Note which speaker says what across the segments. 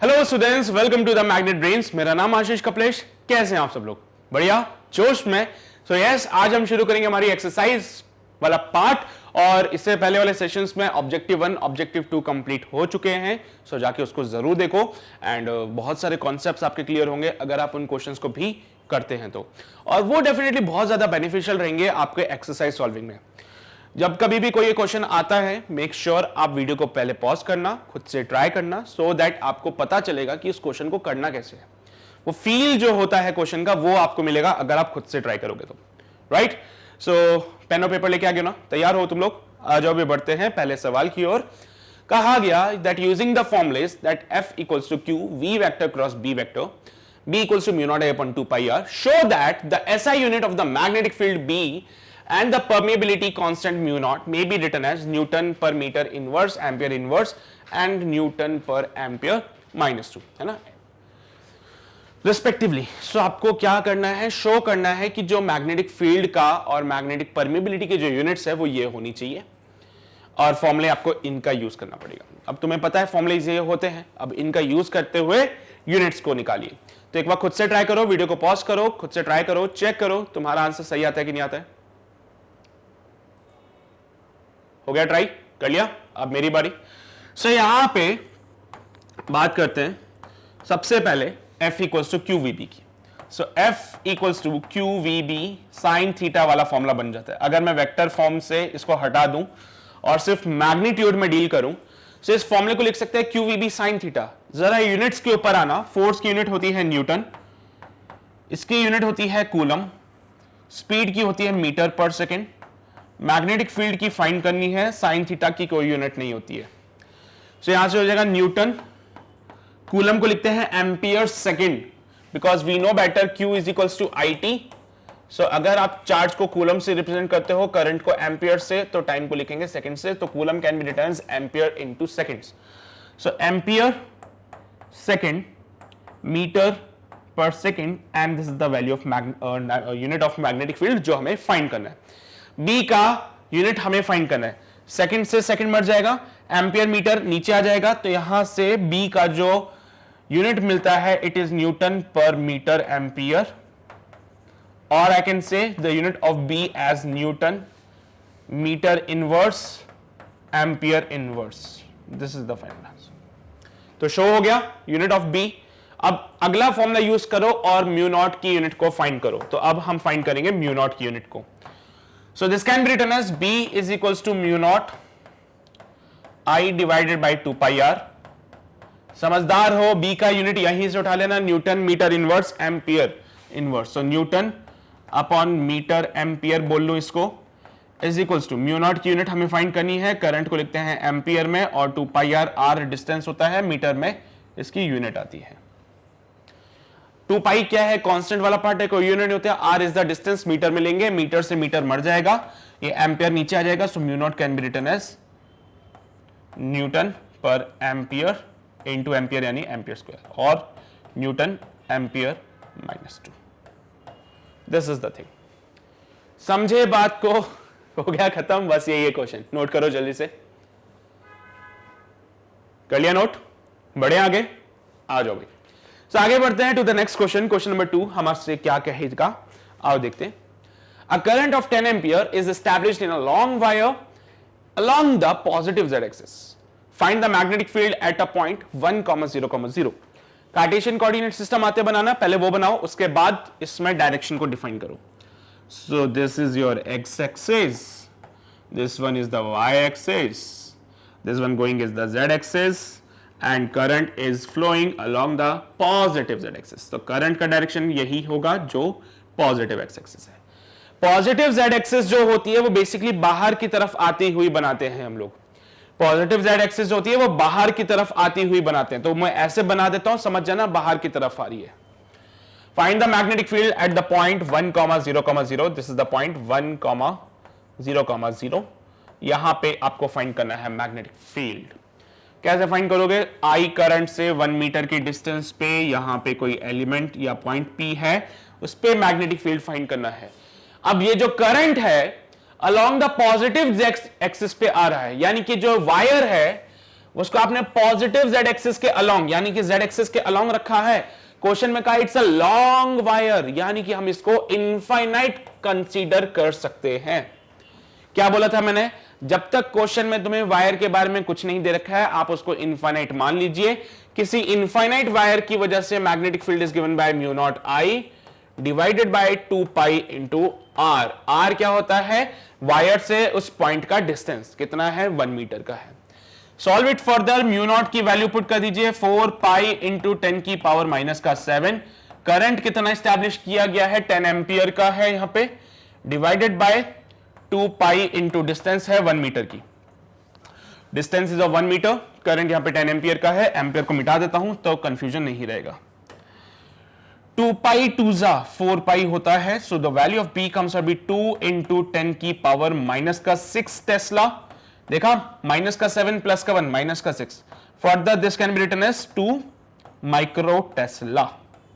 Speaker 1: Hello students, welcome to the Magnet Brains. मेरा नाम आशीष कपलेश। कैसे हैं आप सब लोग? बढ़िया, जोश में। सो यस, आज हम शुरू करेंगे हमारी एक्सरसाइज वाला पार्ट। और इससे पहले वाले सेशंस में ऑब्जेक्टिव 1 ऑब्जेक्टिव 2 कंप्लीट हो चुके हैं। सो जाके उसको जरूर देखो एंड बहुत सारे कॉन्सेप्ट्स आपके क्लियर होंगे अगर आप उन क्वेश्चंस को भी करते हैं तो। और वो डेफिनेटली बहुत ज्यादा बेनिफिशियल रहेंगे आपके एक्सरसाइज सॉल्विंग में। जब कभी भी कोई क्वेश्चन आता है, मेक श्योर आप वीडियो को पहले पॉज करना, खुद से ट्राई करना, सो दैट आपको पता चलेगा कि इस क्वेश्चन को करना कैसे है। वो फील जो होता है क्वेश्चन का, वो आपको मिलेगा अगर आप खुद से ट्राई करोगे तो। राइट? सो पेन और पेपर लेके आ गए ना? तैयार हो तुम लोग? आ जाओ, भी बढ़ते हैं पहले सवाल की ओर। कहा गया that using the formulas that F equals to Q V vector cross B vector B equals to mu naught A upon 2 pi R, show that the SI unit of the magnetic field B and the permeability constant mu naught may be written as Newton per meter inverse, ampere inverse and Newton per ampere minus 2, है ना, respectively. सो आपको क्या करना है? Show करना है कि जो मैग्नेटिक फील्ड का और मैग्नेटिक परमेबिलिटी के जो यूनिट्स है वो ये होनी चाहिए, और फॉर्मूले आपको इनका यूज करना पड़ेगा। अब तुम्हें पता है फॉर्मूले ये होते हैं, अब इनका यूज करते हुए यूनिट्स को निकालिए। तो एक बार खुद से ट्राई करो, वीडियो को पॉज करो, खुद से ट्राई करो, चेक करो तुम्हारा आंसर सही आता है कि नहीं आता है। हो गया? ट्राई कर लिया? अब मेरी बारी। सो यहां पे बात करते हैं सबसे पहले F equals to Q V B की। So F equals to Q V B sine theta वाला फॉर्मूला बन जाता है। अगर मैं वेक्टर फॉर्म से इसको हटा दूं और सिर्फ मैग्नीट्यूड में डील करूं, तो इस फॉर्मूले को लिख सकते हैं Q V B sine theta. जरा यूनिट्स के ऊपर आना। फोर्स की यूनिट होती है न्यूटन, इसकी यूनिट होती है कूलम, स्पीड की होती है metre per second, magnetic field की फाइंड करनी है, साइन थीटा की कोई यूनिट नहीं होती है। तो यहां से हो जाएगा न्यूटन, कूलम को लिखते हैं ampere second, because we know better Q is equals to I T. So अगर आप चार्ज को कूलम से रिप्रेजेंट करते हो, करंट को एम्पियर से, तो टाइम को लिखेंगे सेकेंड से, तो coulomb can be written as ampere into seconds. So ampere second metre per second, and this is the value of unit of magnetic field जो हमें फाइंड करना है। बी का यूनिट हमें फाइंड करना है। सेकंड से सेकंड मर जाएगा, एम्पियर मीटर नीचे आ जाएगा, तो यहां से बी का जो यूनिट मिलता है it is newton per metre ampere, और I can say the unit of B as newton metre inverse ampere inverse. This is the final answer. तो शो हो गया यूनिट ऑफ बी। अब अगला फॉर्मूला यूज करो और म्यू नॉट की unit को फाइंड करो। तो अब हम फाइंड करेंगे म्यू नॉट की यूनिट को। So this can be written as B is equals to mu naught I divided by 2 pi R। समझदार हो, B का यूनिट यहीं से उठा लेना, newton metre inverse ampere inverse. So newton upon metre ampere बोल लो इसको, is equals to mu not की यूनिट हमें फाइंड करनी है, करंट को लिखते हैं एम्पियर में, और 2 पाई आर, आर डिस्टेंस होता है, मीटर में इसकी यूनिट आती है। 2 पाई क्या है? कांस्टेंट वाला पार्ट है, कोई यूनिट नहीं होता। R is the distance, metre में लेंगे, मीटर से मीटर मर जाएगा, ये एम्पियर नीचे आ जाएगा। So mu naught can be written as newton per ampere into ampere यानी एम्पियर स्क्वायर, और newton ampere -2। This is the thing. समझे बात को? हो गया खत्म, बस यही है क्वेश्चन। नोट करो जल्दी से। कर लिया नोट? बढ़े आगे? आ जाओ भाई। So, आगे बढ़ते हैं to the next question. Question number 2 हमारे क्या कहेगा, आओ देखते हैं। A current of 10 ampere is established in a long wire along the positive z axis. Find the magnetic field at a point 1,0,0। Cartesian coordinate system आते बनाना, पहले वो बनाओ, उसके बाद इसमें डायरेक्शन को डिफाइन करो। So this is your x axis, this one is the y axis, this one going is the z axis, and current is flowing along the positive z axis। तो करंट का direction यही होगा जो positive x axis है। Positive z axis जो होती है वो बेसिकली बाहर की तरफ आती हुई बनाते हैं हम लोग। पॉजिटिव z axis जो होती है वो बाहर की तरफ आती हुई बनाते हैं, तो मैं ऐसे बना देता हूं, समझ जाना बाहर की तरफ आ रही है। Find the magnetic field at the point 1,0,0। This is the point 1,0,0। यहां पे आपको फाइंड करना है मैग्नेटिक फील्ड। कैसे फाइंड करोगे? आई करंट से 1 मीटर की डिस्टेंस पे यहां पे कोई एलिमेंट या पॉइंट P है, उस पे मैग्नेटिक फील्ड फाइंड करना है। अब ये जो करंट है अलोंग द पॉजिटिव एक्सिस पे आ रहा है, यानी कि जो वायर है उसको आपने पॉजिटिव जेड एक्सिस के अलोंग, यानी कि जेड एक्सिस के अलोंग रखा है। क्वेश्चन में कहा इट्स अ लॉन्ग वायर, यानी कि हम इसको इनफाइनाइट कंसीडर कर सकते हैं। क्या बोला था मैंने? जब तक क्वेश्चन में तुम्हें वायर के बारे में कुछ नहीं दे रखा है, आप उसको इनफाइनाइट मान लीजिए। किसी इनफाइनाइट वायर की वजह से magnetic field is given by mu not I divided by 2 pi into R. R क्या होता है? वायर से उस पॉइंट का डिस्टेंस कितना है? 1 मीटर का है। Solve it further. Mu not की वैल्यू पुट कर दीजिए 4 पाई इंटू 10 की पावर माइनस का 7। करंट कितना स्टैब्लिश किया गया है? 10 एम्पियर का है यहां पे, divided by 2 pi into distance है 1 मीटर की। Distance is of 1 metre, current यहां पे 10 एम्पियर का है। एम्पियर को मिटा देता हूं तो कंफ्यूजन नहीं रहेगा। 2 पाई 2 जा 4 पाई होता है। So the value of B comes out B 2 into 10 की पावर माइनस का 6 टेस्ला। देखा, माइनस का 7 प्लस का 1 माइनस का 6। Further this can be written as 2 micro tesla.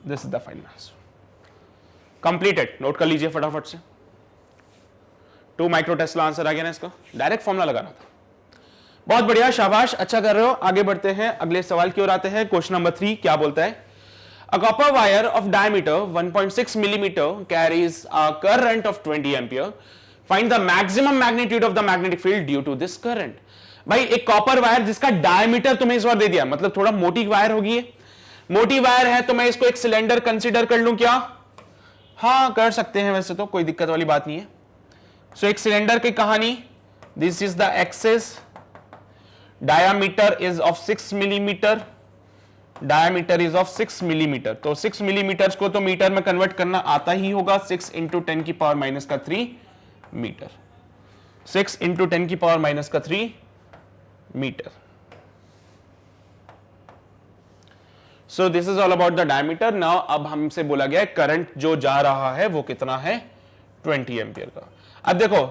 Speaker 1: This is the final answer. Completed. Note कर लीजिए फटाफट से। 2 माइक्रो टेस्ला आंसर आ गया ना इसका। डायरेक्ट फॉर्मूला लगाना था। बहुत बढ़िया, शाबाश, अच्छा कर रहे हो। आगे बढ़ते हैं, अगले सवाल की ओर आते हैं। क्वेश्चन नंबर 3 क्या बोलता है? A copper wire of diameter 1.6 millimeter carries a current of 20 ampere. Find the maximum magnitude of the magnetic field due to this current. भाई एक कॉपर वायर जिसका डायमीटर तुम्हें इस बार दे दिया, मतलब थोड़ा मोटी वायर होगी। मोटी वायर है तो मैं इसको एक सिलेंडर कंसीडर कर लूं क्या? हाँ कर सकते हैं, वैसे तो कोई दिक्कत वाली बात नहीं है। सो एक सिलेंडर की कहानी, this is the axis, diameter is of 6 millimetre, diameter is of 6 millimetre. तो 6 मिलीमीटर को तो मीटर में कन्वर्ट करना आता ही होगा। 6 इंटू 10 की पावर माइनस का 3 मीटर। 6 इंटू 10 की पावर माइनस का 3 metre. So this is all about the diameter. Now अब हमसे बोला गया है करंट जो जा रहा है वो कितना है? 20 एम्पियर का। अब देखो,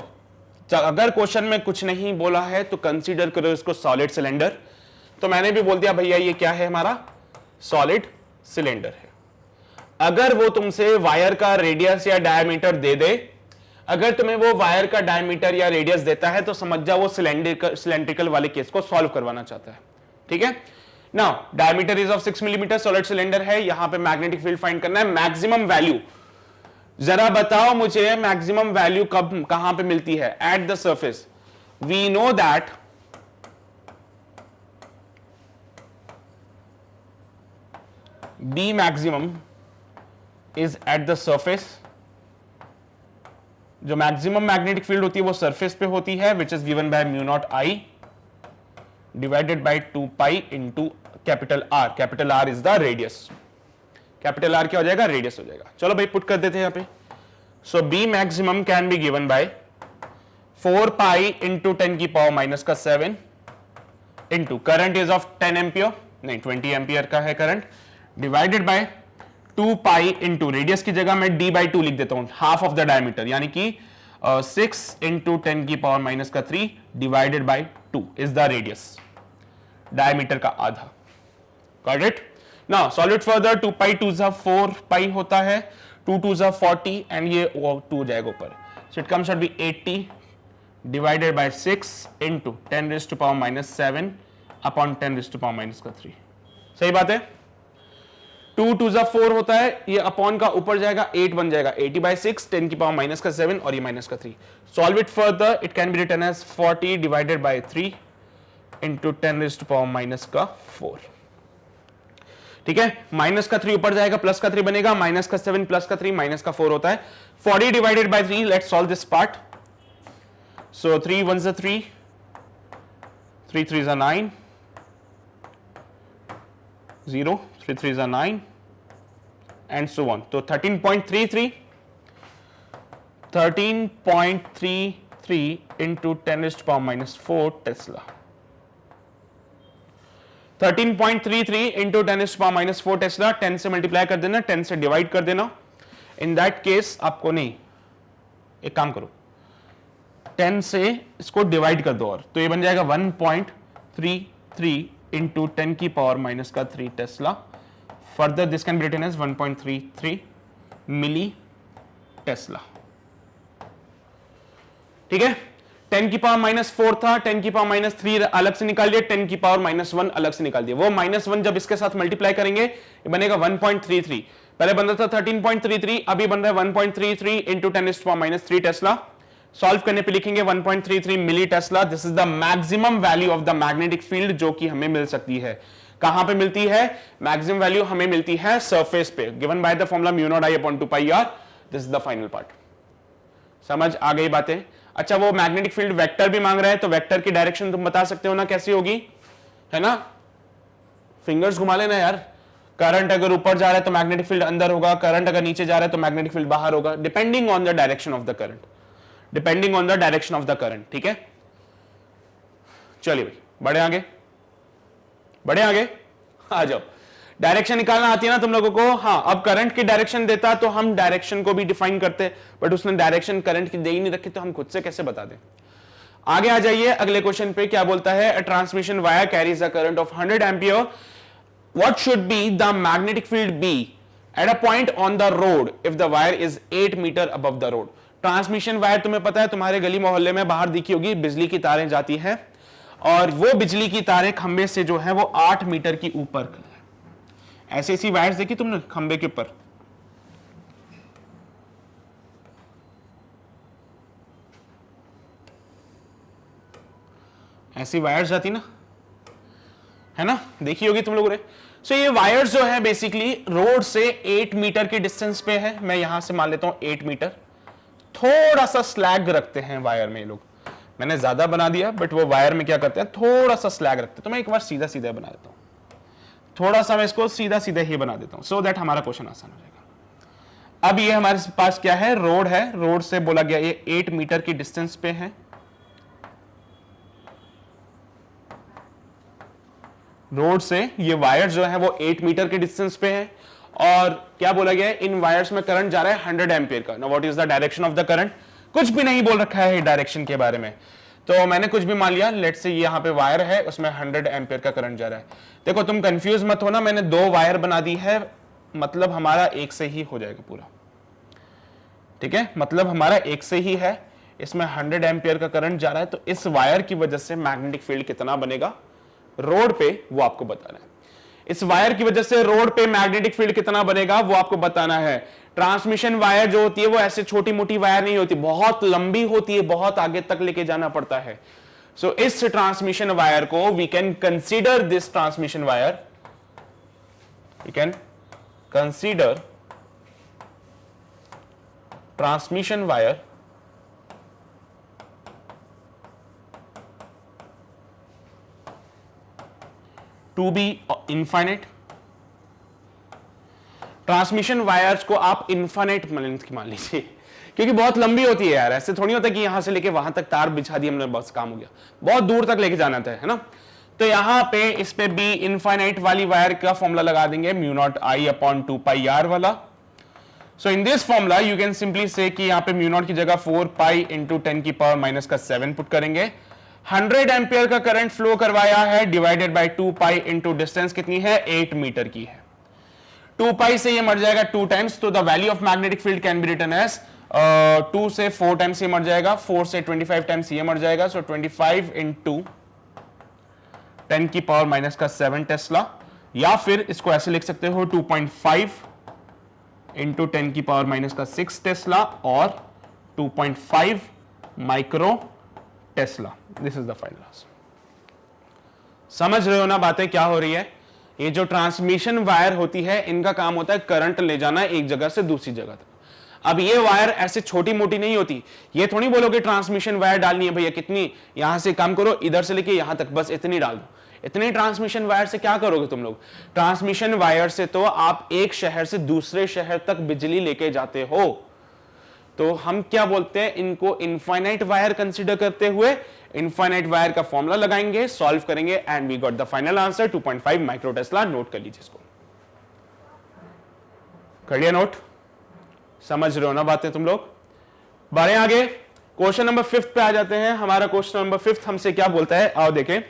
Speaker 1: अगर क्वेश्चन में कुछ नहीं बोला है तो कंसीडर करो इसको सॉलिड सिलेंडर। तो मैंने भी बोल दिया भैया ये क्या है? हमारा सॉलिड सिलेंडर है। अगर वो तुमसे वायर का रेडियस या डायमीटर दे दे, अगर तुम्हें वो वायर का डायमीटर या रेडियस देता है तो समझ जाओ वो सिलेंड्रिकल वाले केस को सॉल्व करवाना चाहता है। ठीक है। Now diameter is of 6 millimetre, solid cylinder है। यहां पे मैग्नेटिक फील्ड फाइंड करना है। मैक्सिमम वैल्यू जरा बताओ मुझे, मैक्सिमम वैल्यू कब कहां पे मिलती है? At the surface. We know that B maximum is at the surface. जो मैक्सिमम मैग्नेटिक फील्ड होती है वो सरफेस पे होती है, which is given by mu not I divided by 2 pi into capital R. Capital R is the radius. Capital R क्या हो जाएगा? रेडियस हो जाएगा। चलो भाई पुट कर देते हैं यहां पे। So B maximum can be given by 4 pi into 10 की पावर माइनस का 7 into current is of 10 ampere, नहीं 20 एम्पियर का है current, divided by 2 pi into radius की जगह मैं d बाई 2 लिख देता हूं, हाफ ऑफ द डायमीटर, यानी कि 6 इंटू 10 की पावर माइनस का 3 divided by 2 is the radius, diameter का आधा। Got it? Now solve it further. 2 pi 2 जा 4 पाई होता है, 2 2 जा 40 एंड ये 2 जाएगा ऊपर। So it comes out B 80 divided by 6 into 10 raise to power minus 7 upon 10 raise to power minus का 3। सही बात है। 2 2 जा 4 होता है, ये अपॉन का ऊपर जाएगा 8 बन जाएगा, 80 बाय 6 10 की पावर माइनस का 7 और ये माइनस का 3। Solve it further, it can be written as 40 divided by 3 into 10 raise to power minus का 4। ठीक है, माइनस का 3 ऊपर जाएगा, प्लस का 3 बनेगा, माइनस का 7 प्लस का 3 माइनस का 4 होता है। 40 divided by 3, let's solve this part. So 3 1 जा 3, 3 3 जा 9, 0 3 3 जा 9 and so on. तो 13.33 into 10 raised to power minus 4 Tesla. 13.33 into 10 raised to power minus 4 Tesla. 10 से मल्टीप्लाई कर देना, 10 से डिवाइड कर देना। इन दैट केस आपको नहीं, एक काम करो, 10 से इसको डिवाइड कर दो और तो ये बन जाएगा 1.33 into 10 की पावर माइनस का 3 Tesla. Further, this can be written as 1.33 milli Tesla. ठीक है, 10 की पावर -4 था, 10 की पावर -3 अलग से निकाल दिया, 10 की पावर -1 अलग से निकाल दिया। वो -1 जब इसके साथ मल्टीप्लाई करेंगे ये बनेगा 1.33। पहले बन रहा था 13.33, अभी बन रहा है 1.33 इंटू 10⁻³ टेस्ला। सॉल्व करने पे लिखेंगे 1.33 milli tesla. This is the maximum value of the magnetic field जो कि हमें मिल सकती है। कहां पे मिलती है? मैक्सिमम वैल्यू हमें मिलती है सरफेस पे, given by the formula μ0I/2πr। This is the final part. समझ आ गई बातें? अच्छा, वो मैग्नेटिक फील्ड वेक्टर भी मांग रहा है, तो वेक्टर की डायरेक्शन तुम बता सकते हो ना कैसी होगी, है ना? फिंगर्स घुमा लेना यार। करंट अगर ऊपर जा रहा है तो मैग्नेटिक फील्ड अंदर होगा, करंट अगर नीचे जा रहा है तो मैग्नेटिक फील्ड बाहर होगा, depending on the direction of the current, depending on the direction of the current. ठीक है, चलिए भाई बढ़े आगे, बढ़े आगे, आ जाओ। डायरेक्शन निकालना आती है ना तुम लोगों को? हाँ, अब करंट की डायरेक्शन देता तो हम डायरेक्शन को भी डिफाइन करते, बट उसने डायरेक्शन करंट की दे ही नहीं रखी, तो हम खुद से कैसे बता दें? आगे आ जाइए अगले क्वेश्चन पे। क्या बोलता है? A transmission wire carries a current of 100 ampere, what should be the magnetic field B at a point on the road if the wire is 8 metre above the road. Transmission wire तुम्हें पता है, तुम्हारे गली मोहल्ले में बाहर दिखी होगी, बिजली की तारें जाती हैं, और वो बिजली की तारें खंबे से जो है वो 8 मीटर की ऊपर। ऐसी ऐसी वायर्स देखी तुमने खंबे के ऊपर? ऐसी वायर्स जाती ना, है ना? देखी होगी तुम लोगों ने। सो ये वायर्स जो है बेसिकली रोड से 8 मीटर की डिस्टेंस पे है। मैं यहां से मान लेता हूं 8 मीटर। थोड़ा सा स्लैग रखते हैं वायर में ये लोग, मैंने ज्यादा बना दिया, बट वो वायर में क्या करते हैं, थोड़ा सा स्लैग रखते हैं। तो मैं एक बार सीधा सीधा बना देता हूं, थोड़ा सा मैं इसको सीधा सीधा ही बना देता हूं, सो दैट हमारा क्वेश्चन आसान हो जाएगा। अब ये हमारे पास क्या है? रोड है। रोड से बोला गया ये 8 मीटर की डिस्टेंस पे है। रोड से ये वायर जो है वो 8 मीटर के डिस्टेंस पे है, और क्या बोला गया है? इन वायर्स में करंट जा रहा है 100 एम्पियर का। Now what is the direction of the current? कुछ भी नहीं बोल रखा है डायरेक्शन के बारे में, तो मैंने कुछ भी मान लिया। लेट्स से यहाँ पे वायर है, उसमें 100 एम्पियर का करंट जा रहा है। देखो तुम कंफ्यूज मत होना, मैंने 2 वायर बना दी है, मतलब हमारा एक से ही हो जाएगा पूरा। ठीक है, मतलब हमारा एक से ही है। इसमें 100 एम्पियर का करंट जा रहा है, तो इस वायर की वजह से मैग्नेटिक फील्ड कितना बनेगा रोड पे, वो आपको बताना है। इस वायर की वजह से रोड पे मैग्नेटिक फील्ड कितना बनेगा वो आपको बताना है। ट्रांसमिशन वायर जो होती है वो ऐसे छोटी मोटी वायर नहीं होती, बहुत लंबी होती है, बहुत आगे तक लेके जाना पड़ता है। सो इस ट्रांसमिशन वायर को we can consider this transmission wire, we can consider transmission wire to be infinite. Transmission wires को आप इनफाइनाइट लेंथ की मान लीजिए, क्योंकि बहुत लंबी होती है यार। ऐसे थोड़ी होता है कि यहां से लेके वहां तक तार बिछा दी हमने, बस काम हो गया, बहुत दूर तक लेके जाना था, है ना? तो यहां पे इस पे बी इनफाइनाइट वाली वायर का फॉर्मूला लगा देंगे, μ0I/2πr वाला। So in this formula you can simply say कि यहां पे μ0 की जगह 4π × 10⁻⁻⁷ पुट करेंगे। 100 एम्पियर का करंट फ्लो करवाया है, डिवाइडेड बाय 2π इंटू डिस्टेंस कितनी है? 8 मीटर की है। 2π से ये मर जाएगा 2 टाइम्स, तो the value of magnetic field can be written as 2 से 4 टाइम्स ये मर जाएगा, 4 से 25 टाइम्स ये मर जाएगा। सो 25 इंटू 10⁻⁷ टेस्ला, या फिर इसको ऐसे लिख सकते हो 2.5 इंटू 10⁻⁶ टेस्ला, और 2.5 micro tesla. This is the final answer. समझ रहे हो ना बातें क्या हो रही है? ये जो ट्रांसमिशन वायर होती है, इनका काम होता है करंट ले जाना एक जगह से दूसरी जगह तक। अब ये वायर ऐसे छोटी मोटी नहीं होती, ये थोड़ी बोलोगे ट्रांसमिशन वायर डालनी है भैया कितनी, यहां से काम करो, इधर से लेके यहां तक बस इतनी डाल दो। इतनी ट्रांसमिशन वायर से क्या करोगे तुम लोग? ट्रांसमिशन वायर से तो आप एक शहर से दूसरे शहर तक बिजली लेके जाते हो। तो हम क्या बोलते हैं, इनको इनफाइनाइट वायर कंसीडर करते हुए इनफाइनाइट वायर का फॉर्मूला लगाएंगे, सॉल्व करेंगे, and we got the final answer 2.5 micro tesla. Note कर लीजिए इसको, कर लिया नोट? समझ रहे हो ना बातें तुम लोग? बढ़े आगे, क्वेश्चन नंबर 5 पे आ जाते हैं। हमारा क्वेश्चन नंबर 5 हमसे क्या बोलता है, आओ देखें।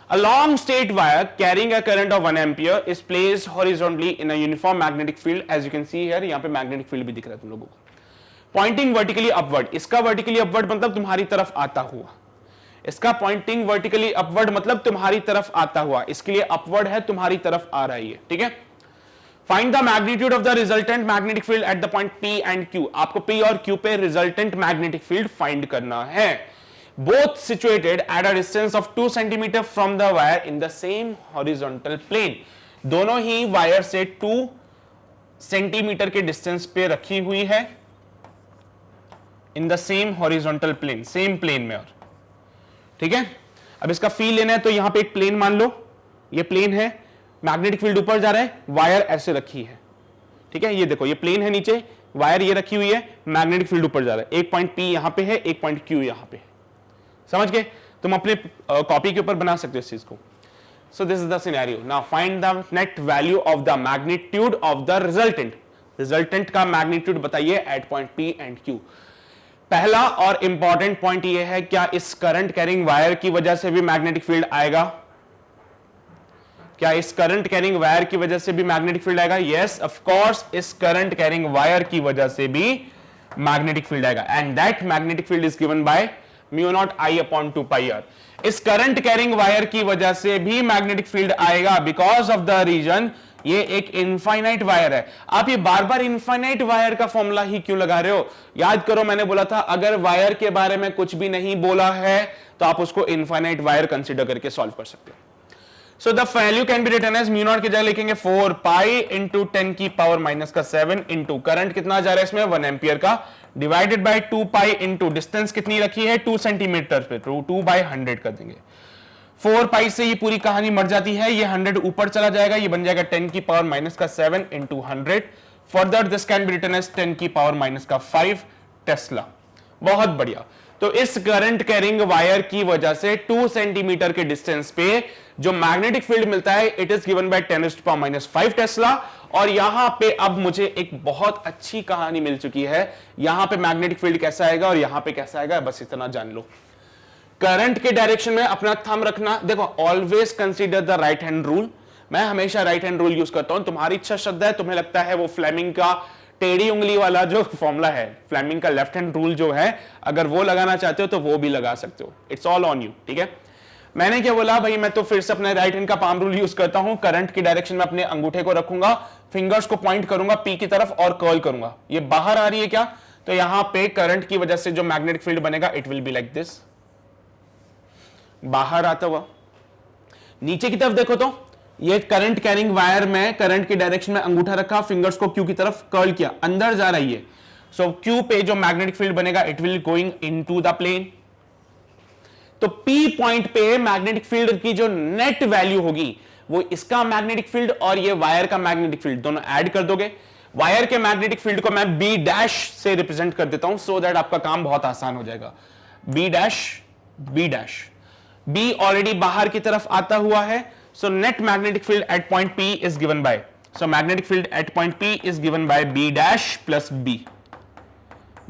Speaker 1: A long straight wire carrying a current of 1 ampere is placed horizontally in a uniform magnetic field, as you can see here। यहां पे magnetic field भी दिख रहा है तुम लोगों को। पॉइंटिंग वर्टिकली अपवर्ड, इसका वर्टिकली अपवर्ड मतलब तुम्हारी तरफ आता हुआ, इसका पॉइंटिंग वर्टिकली अपवर्ड मतलब तुम्हारी तरफ आता हुआ, इसके लिए अपवर्ड है, तुम्हारी तरफ आ रही है, ठीक है। Find the magnitude of the resultant magnetic field at the point P and Q, आपको P और Q पे रिजल्टेंट मैग्नेटिक फील्ड फाइंड करना है। Both situated at a distance of 2 centimetre from the wire in the same horizontal plane, दोनों ही wire से 2 centimetre के distance पे रखी हुई है, in the same horizontal plane, same plane में, और ठीक है। अब इसका फील लेना है तो यहां पे एक प्लेन मान लो, ये प्लेन है, मैग्नेटिक फील्ड ऊपर जा रहा है, वायर ऐसे रखी है, ठीक है। ये देखो ये प्लेन है, नीचे वायर ये रखी हुई है, मैग्नेटिक फील्ड ऊपर जा रहा है, एक पॉइंट P यहां पे है, एक पॉइंट Q यहां पे है, समझ गए। तुम अपने कॉपी के ऊपर बना सकते हो इस चीज को। So this is the scenario. Now find the net value of the magnitude of the resultant, resultant का मैग्नीट्यूड बताइए at point P and Q। पहला और इंपॉर्टेंट पॉइंट ये है, क्या इस करंट कैरिंग वायर की वजह से भी मैग्नेटिक फील्ड आएगा? क्या इस करंट कैरिंग वायर की वजह से भी मैग्नेटिक फील्ड आएगा? यस ऑफ कोर्स, इस करंट कैरिंग वायर की वजह से भी मैग्नेटिक फील्ड आएगा, and that magnetic field is given by mu not I upon 2 pi r। इस करंट कैरिंग वायर की वजह से भी मैग्नेटिक फील्ड आएगा बिकॉज ऑफ द रीजन ये एक इनफाइनाइट वायर है। आप ये बार बार इनफाइनाइट वायर का फॉर्मूला ही क्यों लगा रहे हो? याद करो मैंने बोला था अगर वायर के बारे में कुछ भी नहीं बोला है तो आप उसको इनफाइनाइट वायर कंसीडर करके सॉल्व कर सकते हो। So the value can be written as mu not की जगह लिखेंगे 4 पाई इंटू 10 की पावर माइनस का 7 इंटू करंट कितना जा रहा है इसमें 1 एम्पियर का, divided by 2 pi into distance कितनी रखी है 2 सेंटीमीटर पे, 2 बाई 100 कर देंगे। 4 पाई से ये पूरी कहानी मर जाती है, ये 100 ऊपर चला जाएगा, ये बन जाएगा 10 की पावर माइनस का 7 into 100। Further this can be written as 10 की पावर माइनस का 5 टेस्ला। बहुत बढ़िया। तो इस करंट कैरिंग वायर की वजह से 2 सेंटीमीटर के डिस्टेंस पे जो मैग्नेटिक फील्ड मिलता है it is given by 10 to power minus 5 tesla. और यहां पे अब मुझे एक बहुत अच्छी कहानी मिल चुकी है, यहां पे मैग्नेटिक फील्ड कैसा आएगा और यहां पे कैसा आएगा, बस इतना जान लो। करंट के डायरेक्शन में अपना थंब रखना, देखो always consider the right hand rule. मैं हमेशा राइट हैंड रूल यूज करता हूं, तुम्हारी इच्छा श्रद्धा है, तुम्हें लगता है वो फ्लेमिंग का टेढ़ी उंगली वाला जो फॉर्मूला है, फ्लेमिंग का लेफ्ट हैंड रूल जो है, अगर वो लगाना चाहते हो तो वो भी लगा सकते हो, इट्स ऑल ऑन यू, ठीक है। मैंने क्या बोला भाई, मैं तो फिर से अपने राइट हैंड का पाम रूल यूज करता हूं, करंट की डायरेक्शन में अपने अंगूठे को रखूंगा, फिंगर्स को पॉइंट करूंगा P की तरफ और कर्ल करूंगा। ये बाहर आ रही है क्या, तो यहां पे करंट की वजह से जो मैग्नेटिक फील्ड बनेगा it will be like this, बाहर आता हुआ। नीचे की तरफ देखो तो ये करंट कैरिंग वायर में करंट की डायरेक्शन में अंगूठा रखा, फिंगर्स को Q की तरफ कर्ल किया, अंदर जा रही है। सो Q पे जो मैग्नेटिक फील्ड बनेगा it will going into the plane. तो P पॉइंट पे मैग्नेटिक फील्ड की जो नेट वैल्यू होगी वो इसका मैग्नेटिक फील्ड और ये वायर का मैग्नेटिक फील्ड दोनों ऐड कर दोगे। वायर के मैग्नेटिक फील्ड को मैं B डैश से रिप्रेजेंट कर देता हूं सो दैट आपका काम बहुत आसान हो जाएगा। B dash, B dash, B already बाहर की तरफ आता हुआ है, so net magnetic field at point P is given by, so magnetic field at point P is given by B dash plus B,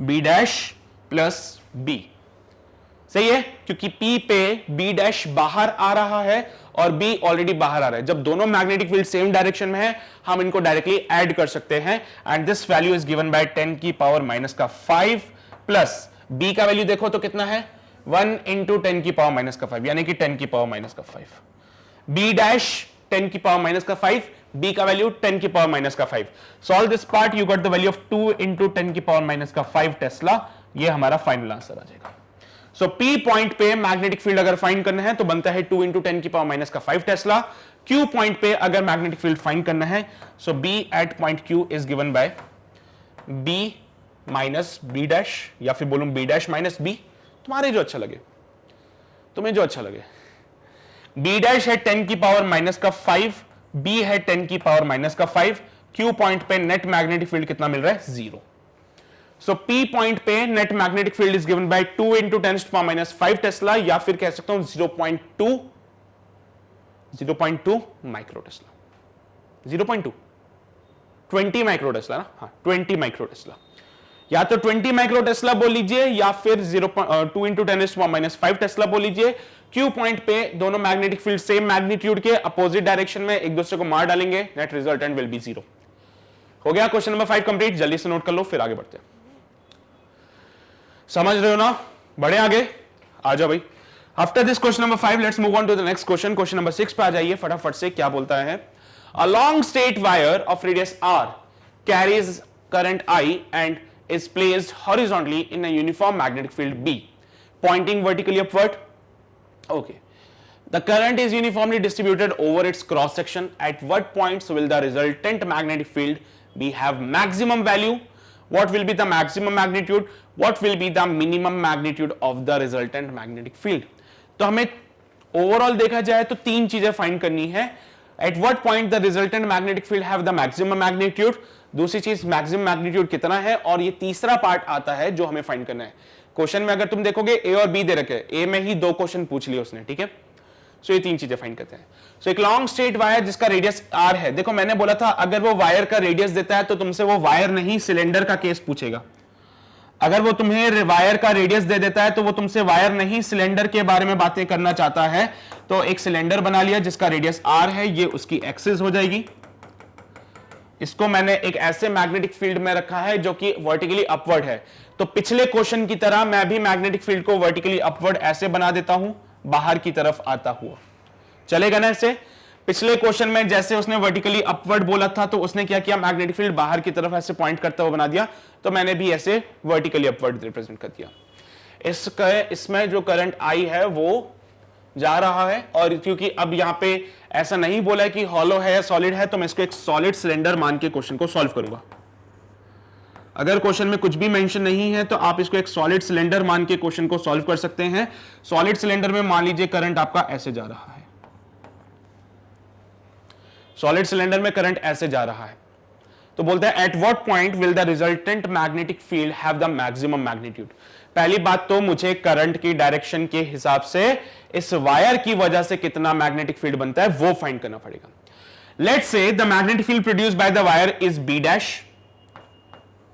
Speaker 1: B dash plus B। सही है, क्योंकि P पे B डैश बाहर आ रहा है और B ऑलरेडी बाहर आ रहा है। जब दोनों मैग्नेटिक फील्ड सेम डायरेक्शन में है हम इनको डायरेक्टली ऐड कर सकते हैं, and this value is given by 10 की पावर माइनस का 5 प्लस B का वैल्यू देखो तो कितना है 1 इंटू 10 की पावर माइनस का 5, यानी कि 10 की पावर माइनस का 5। B डैश 10 की पावर माइनस का 5, B का वैल्यू 10 की पावर माइनस का 5। Solve this part, you got the value of 2 into 10 की पावर माइनस का 5 टेस्ला। ये हमारा फाइनल आंसर आ जाएगा। सो P पॉइंट पे मैग्नेटिक फील्ड अगर फाइंड करना है तो बनता है 2 इंटू 10 की पावर माइनस का 5 टेस्ला। Q पॉइंट पे अगर मैग्नेटिक फील्ड फाइंड करना है so B at point Q is given by B minus B dash, या फिर बोलूं B डैश माइनस B, तुम्हारे जो अच्छा लगे, तुम्हें जो अच्छा लगे। B डैश है 10 की पावर माइनस का 5, B है 10 की पावर माइनस का 5। Q पॉइंट पे नेट मैग्नेटिक फील्ड कितना मिल रहा है 0। सो P पॉइंट पे net magnetic field is given by 2 into 10 to power minus 5 tesla, या फिर कह सकता हूं 0.2 माइक्रो टेस्ला, 0.2 20 माइक्रो टेस्ला ना, हाँ 20 माइक्रो टेस्ला, या तो 20 माइक्रो टेस्ला बोल लीजिए या फिर 2 इंटू 10 टू माइनस 5 टेस्ला बोल लीजिए। Q पॉइंट पे दोनों मैग्नेटिक फील्ड सेम मैग्नीट्यूड के अपोजिट डायरेक्शन में एक दूसरे को मार डालेंगे, नेट रिजल्टेंट विल बी 0। हो गया क्वेश्चन नंबर 5 कंप्लीट, जल्दी से नोट कर लो फिर आगे बढ़ते हैं। समझ रहे हो ना? बढ़े आगे, आ जाओ भाई। After this question number 5 let's move on to the next question. Question number 6 पे आ जाइए फटाफट से। क्या बोलता है? A long straight wire of radius r carries current I and is placed horizontally in a uniform magnetic field B pointing vertically upward. Okay, the current is uniformly distributed over its cross section. At what points will the resultant magnetic field B have maximum value? What will be the maximum magnitude? What will be the minimum magnitude of the resultant magnetic field? तो हमें overall देखा जाए तो तीन चीजें find करनी है। At what point the resultant magnetic field have the maximum magnitude, दूसरी चीज मैक्सिमम मैग्नीट्यूड कितना है, और ये तीसरा पार्ट आता है जो हमें फाइंड करना है। क्वेश्चन में अगर तुम देखोगे ए और बी दे रखे, ए में ही 2 क्वेश्चन पूछ लिए उसने, ठीक है। सो ये तीन चीजें फाइंड करते हैं। सो एक लॉन्ग स्ट्रेट वायर जिसका रेडियस आर है, देखो मैंने बोला था अगर वो वायर का रेडियस देता है तो तुमसे वो वायर नहीं सिलेंडर का केस पूछेगा। अगर वो तुम्हें वायर का रेडियस दे देता है तो वो तुमसे वायर नहीं सिलेंडर के बारे में बातें करना चाहता है। तो एक सिलेंडर बना लिया जिसका रेडियस आर है, ये उसकी एक्सिस हो जाएगी। इसको मैंने एक ऐसे मैग्नेटिक फील्ड में रखा है जो कि वर्टिकली अपवर्ड है। तो पिछले क्वेश्चन की तरह मैं भी मैग्नेटिक फील्ड को वर्टिकली अपवर्ड ऐसे बना देता हूं, बाहर की तरफ आता हुआ। चलेगा ना ऐसे? पिछले क्वेश्चन में जैसे उसने वर्टिकली अपवर्ड बोला था तो उसने क्या किया, मैग्नेटिक फील्ड बाहर की तरफ ऐसे पॉइंट करता हुआ बना दिया, तो मैंने भी ऐसे वर्टिकली अपवर्ड रिप्रेजेंट कर दिया। इसमें जो करंट आई है वो जा रहा है, और क्योंकि अब यहां पे ऐसा नहीं बोला है कि हॉलो है या सॉलिड है, तो मैं इसको एक सॉलिड सिलेंडर मान के क्वेश्चन को सॉल्व करूंगा। अगर क्वेश्चन में कुछ भी मेंशन नहीं है तो आप इसको एक सॉलिड सिलेंडर मान के क्वेश्चन को सॉल्व कर सकते हैं। सॉलिड सिलेंडर में मान लीजिए करंट आपका ऐसे जा रहा है, सॉलिड सिलेंडर में करंट ऐसे जा रहा है, तो बोलते हैं eight what point will the resultant magnetic field have the maximum magnitude. पहली बात तो मुझे करंट की डायरेक्शन के हिसाब से इस वायर की वजह से कितना मैग्नेटिक फील्ड बनता है वो फाइंड करना पड़ेगा। Let's say the magnetic field produced by the wire is B dash.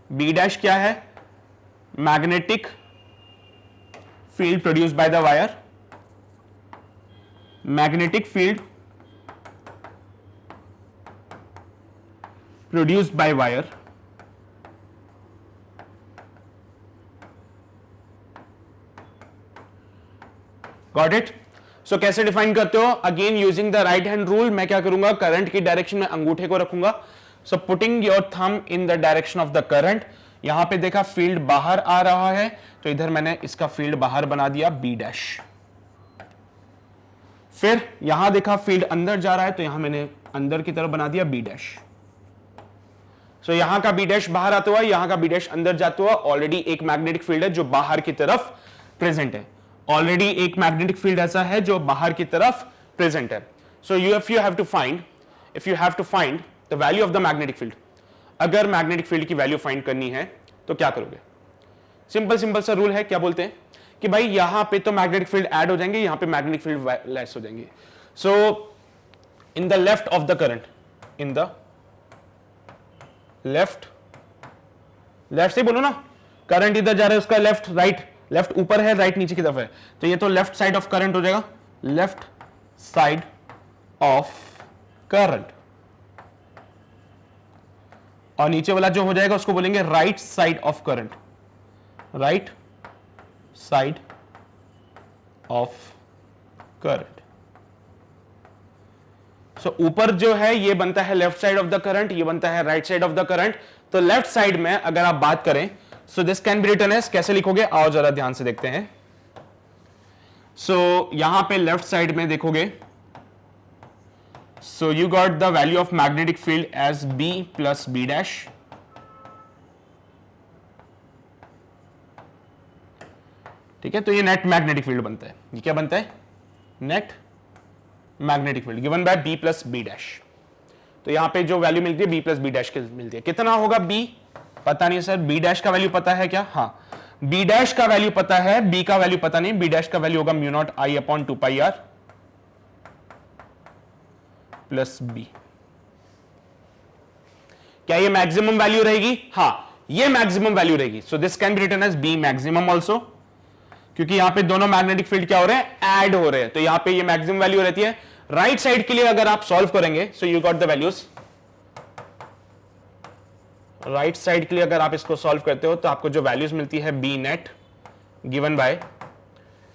Speaker 1: B dash क्या है? Magnetic field produced by the wire, magnetic field produced by wire got it? So कैसे define करते हो? Again using the right hand rule. मैं क्या करूंगा, current की direction में अंगूठे को रखूंगा। So putting your thumb in the direction of the current. यहां पे देखा फील्ड बाहर आ रहा है, तो इधर मैंने इसका फील्ड बाहर बना दिया बी डैश। फिर यहां देखा फील्ड अंदर जा रहा है, तो यहां मैंने अंदर की तरफ बना दिया बी डैश। So, यहां का बी डैश बाहर आता हुआ, यहां का बी डैश अंदर जाता हुआ। ऑलरेडी एक मैग्नेटिक फील्ड है जो बाहर की तरफ प्रेजेंट है। ऑलरेडी एक मैग्नेटिक फील्ड ऐसा है जो बाहर की तरफ प्रेजेंट है। So if you have to find the value of the magnetic field, अगर मैग्नेटिक फील्ड की वैल्यू फाइंड करनी है तो क्या करोगे? सिंपल सा रूल है। क्या बोलते हैं कि भाई यहां पे तो मैग्नेटिक फील्ड ऐड हो जाएंगे, यहां पे मैग्नेटिक फील्ड लेस हो जाएंगे। So in the left of the current, in the left से बोलो ना, करंट इधर जा रहा है, उसका लेफ्ट राइट, लेफ्ट ऊपर है, राइट नीचे की तरफ है, तो ये तो लेफ्ट साइड ऑफ करंट हो जाएगा, लेफ्ट साइड ऑफ करंट। और नीचे वाला जो हो जाएगा उसको बोलेंगे right side of current, right side of current. So ऊपर जो है ये बनता है left side of the current, ये बनता है right side of the current. तो लेफ्ट साइड में अगर आप बात करें, so this can be written as, कैसे लिखोगे आओ जरा ध्यान से देखते हैं। सो यहां पे लेफ्ट साइड में देखोगे, so you got the value of magnetic field as B plus B dash. ठीक है, तो ये नेट मैग्नेटिक फील्ड बनता है। ये क्या बनता है? Net magnetic field given by B plus B dash. तो यहां पे जो वैल्यू मिलती है बी प्लस बी डैश की मिलती है। कितना होगा बी? पता नहीं सर। बी डैश का वैल्यू पता है क्या? हाँ, बी डैश का वैल्यू पता है, बी का वैल्यू पता नहीं। बी डैश का वैल्यू होगा mu not I upon 2 pi R plus B. क्या ये मैक्सिमम वैल्यू रहेगी? हाँ, ये मैक्सिमम वैल्यू रहेगी। So this can be written as B maximum also, क्योंकि यहां पे दोनों मैग्नेटिक फील्ड क्या हो रहे हैं? ऐड हो रहे हैं, तो यहां पे ये मैक्सिमम वैल्यू रहती है। राइट साइड के लिए अगर आप सॉल्व करेंगे, सो you got the values. Right side के लिए अगर आप इसको सॉल्व करते हो तो आपको जो वैल्यूज मिलती है B net given by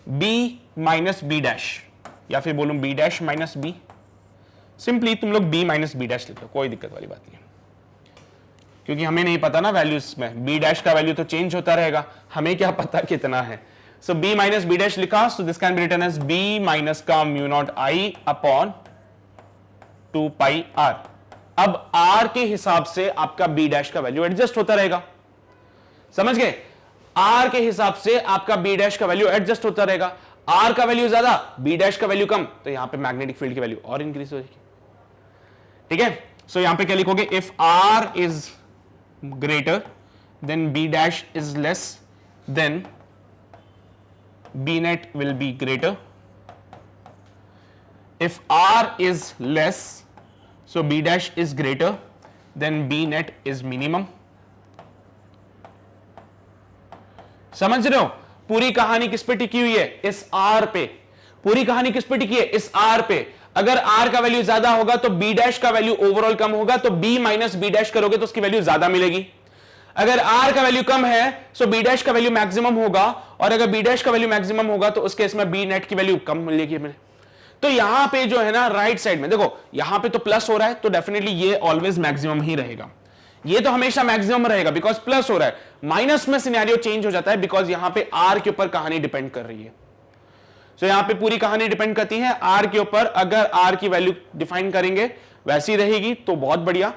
Speaker 1: B minus B dash, या फिर बोलूं B dash minus B. Simply तुम लोग बी माइनस बी डैश लिख लो, कोई दिक्कत वाली बात नहीं है, क्योंकि हमें नहीं पता ना वैल्यूज में, बी डैश का वैल्यू तो चेंज होता रहेगा, हमें क्या पता कितना है। So B minus B dash लिखा, so this can be written as B minus का mu not I upon 2 pi R. अब आर के हिसाब से आपका बी डैश का वैल्यू एडजस्ट होता रहेगा, समझ गए? आर के हिसाब से आपका बी डैश का वैल्यू एडजस्ट होता रहेगा। आर का वैल्यू ज्यादा, बी डैश का वैल्यू कम, तो यहां पे मैग्नेटिक फील्ड की वैल्यू और इंक्रीज हो जाएगी। ठीक है, सो यहां पे क्या लिखोगे? If R is greater than B dash is less, then B net will be greater. If R is less, so b dash is greater, then b net is minimum। समझ रहे हो? पूरी कहानी किस पे टिकी हुई है? इस r पे। पूरी कहानी किस पे टिकी है? इस r पे। अगर r का वैल्यू ज्यादा होगा तो b डैश का वैल्यू ओवरऑल कम होगा, तो b माइनस b डैश करोगे तो उसकी वैल्यू ज्यादा मिलेगी। अगर r का वैल्यू कम है तो b डैश का वैल्यू मैक्सिमम होगा, और अगर b डैश का वैल्यू मैक्सिमम होगा तो उस केस में b नेट की वैल्यू कम मिलेगी हमें। तो यहां पे जो है ना राइट साइड में देखो, यहां पे तो प्लस हो रहा है, तो डेफिनेटली ये ऑलवेज मैक्सिमम ही रहेगा, ये तो हमेशा मैक्सिमम रहेगा बिकॉज प्लस हो रहा है। माइनस में सिनेरियो चेंज हो जाता है बिकॉज यहां पे आर के ऊपर कहानी डिपेंड कर रही है। सो यहां पे पूरी कहानी डिपेंड करती है आर के ऊपर। अगर आर की वैल्यू डिफाइन करेंगे वैसी रहेगी तो बहुत बढ़िया,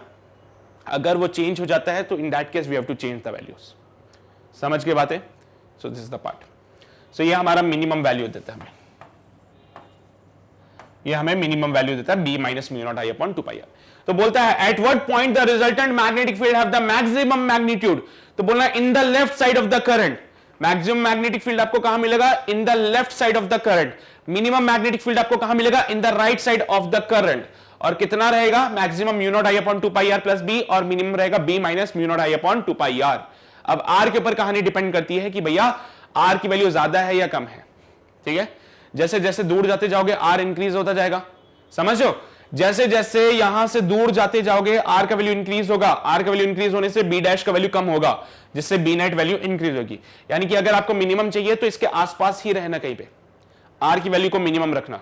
Speaker 1: अगर वो चेंज हो जाता है तो in that case we have to change the values. समझ के बातें? So this is the part. So ये हमारा मिनिमम वैल्यू देता है, ये हमें मिनिमम वैल्यू देता है b minus mu not I upon 2 pi R. तो बोलता है at what point the resultant magnetic field have the maximum magnitude. तो बोलना in the left side of the current. Maximum magnetic field आपको कहां मिलेगा? In the left side of the current. Minimum magnetic field आपको कहां मिलेगा? In the right side of the current. और कितना रहेगा? Maximum mu not I upon 2 pi R plus B, और मिनिमम रहेगा b minus mu not I upon 2 pi R. अब r के ऊपर कहानी डिपेंड करती है कि भैया r की वैल्यू ज्यादा है या कम है। ठीक है, जैसे जैसे दूर जाते जाओगे r इंक्रीज होता जाएगा, समझो? जैसे जैसे यहां से दूर जाते जाओगे r का वैल्यू इंक्रीज होगा, r का वैल्यू इंक्रीज होने से b डैश का वैल्यू कम होगा, जिससे b नेट वैल्यू इंक्रीज होगी। यानी कि अगर आपको मिनिमम चाहिए तो इसके आसपास ही रहना, कहीं पे r की वैल्यू को मिनिमम रखना।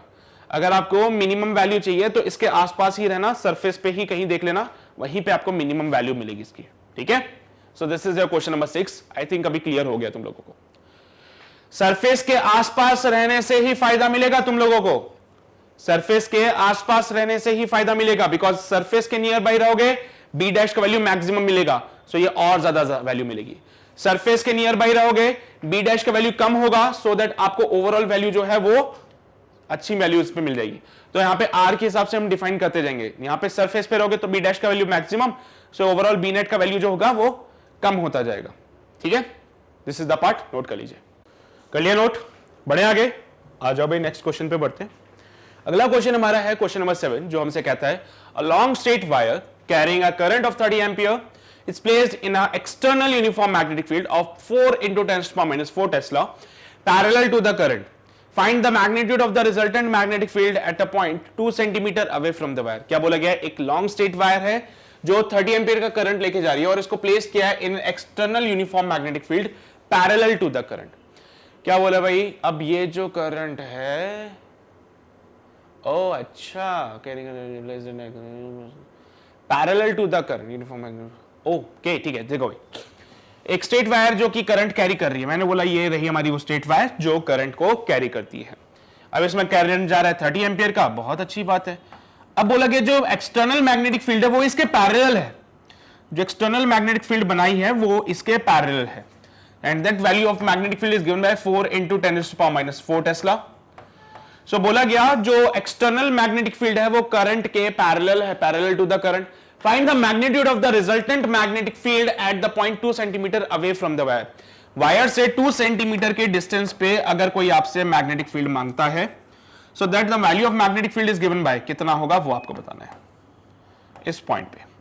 Speaker 1: अगर आपको मिनिमम वैल्यू चाहिए तो इसके आसपास ही रहना, सरफेस पे ही कहीं देख लेना, वहीं पे आपको मिनिमम वैल्यू मिलेगी इसकी। ठीक है, so this is your question number 6। I think अभी क्लियर हो गया तुम लोगों को। सरफेस के आसपास रहने से ही फायदा मिलेगा तुम लोगों को, सरफेस के आसपास रहने से ही फायदा मिलेगा, बिकॉज सरफेस के नियर बाई रहोगे बी डैश का वैल्यू मैक्सिमम मिलेगा, सो ये और ज्यादा वैल्यू मिलेगी। सरफेस के नियर बाई रहोगे बी डैश का वैल्यू कम होगा, सो दैट आपको ओवरऑल वैल्यू जो है वो अच्छी वैल्यू इस पे मिल जाएगी। तो यहां पे आर के हिसाब से हम डिफाइन करते जाएंगे। यहां पे सरफेस पे रहोगे तो बी डैश का value maximum, so overall B net का वैल्यू जो होगा वो कम होता जाएगा। ठीक है, this is the part, note कर लीजिए। कर लिया नोट? बढ़े आगे, आ जाओ भाई नेक्स्ट क्वेश्चन पे बढ़ते हैं। अगला क्वेश्चन हमारा है क्वेश्चन नंबर 7, जो हमसे कहता है a long straight wire carrying a current of 30 ampere is placed in an external uniform magnetic field of 4 into 10⁻⁴ Tesla parallel to the current. Find the magnitude of the resultant magnetic field at a point 2 centimeter away from the wire. क्या बोला गया है? एक long straight wire है जो 30 ampere का current लेके जा रही है और इसको प्लेस किया है in external uniform magnetic field parallel to the current. क्या बोला भाई? अब ये जो करंट है, ओ अच्छा, parallel to the current uniform magnetic, okay ठीक है। देखो भाई, एक स्ट्रेट वायर जो कि करंट कैरी कर रही है, मैंने बोला ये रही हमारी वो स्ट्रेट वायर जो करंट को कैरी करती है। अब इसमें करंट जा रहा है 30 एम्पियर का, बहुत अच्छी बात है। अब बोला गया जो एक्सटर्नल मैग्नेटिक फील्ड है वो इसके पैरेलल है, जो एक्सटर्नल मैग्नेटिक फील्ड बनाई है वो इसके पैरेलल है, and that value of magnetic field is given by 4 into 10⁻⁴ tesla. So बोला गया जो एक्सटर्नल मैग्नेटिक फील्ड है वो करंट के पैरेलल है, parallel to the current. Find the magnitude of the resultant magnetic field at the point 2 centimeter away from the wire. Wire से 2 centimetre के distance पे अगर कोई आपसे मैग्नेटिक फील्ड मांगता है, so that the value of magnetic field is given by, कितना होगा वो आपको बताना है इस पॉइंट पे।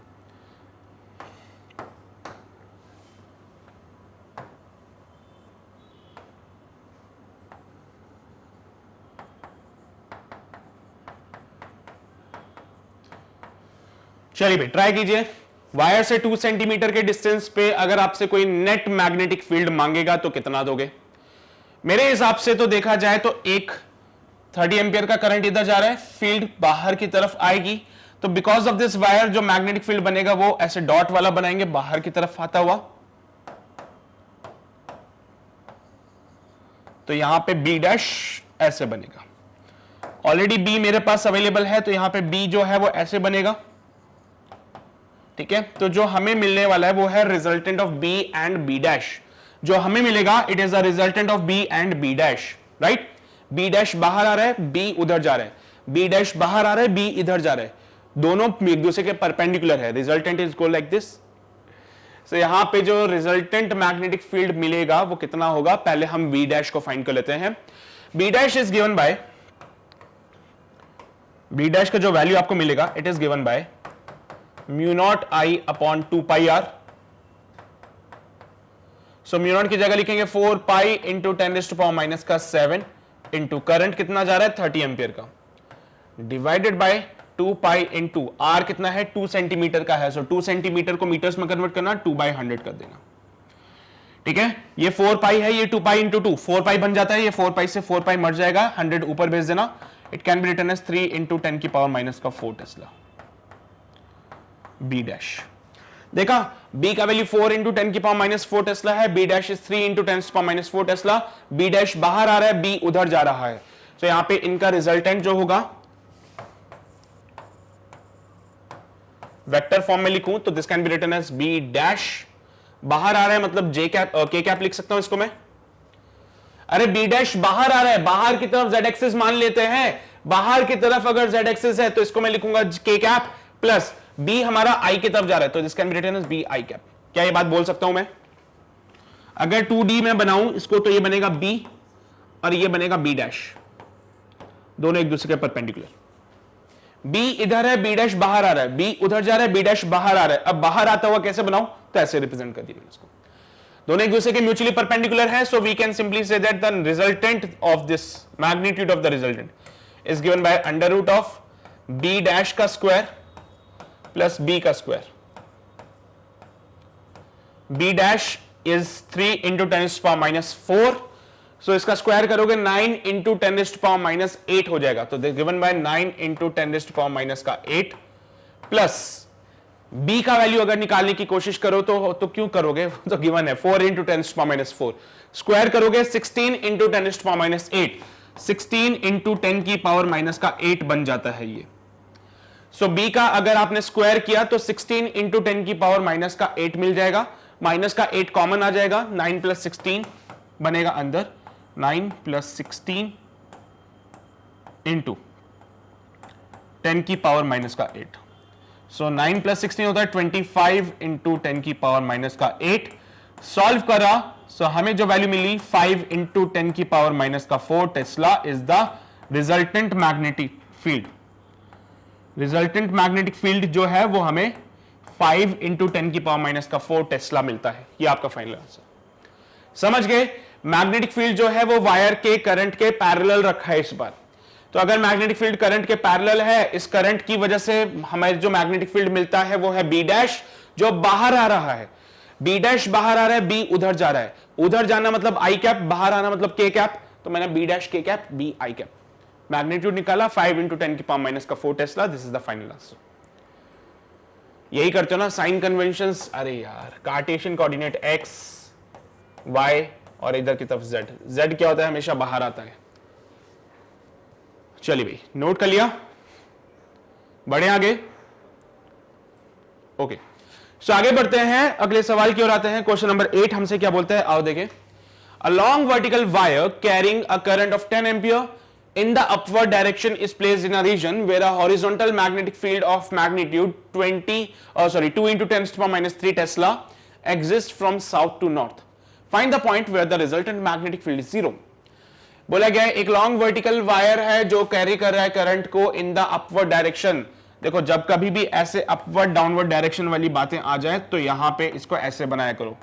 Speaker 1: चलिए भाई ट्राई कीजिए। वायर से 2 सेंटीमीटर के डिस्टेंस पे अगर आपसे कोई नेट मैग्नेटिक फील्ड मांगेगा तो कितना दोगे? मेरे हिसाब से तो देखा जाए तो एक 30 एम्पियर का करंट इधर जा रहा है, फील्ड बाहर की तरफ आएगी, तो बिकॉज ऑफ दिस वायर जो मैग्नेटिक फील्ड बनेगा वो ऐसे डॉट वाला बनाएंगे बाहर की तरफ आता हुआ, तो यहां पे बी डैश ऐसे बनेगा। ऑलरेडी बी मेरे पास अवेलेबल है, तो यहां पे बी जो है वो ऐसे बनेगा, ठीक है। तो जो हमें मिलने वाला है वो है resultant of B and B dash. जो हमें मिलेगा it is the resultant of B and B dash, right. B dash बाहर आ रहा है, बी उधर जा रहा है, बी डैश बाहर आ रहा है, बी इधर जा रहा है, दोनों एक दूसरे के परपेंडिकुलर है। Resultant is go like this. So यहां पे जो रिजल्टेंट मैग्नेटिक फील्ड मिलेगा वो कितना होगा, पहले हम बी डैश को फाइंड कर लेते हैं। B dash is given by, B dash का जो वैल्यू आपको मिलेगा it is given by mu not I upon 2 pi R. So mu not की जगह लिखेंगे 4 पाई इंटू 10⁻⁻⁷ इंटू करंट कितना जा रहा है 30 एम्पियर का, divided by 2 pi into R कितना है 2 सेंटीमीटर का है। सो 2 सेंटीमीटर को मीटर्स में कन्वर्ट करना, 2/100 कर देना, ठीक है। ये 4 पाई है, ये 2 पाई इंटू 2, 4 पाई बन जाता है, ये 4 पाई से 4 पाई मर जाएगा, 100 ऊपर भेज देना। It can be written as 3 into 10⁻⁻⁴ tesla B dash. देखा, बी का वैल्यू 4 इंटू 10⁻⁻⁴ टेस्ला है, B dash is 3 into 10⁻⁴ tesla. B dash बाहर आ रहा है, बी उधर जा रहा है, तो यहां पे इनका रिजल्टेंट जो होगा वेक्टर फॉर्म में लिखूं तो this can be written as B dash. बाहर आ रहा है मतलब जे कैप के कैप लिख सकता हूं इसको मैं। अरे बी डैश बाहर आ रहा है, बाहर की तरफ जेड एक्सिस मान लेते हैं, बाहर की तरफ अगर जेड एक्सिस है तो इसको मैं लिखूंगा के कैप प्लस बी हमारा आई की तरफ जा रहा है, तो this can be written as B i cap. क्या ये बात बोल सकता हूं मैं? अगर 2D में बनाऊं इसको तो ये बनेगा बी और ये बनेगा बी डैश, दोनों एक दूसरे के परपेंडिकुलर। बी इधर है, बी डैश बाहर आ रहा है, बी उधर जा रहा है, बी डैश बाहर आ रहा है। अब बाहर आता हुआ कैसे बनाऊं, तो ऐसे रिप्रेजेंट कर दिया मैंने इसको, दोनों एक दूसरे के म्यूचुअली परपेंडिकुलर है। So we can simply say that the resultant of this magnitude of the resultant is given by under root of B dash का स्क्वायर प्लस बी का square. B dash is 3 into 10⁻⁴, so इसका square करोगे 9 into 10⁻⁸ हो जाएगा, तो given by 9 into 10⁻⁸ plus B का value अगर निकालने की कोशिश करो तो क्यों करोगे, तो गिवन है 4 इंटू 10⁻⁴, स्क्वायर करोगे 16 इंटू 10⁻⁸, 16 इंटू 10⁻⁻8 बन जाता है ये। सो बी का अगर आपने स्क्वायर किया तो 16 इंटू 10⁻⁻8 मिल जाएगा, माइनस का 8 कॉमन आ जाएगा, 9 प्लस 16 बनेगा अंदर, 9 प्लस 16 इंटू 10⁻⁻8। सो 9 प्लस 16 होता है 25 इंटू 10⁻⁻8। सॉल्व करा, सो हमें जो वैल्यू मिली 5 into 10⁻⁴ tesla is the resultant magnetic field. Resultant magnetic field जो है वो हमें 5 इंटू 10⁻⁴ टेस्ला मिलता है। ये आपका फाइनल आंसर। समझ गए? मैग्नेटिक फील्ड जो है वो वायर के करंट के पैरेलल रखा है इस बार। तो अगर मैग्नेटिक फील्ड करंट के पैरेलल है, इस करंट की वजह से हमें जो मैग्नेटिक फील्ड मिलता है वो है बी डैश, जो बाहर आ रहा है। बी डैश बाहर आ रहा है, बी उधर जा रहा है, उधर जाना मतलब आई कैप, बाहर आना मतलब के कैप, तो मैंने B dash k cap B i cap magnitude निकाला 5 into 10⁻⁴ tesla. This is the final answer. यही करते हो ना साइन कन्वेंशंस। अरे यार, कार्टेशियन कोऑर्डिनेट एक्स वाई और इधर की तरफ जेड, जेड क्या होता है हमेशा बाहर आता है। चलिए भाई, नोट कर लिया, बढ़े आगे। ओके, सो आगे बढ़ते हैं, अगले सवाल की ओर आते हैं। क्वेश्चन नंबर 8 हमसे क्या बोलता है, आओ देखें। A long vertical wire carrying a current of 10 ampere in the upward direction is placed in a region where a horizontal magnetic field of magnitude 2 into 10⁻³ Tesla exists from south to north. Find the point where the resultant magnetic field is 0. बोला गया है एक long vertical wire है जो carry कर रहा है current को इन द अपवर्ड डायरेक्शन। देखो, जब कभी भी ऐसे अपवर्ड डाउनवर्ड डायरेक्शन वाली बातें आ जाए तो यहां पे इसको ऐसे बनाया करो,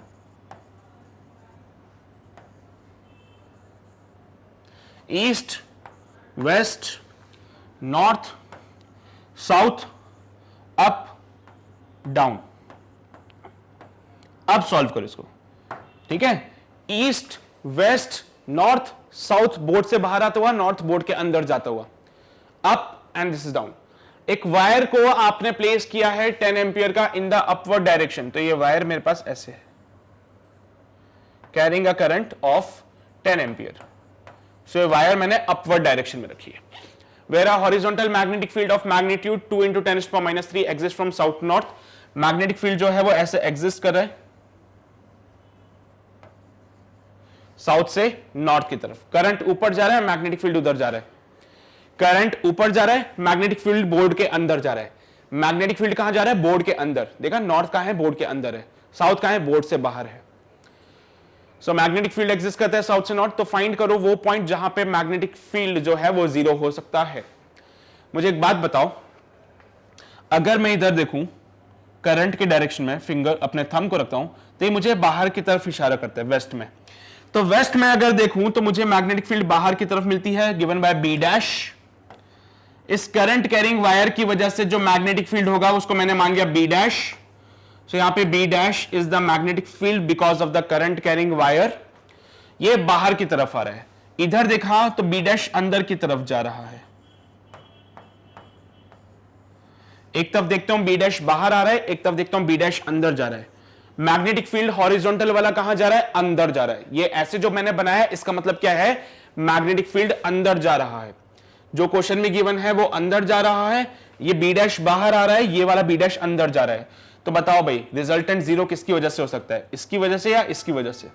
Speaker 1: east west north south up down. अब सॉल्व करो इसको, ठीक है। East west north south board से बाहर आता हुआ, नॉर्थ बोर्ड के अंदर जाता हुआ, up and this is down. एक वायर को आपने प्लेस किया है 10 एम्पियर का इन द अपवर्ड डायरेक्शन, तो ये वायर मेरे पास ऐसे है, carrying a current of 10 ampere. So ये वायर मैंने अपवर्ड डायरेक्शन में रखी है। Where a horizontal magnetic field of magnitude 2 × 10⁻³ exist from south north. Magnetic field जो है वो ऐसे एग्जिस्ट कर रहा है साउथ से नॉर्थ की तरफ। करंट ऊपर जा रहा है, मैग्नेटिक फील्ड उधर जा रहा है। करंट ऊपर जा रहा है, मैग्नेटिक फील्ड बोर्ड के अंदर जा रहा है। मैग्नेटिक फील्ड कहां जा रहा है? बोर्ड के अंदर। देखा, नॉर्थ कहां है? बोर्ड के अंदर है। साउथ कहां है? बोर्ड से बाहर है। सो मैग्नेटिक फील्ड एग्जिस्ट करता है साउथ से नॉर्थ। तो फाइंड करो वो पॉइंट जहां पे मैग्नेटिक फील्ड जो है वो 0 हो सकता है। मुझे एक बात बताओ, अगर मैं इधर देखूं करंट के डायरेक्शन में, फिंगर अपने थंब को रखता हूं, तो ये मुझे बाहर की तरफ इशारा करता है, वेस्ट में। तो वेस्ट में अगर देखूं तो मुझे मैग्नेटिक फील्ड बाहर की तरफ मिलती है, गिवन बाय बी डैश। इस करंट कैरिंग वायर की वजह से जो मैग्नेटिक फील्ड होगा उसको मैंने मान लिया बी डैश। सो यहां पे B dash is the magnetic field because of the current carrying wire. ये बाहर की तरफ आ रहा है। इधर देखा तो बी डैश अंदर की तरफ जा रहा है। एक तरफ देखता हूं बी डैश बाहर आ रहा है, एक तरफ देखता हूं बी डैश अंदर जा रहा है। मैग्नेटिक फील्ड हॉरिजॉन्टल वाला कहां जा रहा है? अंदर जा रहा है। ये ऐसे जो मैंने बनाया है इसका मतलब क्या है? मैग्नेटिक फील्ड अंदर जा रहा है। जो क्वेश्चन में गिवन है वो अंदर जा रहा है, ये बी डैश बाहर आ रहा है, ये वाला बी डैश अंदर जा रहा है। तो बताओ भाई, रिजल्टेंट 0 किसकी वजह से हो सकता है? इसकी वजह से या इसकी वजह से?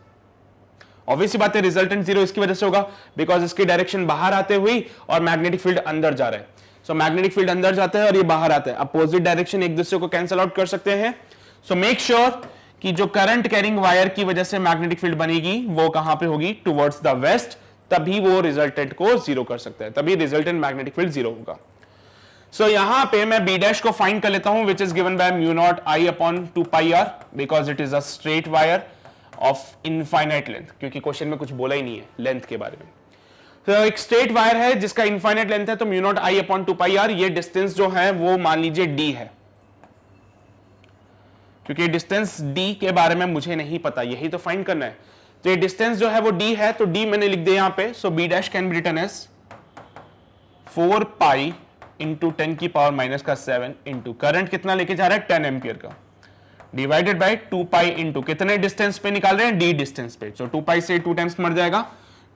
Speaker 1: ऑब्वियसली बात है, रिजल्टेंट 0 इसकी वजह से होगा, बिकॉज इसकी डायरेक्शन बाहर आते हुई और मैग्नेटिक फील्ड अंदर जा रहा है। सो मैग्नेटिक फील्ड अंदर जाता है और ये बाहर आता है। अपोजिट डायरेक्शन एक दूसरे को कैंसिल आउट कर सकते हैं। सो मेक श्योर कि जो करंट कैरिंग वायर की वजह से मैग्नेटिक फील्ड बनेगी वो कहां पे होगी? Towards the west. तभी वो रिजल्टेंट को 0 कर सकता है, तभी रिजल्टेंट मैग्नेटिक फील्ड 0 होगा। सो यहां पे मैं बी डैश को फाइंड कर लेता हूं, विच is given bye μ0I/2πr, because it is a straight wire of infinite length, क्योंकि क्वेश्चन में कुछ बोला ही नहीं है लेंथ के बारे में। तो एक स्ट्रेट वायर है जिसका इनफाइनाइट लेंथ है, तो μ0I/2πr, ये डिस्टेंस जो है वो मान लीजिए d है, क्योंकि डिस्टेंस d के बारे में मुझे नहीं पता, यही तो फाइंड करना है। तो ये डिस्टेंस जो है वो d है, तो d मैंने लिख दिया यहां पे। So b dash can be written as 4π × 10⁻⁻7 into current कितना लेके जा रहा है? 10 एम्पियर का, डिवाइडेड बाय 2π इंटू कितने डिस्टेंस पे निकाल रहे हैं? d डिस्टेंस पे। सो 2π से 2 टाइम्स मर जाएगा।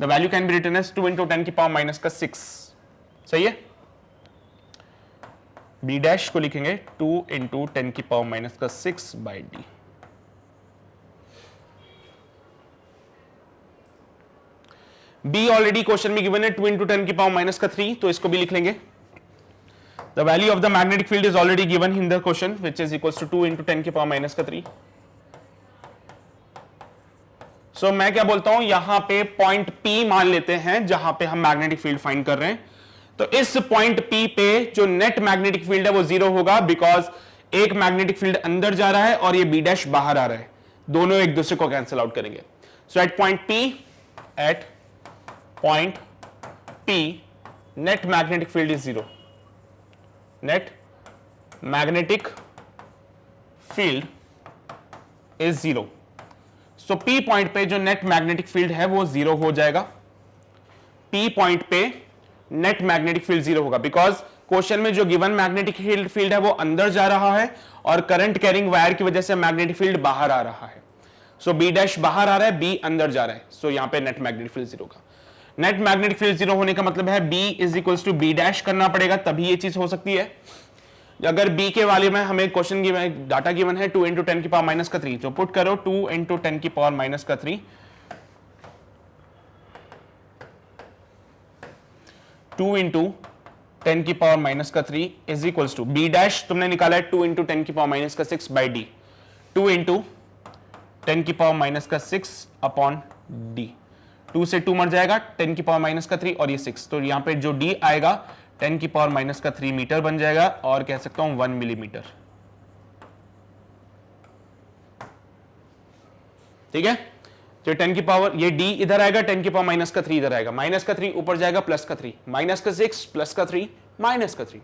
Speaker 1: The value can be written as 2 × 10⁻⁻6। सही है। b डैश को लिखेंगे 2 × 10⁻⁻6 by d। b already question में गिवन है 2 × 10⁻⁻3, तो इसको भी लिख लेंगे। The value of the magnetic field is already given in the question, which is equals to 2 × 10⁻⁻3। So मैं क्या बोलता हूं, यहां पे पॉइंट P मान लेते हैं जहां पे हम मैग्नेटिक फील्ड फाइंड कर रहे हैं। तो इस पॉइंट P पे जो नेट मैग्नेटिक फील्ड है वो 0 होगा, बिकॉज एक मैग्नेटिक फील्ड अंदर जा रहा है और ये B डैश बाहर आ रहा है, दोनों एक दूसरे को कैंसिल आउट करेंगे। So at point P net magnetic field is 0। Net magnetic field is 0। So P point पे जो नेट मैग्नेटिक फील्ड है वो 0 हो जाएगा। P पॉइंट पे नेट मैग्नेटिक फील्ड 0 होगा, बिकॉज क्वेश्चन में जो गिवन मैग्नेटिक फील्ड है वो अंदर जा रहा है और करंट कैरिंग वायर की वजह से मैग्नेटिक फील्ड बाहर आ रहा है। सो B डैश बाहर आ रहा है, B अंदर जा रहा है। सो यहां पे नेट मैग्नेटिक फील्ड 0 का। नेट मैग्नेटिक फील्ड 0 होने का मतलब है B is equals to B dash करना पड़ेगा, तभी ये चीज हो सकती है। अगर B के वाले में हमें क्वेश्चन गिवन, डाटा गिवन है 2 × 10⁻⁻3, तो पुट करो 2 × 10⁻⁻3, 2 × 10⁻⁻3 is equals to B dash तुमने निकाला है 2 × 10⁻⁻6 बाई d, 2 × 10⁻⁻6 अपॉन d। 2 से 2 मर जाएगा, 10⁻⁻3 और ये 6, तो यहां पे जो d आएगा 10⁻⁻3 मीटर बन जाएगा, और कह सकता हूं 1 मिलीमीटर। ठीक है। तो 10 की पावर, ये d इधर आएगा, 10⁻⁻3 इधर आएगा, -3 ऊपर जाएगा, +3, -6 +3 -3।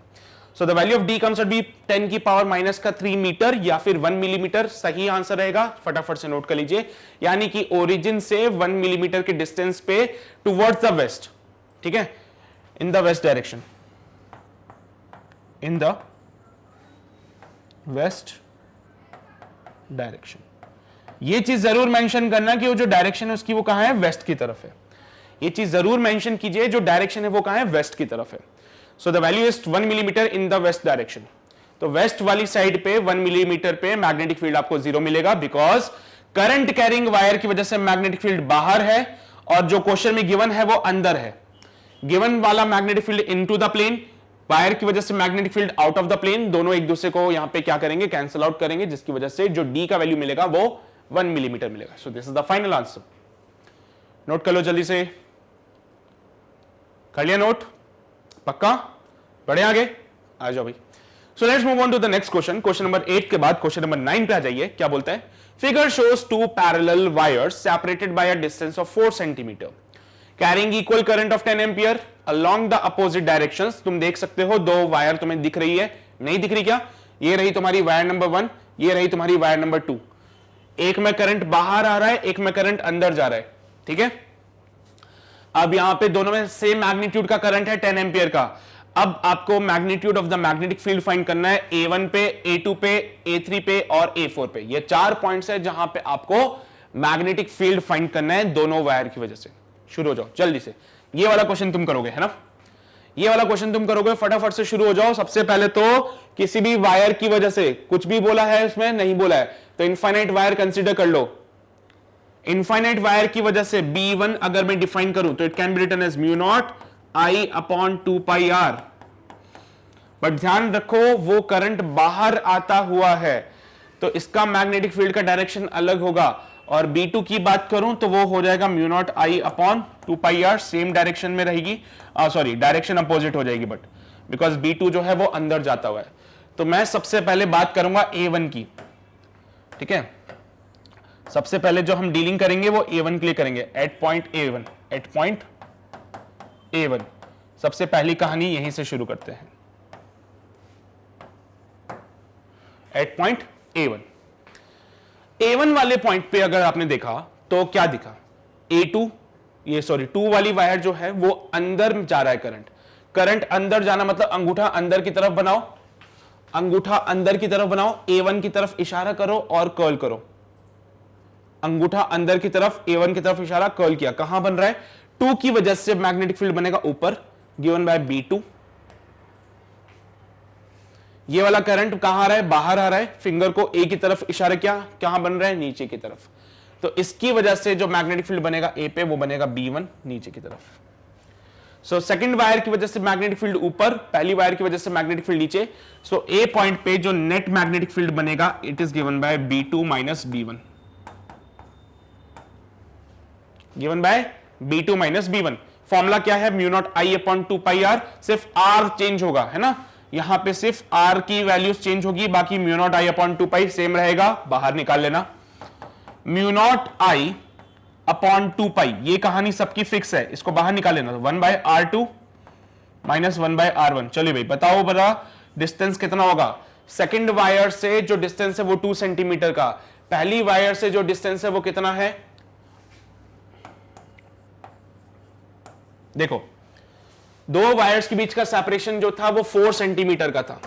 Speaker 1: So the value of D comes out be 10 की पावर माइनस का 3 मीटर या फिर 1 मिलीमीटर सही आंसर रहेगा, फटाफट से नोट कर लीजिए। यानी कि ओरिजिन से 1 मिलीमीटर के डिस्टेंस पे टुवर्ड्स द वेस्ट, ठीक है, in the west direction, in the west direction. ये चीज जरूर मेंशन करना कि वो जो डायरेक्शन है उसकी वो कहां है, वेस्ट की तरफ है। ये चीज जरूर मेंशन कीजिए जो डायरेक्शन है वो कहां है, वेस्ट की तरफ है। So the value is 1 millimetre in the west direction. तो वेस्ट वाली साइड पे 1 मिलीमीटर पे मैग्नेटिक फील्ड आपको 0 मिलेगा, बिकॉज करंट कैरिंग वायर की वजह से मैग्नेटिक फील्ड बाहर है और जो क्वेश्चन में गिवन है वो अंदर है। गिवन वाला magnetic field into the plane, wire की वजह से magnetic field out of the plane, दोनों एक दूसरे को यहां पे क्या करेंगे, कैंसिल आउट करेंगे, जिसकी वजह से जो डी का वैल्यू मिलेगा वो 1 मिलीमीटर मिलेगा। सो this is the final answer. Note कर लो जल्दी से, कर लिया नोट, पक्का, बढ़े आगे, आ जाओ भाई। So let's move on to the next question. Question number 8 के बाद क्वेश्चन नंबर 9 पे आ जाइए। क्या बोलता है, figure shows two parallel wires separated by a distance of 4 centimetre carrying equal current of 10 ampere along the opposite directions. तुम देख सकते हो दो वायर तुम्हें दिख रही है, नहीं दिख रही क्या, ये रही तुम्हारी वायर नंबर 1, ये रही तुम्हारी वायर नंबर 2। एक में करंट बाहर आ रहा है, एक में करंट अंदर जा रहा है, ठीक है। अब यहां पे दोनों में सेम मैग्नीट्यूड का करंट है 10 एम्पियर का। अब आपको magnitude of the magnetic field find करना है A1 पे, A2 पे, A3 पे और A4 पे। ये 4 पॉइंट्स है जहां पे आपको मैग्नेटिक फील्ड फाइंड करना है दोनों वायर की वजह से। शुरू हो जाओ जल्दी से, ये वाला क्वेश्चन तुम करोगे, है ना, ये वाला क्वेश्चन तुम करोगे, फटाफट से शुरू हो जाओ। सबसे पहले तो किसी भी वायर की वजह से कुछ भी बोला है उसमें, नहीं बोला है तो इनफाइनाइट वायर कंसीडर कर लो। इनफाइनाइट वायर की वजह से B1 अगर मैं डिफाइन करूं तो it can be written as mu not I upon 2 pi R। But ध्यान रखो वो करंट बाहर आता हुआ है तो इसका मैग्नेटिक फील्ड का डायरेक्शन अलग होगा। और B2 की बात करूं तो वो हो जाएगा mu naught I upon 2 pi R, same direction में रहेगी, सॉरी डायरेक्शन अपोजिट हो जाएगी, बट बिकॉज B2 जो है वो अंदर जाता हुआ है। तो मैं सबसे पहले बात करूंगा A1 की, ठीक है। सबसे पहले जो हम डीलिंग करेंगे वो A1 के लिए करेंगे, eight point A1, eight point A1। सबसे पहली कहानी यहीं से शुरू करते हैं, एट पॉइंट A1। A1 वाले पॉइंट पे अगर आपने देखा तो क्या दिखा, A2 ये सॉरी 2 वाली वायर जो है वो अंदर जा रहा है करंट। करंट अंदर जाना मतलब अंगूठा अंदर की तरफ बनाओ, अंगूठा अंदर की तरफ बनाओ, A1 की तरफ इशारा करो और कर्ल करो। अंगूठा अंदर की तरफ, A1 की तरफ इशारा, कर्ल किया, कहां बन रहा है, 2 की वजह से मैग्नेटिक फील्ड बनेगा ऊपर, गिवन बाय B2। ये वाला करंट कहां आ रहा है, बाहर आ रहा है, फिंगर को A की तरफ इशारा किया, कहां बन रहा है, नीचे की तरफ। तो इसकी वजह से जो मैग्नेटिक फील्ड बनेगा A पे वो बनेगा B1 नीचे की तरफ। सो सेकंड वायर की वजह से मैग्नेटिक फील्ड ऊपर, पहली वायर की वजह से मैग्नेटिक फील्ड नीचे। सो A पॉइंट पे जो नेट मैग्नेटिक फील्ड बनेगा it is given bye B2 minus B1, given by B2 minus B1। Formula क्या है, mu not I upon 2 pi R, सिर्फ R चेंज होगा, है ना, यहां पे सिर्फ R की वैल्यूज चेंज होगी, बाकी mu naught I upon 2 pi same रहेगा, बाहर निकाल लेना। म्यू नॉट I अपॉन 2 पाई, ये कहानी सबकी फिक्स है, इसको बाहर निकाल लेना। 1 by R2 minus 1 by R1। चलिए भाई बताओ बता डिस्टेंस कितना होगा। सेकंड वायर से जो डिस्टेंस है वो 2 सेंटीमीटर का, पहली वायर से जो डिस्टेंस है वो कितना है, देखो दो वायर्स के बीच का सेपरेशन जो था वो 4 सेंटीमीटर का था।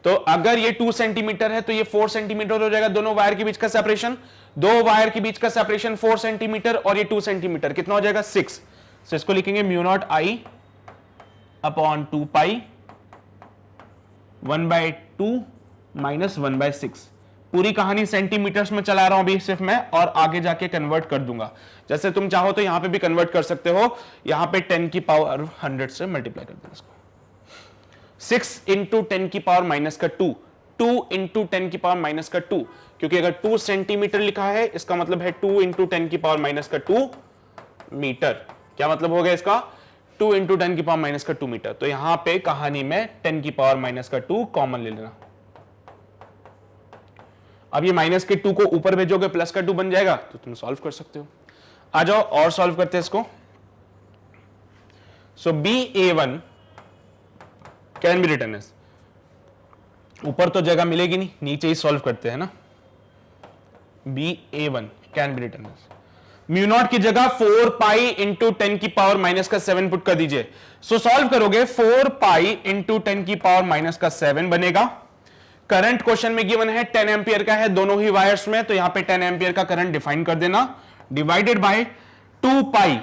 Speaker 1: तो अगर ये 2 सेंटीमीटर है तो ये 4 सेंटीमीटर हो जाएगा दोनों वायर के बीच का सेपरेशन। दो वायर के बीच का सेपरेशन 4 सेंटीमीटर और ये 2 सेंटीमीटर, कितना हो जाएगा 6। सो इसको लिखेंगे mu not I upon 2 pi 1/2 minus 1/6। पूरी कहानी सेंटीमीटर्स में चला रहा हूं अभी सिर्फ मैं, और आगे जाके कन्वर्ट कर दूंगा। जैसे तुम चाहो तो यहां पे भी कन्वर्ट कर सकते हो, यहां पे 10 की पावर 100 से मल्टीप्लाई कर देना इसको। 6 इंटू 10 की पावर माइनस का 2, 2 इंटू 10 की पावर माइनस का 2, क्योंकि अगर 2 सेंटीमीटर लिखा है इसका मतलब है 2 इंटू 10 की पावर माइनस का 2 मीटर। क्या मतलब हो गया इसका, 2 इंटू 10 की पावर माइनस का 2 मीटर। तो यहां पे कहानी में 10 की पावर माइनस का 2 कॉमन ले लेना। अब ये माइनस के 2 को ऊपर भेजोगे प्लस का 2 बन जाएगा, तो तुम सॉल्व कर सकते हो। आ जाओ और सॉल्व करते हैं इसको। So BA1 can be written as ऊपर तो जगह मिलेगी नहीं, नीचे ही सॉल्व करते हैं ना। BA1 can be written mu not की जगह 4 पाई इंटू 10 की पावर माइनस का 7 पुट कर दीजिए। सो सॉल्व करोगे 4 पाई इंटू 10 की पावर माइनस का 7 बनेगा। करंट क्वेश्चन में गिवन है 10 एम्पियर का है दोनों ही वायर्स में, तो यहां पे 10 एम्पियर का करंट डिफाइन कर देना, डिवाइडेड बाय 2 पाई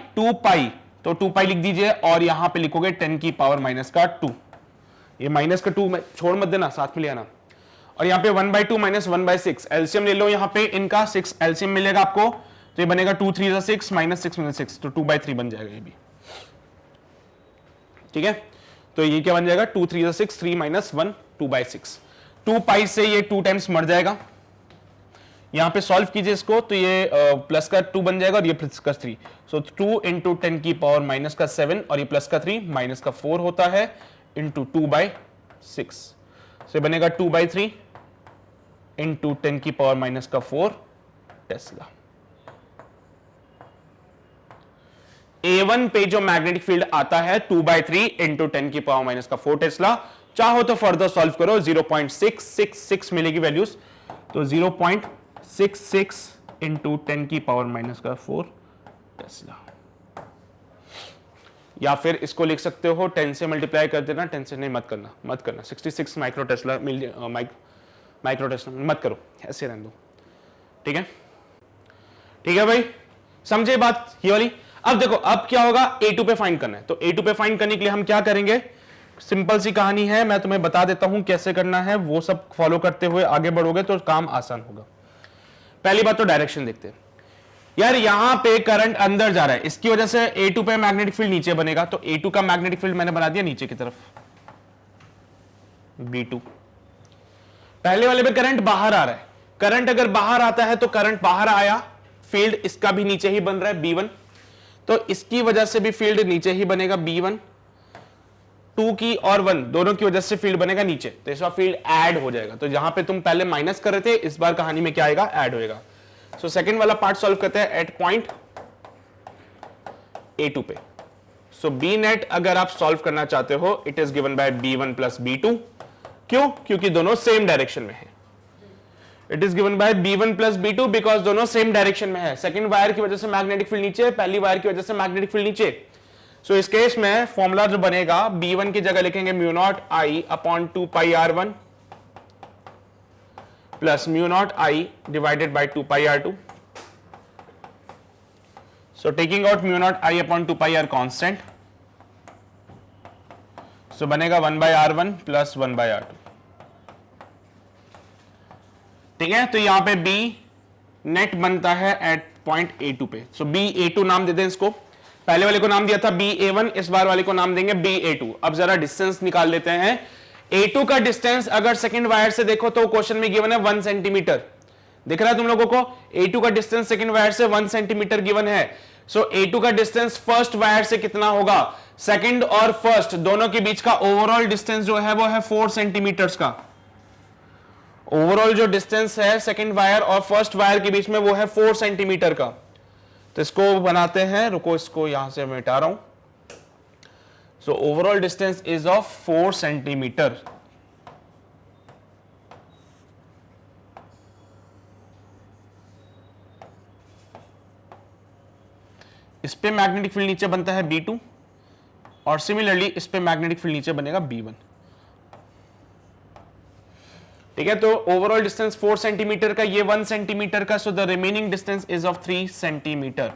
Speaker 1: तो 2 पाई लिख दीजिए और यहां पे लिखोगे 10 की पावर माइनस का 2। ये माइनस का 2 छोड़ मत देना, साथ में ले आना। और यहां पे 1/2 माइनस 1/6 एलसीएम ले लो, यहां पे इनका 6 एलसीएम मिलेगा आपको, तो ये बनेगा 2 3 6 माइनस 6 माइनस 6, तो 2/3 बन जाएगा ये भी। ठीक है, तो ये क्या बन जाएगा 2 3 6 3 माइनस 1 2/6। 2 पाई से ये 2 टाइम्स मर जाएगा, यहां पे सॉल्व कीजिए इसको, तो ये प्लस का 2 बन जाएगा और ये प्लस का 3। सो 2 इंटू 10 की पावर माइनस का 7 और ये प्लस का 3 माइनस का 4 होता है इंटू 2/6, से बनेगा 2/3 इंटू 10 की पावर माइनस का 4 टेस्ला। A1 पे जो मैग्नेटिक फील्ड आता है 2/3 इंटू 10 की पावर माइनस का 4 टेस्ला। चाहो तो फर्दर सॉल्व करो, 0.666 मिलेगी वैल्यूज, तो 0.66 इंटू 10 की पावर माइनस का 4 टेस्ला। या फिर इसको लिख सकते हो 10 से मल्टीप्लाई कर देना, 10 से नहीं मत करना 66 माइक्रो टेस्ला माइक्रो टेस्ला मत करो, ऐसे रहने दो। ठीक है भाई, समझे बात ये वाली। अब देखो अब क्या होगा, A2 पे फाइंड करना है, तो A2 पे फाइंड करने के लिए हम क्या करेंगे, सिंपल सी कहानी है, मैं तुम्हें बता देता हूं कैसे करना है, वो सब फॉलो करते हुए आगे बढ़ोगे तो काम आसान होगा। पहली बात तो डायरेक्शन देखते हैं यार, यहां पे करंट अंदर जा रहा है, इसकी वजह से A2 पे मैग्नेटिक फील्ड नीचे बनेगा, तो A2 का मैग्नेटिक फील्ड मैंने बना दिया नीचे की तरफ B2। पहले वाले पे करंट बाहर आ रहा है, करंट अगर बाहर आता है तो करंट बाहर आया, फील्ड इसका भी नीचे ही बन रहा है B1, तो इसकी वजह से भी फील्ड नीचे ही बनेगा B1, 2 की और 1 दोनों की वजह से फील्ड बनेगा नीचे, तो इस बार फील्ड ऐड हो जाएगा। तो जहां पे तुम पहले माइनस कर रहे थे, इस बार कहानी में क्या आएगा, ऐड होएगा। सो सेकंड वाला पार्ट सॉल्व करते हैं एट पॉइंट A2 पे। सो B नेट अगर आप सॉल्व करना चाहते हो, it is given by B1 plus B2। क्यों? क्योंकि दोनों सेम डायरेक्शन में है। It is given by B1 plus B2 because दोनों सेम डायरेक्शन में है। सेकंड वायर की वजह से मैग्नेटिक फील्ड नीचे, पहली वायर की वजह से मैग्नेटिक फील्ड नीचे। सो इस केस में फॉर्मूला जो बनेगा, B1 की जगह लिखेंगे mu not I upon 2 pi R1 plus mu not I divided by 2 pi R2। So taking out mu not I upon 2 pi R constant, so बनेगा 1 by R1 plus 1 by R2। ठीक है, तो यहां पे B net बनता है eight point A2 पे। सो BA2 नाम दे दें इसको, पहले वाले को नाम दिया था BA1, इस बार वाले को नाम देंगे BA2। अब जरा डिस्टेंस निकाल लेते हैं। A2 का डिस्टेंस अगर सेकंड वायर से देखो तो क्वेश्चन में गिवन है 1 सेंटीमीटर, दिख रहा है तुम लोगों को, A2 का डिस्टेंस सेकंड वायर से 1 सेंटीमीटर गिवन है। सो A2 का डिस्टेंस फर्स्ट वायर से कितना होगा, सेकंड और फर्स्ट दोनों के बीच का ओवरऑल डिस्टेंस जो है वो है 4 सेंटीमीटर का। ओवरऑल जो डिस्टेंस है सेकंड वायर और फर्स्ट वायर के बीच में वो है 4 सेंटीमीटर का। तो इसको बनाते हैं, रुको इसको यहां से मिटा रहा हूं। So overall distance is of 4 centimetre. इस पे मैग्नेटिक फील्ड नीचे बनता है B2 और सिमिलरली इस पे मैग्नेटिक फील्ड नीचे बनेगा B1। ठीक है, तो ओवरऑल डिस्टेंस 4 सेंटीमीटर का, ये 1 सेंटीमीटर का, so the remaining distance is of 3 centimetre.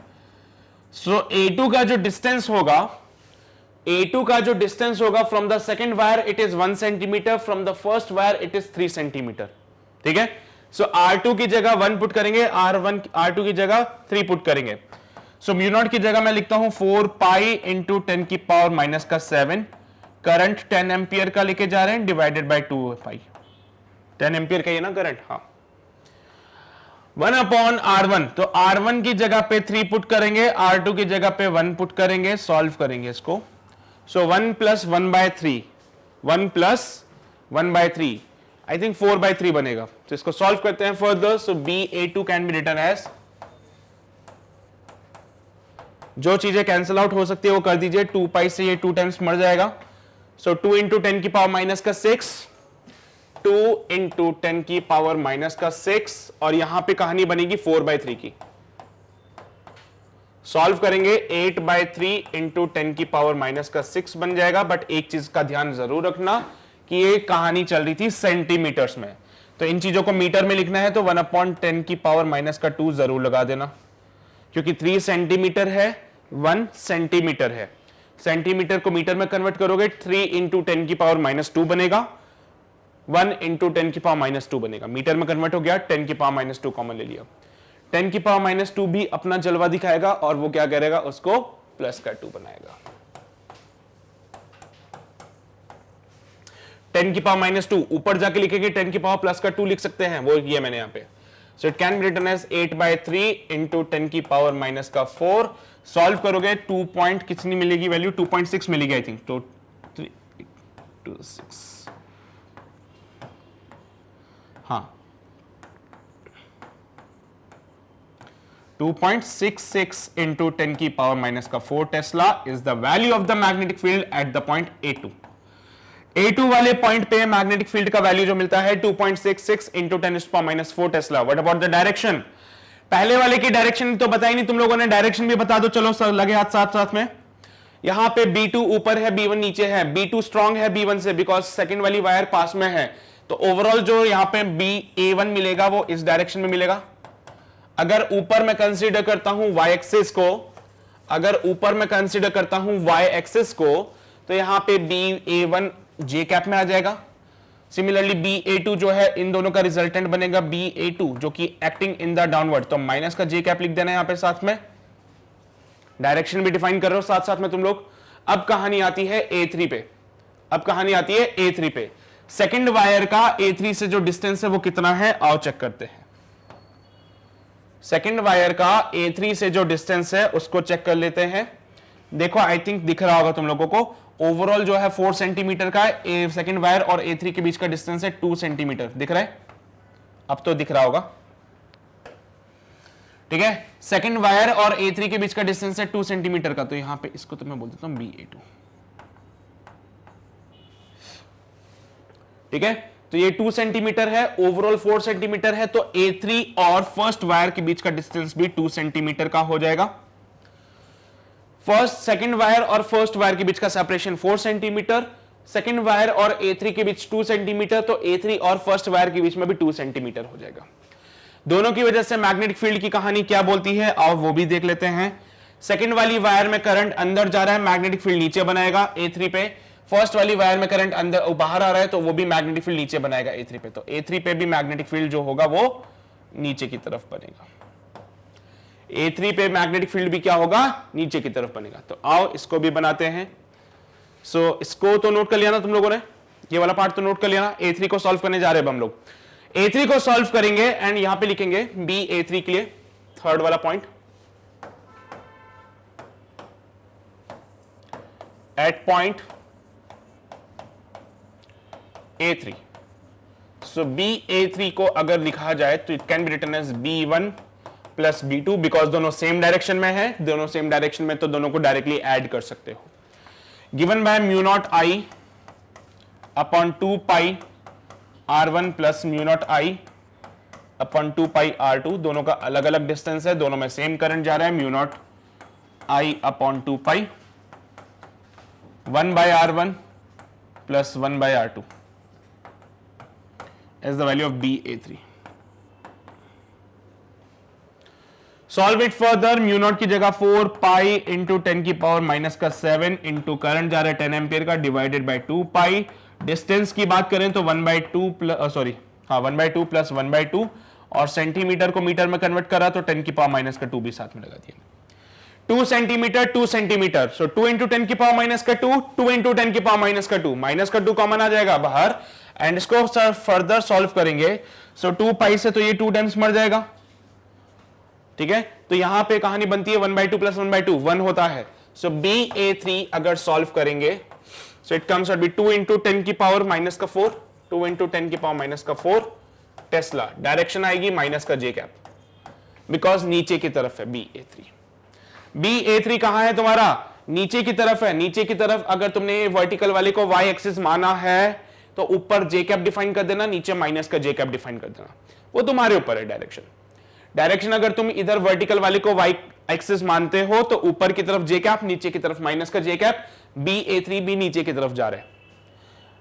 Speaker 1: So A2 का जो डिस्टेंस होगा, A2 का जो डिस्टेंस होगा from the second wire it is 1 centimetre, from the first wire it is 3 centimetre. ठीक है, सो R2 की जगह 1 पुट करेंगे, R2 की जगह 3 पुट करेंगे। सो म्यू नॉट की जगह मैं लिखता हूं 4 पाई इंटू 10 की पावर माइनस का 7, करंट 10 एम्पियर का लेके जा रहे हैं, डिवाइडेड बाय 2 पाई। 10 एम्पियर का ये ना करंट, हाँ, 1 अपॉन R1, तो R1 की जगह पे 3 पुट करेंगे, R2 की जगह पे 1 पुट करेंगे, सॉल्व करेंगे इसको। So 1 plus 1/3, 1 plus 1/3, I think 4/3 बनेगा। तो इसको सॉल्व करते हैं further. So BA2 can be written as, जो चीजें कैंसिल आउट हो सकती है वो कर दीजिए, 2 पाई से ये 2 टाइम्स मर जाएगा। सो 2 इंटू 10 की पावर माइनस का 6 2 इंटू 10 की पावर माइनस का 6 और यहां पे कहानी बनेगी 4/3 की। सॉल्व करेंगे 8/3 इंटू 10 की पावर माइनस का 6 बन जाएगा। बट एक चीज का ध्यान जरूर रखना कि ये कहानी चल रही थी सेंटीमीटर्स में, तो इन चीजों को मीटर में लिखना है तो 1/10 की पावर माइनस का 2 जरूर लगा देना, क्योंकि 3 सेंटीमीटर है, 1 सेंटीमीटर है। सेंटीमीटर को मीटर में कन्वर्ट करोगे 3 इंटू 10 की पावर माइनस 2 बनेगा, 1 इंटू 10 की पावर माइनस 2 बनेगा। मीटर में कन्वर्ट हो गया, 10 की पावर माइनस 2 कॉमन ले लिया। 10 की पावर माइनस 2 भी अपना जलवा दिखाएगा और वो क्या करेगा, उसको प्लस का 2 बनाएगा। 10 की पावर माइनस 2 ऊपर जाके लिखेंगे 10 की पावर प्लस का 2 लिख सकते हैं, वो ये मैंने यहां पे। So it can be written as 8/3 into 10 की पावर माइनस का 4। सॉल्व करोगे 2 पॉइंट कितनी मिलेगी वैल्यू, 2.6 मिलेगी आई थिंक। तो 3 2 6 हाँ 2.66 इंटू 10 की पावर माइनस का 4 tesla is the value of the magnetic field at the point A2। A2 वाले पॉइंट पे मैग्नेटिक फील्ड का वैल्यू जो मिलता है 2.66 into 10⁻⁴ Tesla. What about the direction? पहले वाले की डायरेक्शन तो बताई नहीं तुम लोगों ने, डायरेक्शन भी बता दो चलो सर, लगे हाथ साथ साथ में। यहां पे B2 ऊपर है, B1 नीचे है। B2 स्ट्रांग है B1 से बिकॉज सेकंड वाली वायर पास में है, तो ओवरऑल जो यहां पे A1 मिलेगा वो इस डायरेक्शन में मिलेगा। अगर ऊपर मैं कंसीडर करता हूं y एक्सिस को, अगर ऊपर मैं कंसीडर करता हूं y एक्सिस को, तो यहां पे BA1 J कैप में आ जाएगा। सिमिलरली BA2 जो है इन दोनों का रिजल्टेंट बनेगा BA2 जो कि एक्टिंग इन द डाउनवर्ड, तो माइनस का J कैप लिख देना यहां पे साथ में। डायरेक्शन भी डिफाइन कर रहे हो साथ साथ में तुम लोग। अब कहानी आती है A3 पे, अब कहानी आती है A3 पे। सेकंड वायर का A3 से जो डिस्टेंस है वो कितना है, आओ चेक करते हैं। सेकंड वायर का A3 से जो डिस्टेंस है उसको चेक कर लेते हैं। देखो आई थिंक दिख रहा होगा तुम लोगों को, ओवरऑल जो है 4 सेंटीमीटर का सेकंड वायर और A3 के बीच का डिस्टेंस है 2 सेंटीमीटर। दिख रहा है? अब तो दिख रहा होगा, ठीक है। सेकंड वायर और A3 के बीच का डिस्टेंस है 2 सेंटीमीटर का, तो यहां पे इसको तो मैं बोल देता हूं BA2, ठीक है। तो ये 2 सेंटीमीटर है, ओवरऑल 4 सेंटीमीटर है, तो A3 और फर्स्ट वायर के बीच का डिस्टेंस भी 2 सेंटीमीटर का हो जाएगा। फर्स्ट सेकंड वायर और फर्स्ट वायर के बीच का सेपरेशन 4 सेंटीमीटर, सेकंड वायर और A3 के बीच 2 सेंटीमीटर, तो A3 और फर्स्ट वायर के बीच में भी 2 सेंटीमीटर हो जाएगा। दोनों की वजह से मैग्नेटिक फील्ड की कहानी क्या बोलती है, आओ वो भी देख लेते हैं। सेकंड वाली वायर में करंट अंदर जा रहा है, मैग्नेटिक फील्ड नीचे बनाएगा A3 पे। फर्स्ट वाली वायर में करंट अंदर बाहर आ रहा है, तो वो भी मैग्नेटिक फील्ड नीचे बनाएगा A3 पे, तो A3 पे भी मैग्नेटिक फील्ड जो होगा वो नीचे की तरफ बनेगा। A3 पे मैग्नेटिक फील्ड भी क्या होगा, नीचे की तरफ बनेगा। तो आओ इसको भी बनाते हैं। सो इसको तो नोट कर लिया ना तुम लोगों ने, ये वाला पार्ट तो नोट कर लिया ना। A3 को सॉल्व करने जा रहे हैं हम लोग। A3 को सॉल्व करेंगे एंड यहां पे लिखेंगे BA3 के लिए थर्ड वाला पॉइंट, एट पॉइंट A3। सो BA3 को अगर लिखा जाए तो it can be written as B1 plus B2, because दोनों सेम डायरेक्शन में है। दोनों सेम डायरेक्शन में तो दोनों को डायरेक्टली ऐड कर सकते हो। Given by mu not I upon 2 pi R1 plus mu not I upon 2 pi R2, दोनों का अलग अलग डिस्टेंस है, दोनों में सेम करंट जा रहा है। Mu not I upon 2 pi 1 by R1 plus 1 by R2 as the value of BA3। Solve it further. Mu not की जगह 4 पाई इंटू 10 की पावर माइनस का 7 इंटू करंट जा रहा है 10 एम्पियर का, डिवाइडेड बाय 2 पाई। डिस्टेंस की बात करें तो 1/2 प्लस 1/2 प्लस 1/2, और सेंटीमीटर को मीटर में कन्वर्ट करा तो 10 की पावर माइनस का 2 भी साथ में लगा दिया। 2 सेंटीमीटर 2 सेंटीमीटर, सो 2 इंटू 10 की पावर माइनस का 2, 2 इंटू 10 की पावर माइनस का 2, माइनस का 2 कॉमन आ जाएगा बाहर, एंड इसको फर्दर सॉल्व करेंगे। सो 2 पाई से तो ये 2 टाइम्स मर जाएगा, ठीक है। तो यहां पे कहानी बनती है 1/2 प्लस 1/2 1 होता है। सो BA3 अगर सॉल्व करेंगे so it comes out B 2 into 10 की पावर माइनस का 4, 2 इंटू 10 की पावर माइनस का 4 टेस्ला। डायरेक्शन आएगी माइनस का J कैप, बिकॉज नीचे की तरफ है BA3। BA3 कहां है तुम्हारा, नीचे की तरफ है। नीचे की तरफ अगर तुमने वर्टिकल वाले को y एक्सिस माना है तो ऊपर जे कैप डिफाइन कर देना, नीचे माइनस का जे कैप डिफाइन कर देना, वो तुम्हारे ऊपर है डायरेक्शन अगर तुम इधर वर्टिकल वाले को वाई एक्सिस मानते हो तो ऊपर की तरफ जे कैप, नीचे की तरफ माइनस का जे कैप, BA3 भी नीचे की तरफ जा रहे हैं।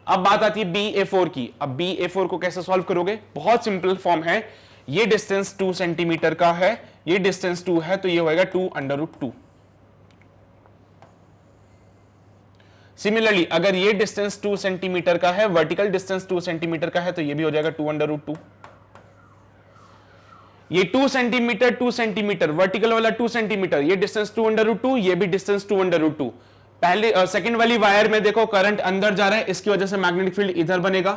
Speaker 1: अब बात आती है BA4 की। अब BA4 को कैसे सॉल्व करोगे? बहुत सिंपल फॉर्म है, ये डिस्टेंस 2 सेंटीमीटर का है, ये डिस्टेंस 2 है, तो ये होएगा 2√2। सिमिलरली अगर ये डिस्टेंस 2 सेंटीमीटर का है, वर्टिकल डिस्टेंस 2 सेंटीमीटर का है, तो ये भी हो जाएगा 2√2। ये 2 सेंटीमीटर वर्टिकल वाला 2 सेंटीमीटर, ये डिस्टेंस 2√2, ये भी डिस्टेंस 2√2। पहले सेकंड वाली वायर में देखो करंट अंदर जा रहा है, इसकी वजह से मैग्नेटिक फील्ड इधर बनेगा,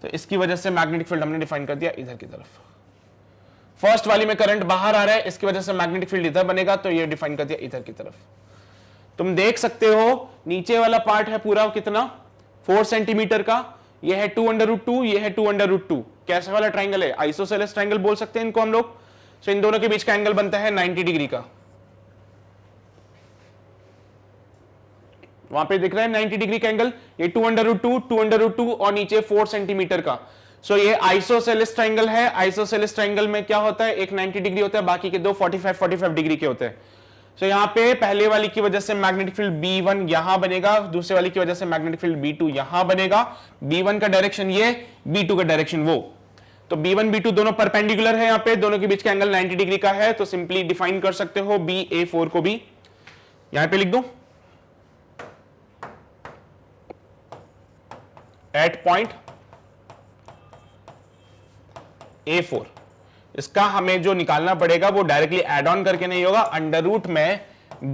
Speaker 1: तो इसकी वजह से मैग्नेटिक फील्ड हमने डिफाइन कर दिया इधर की तरफ। फर्स्ट वाली में करंट बाहर आ रहा है, इसकी वजह से मैग्नेटिक फील्ड इधर बनेगा, तो ये डिफाइन कर दिया इधर की तरफ। तुम देख सकते हो नीचे वाला पार्ट है पूरा कितना, 4 सेंटीमीटर का, ये है 2√2, ये है 2√2। कैसा वाला ट्राइंगल है? आइसोसेलेस ट्राइंगल बोल सकते हैं इनको हम लोग। सो इन दोनों के बीच का एंगल बनता है 90 डिग्री का। वहां पे दिख रहा है 90 डिग्री का एंगल, ये 2√2 और नीचे 4 सेंटीमीटर का। सो ये आइसोसेलेस ट्राइंगल है। आइसोसेलेस ट्राइंगल में क्या होता है, एक 90 डिग्री होता है, बाकी के दो 45 डिग्री के होते हैं। सो यहां पे पहले वाली की वजह से मैग्नेटिक फील्ड B1 यहां बनेगा, दूसरे वाली की वजह से मैग्नेटिक फील्ड B2 यहां बनेगा। B1 का डायरेक्शन ये, B2 का डायरेक्शन वो, तो B1 B2 दोनों परपेंडिकुलर है, यहां पे दोनों के बीच का एंगल 90 डिग्री का है, तो सिंपली डिफाइन कर सकते हो BA4 को भी यहां पे लिख दो, एट पॉइंट A4। इसका हमें जो निकालना पड़ेगा वो डायरेक्टली एड ऑन करके नहीं होगा, अंडर रूट में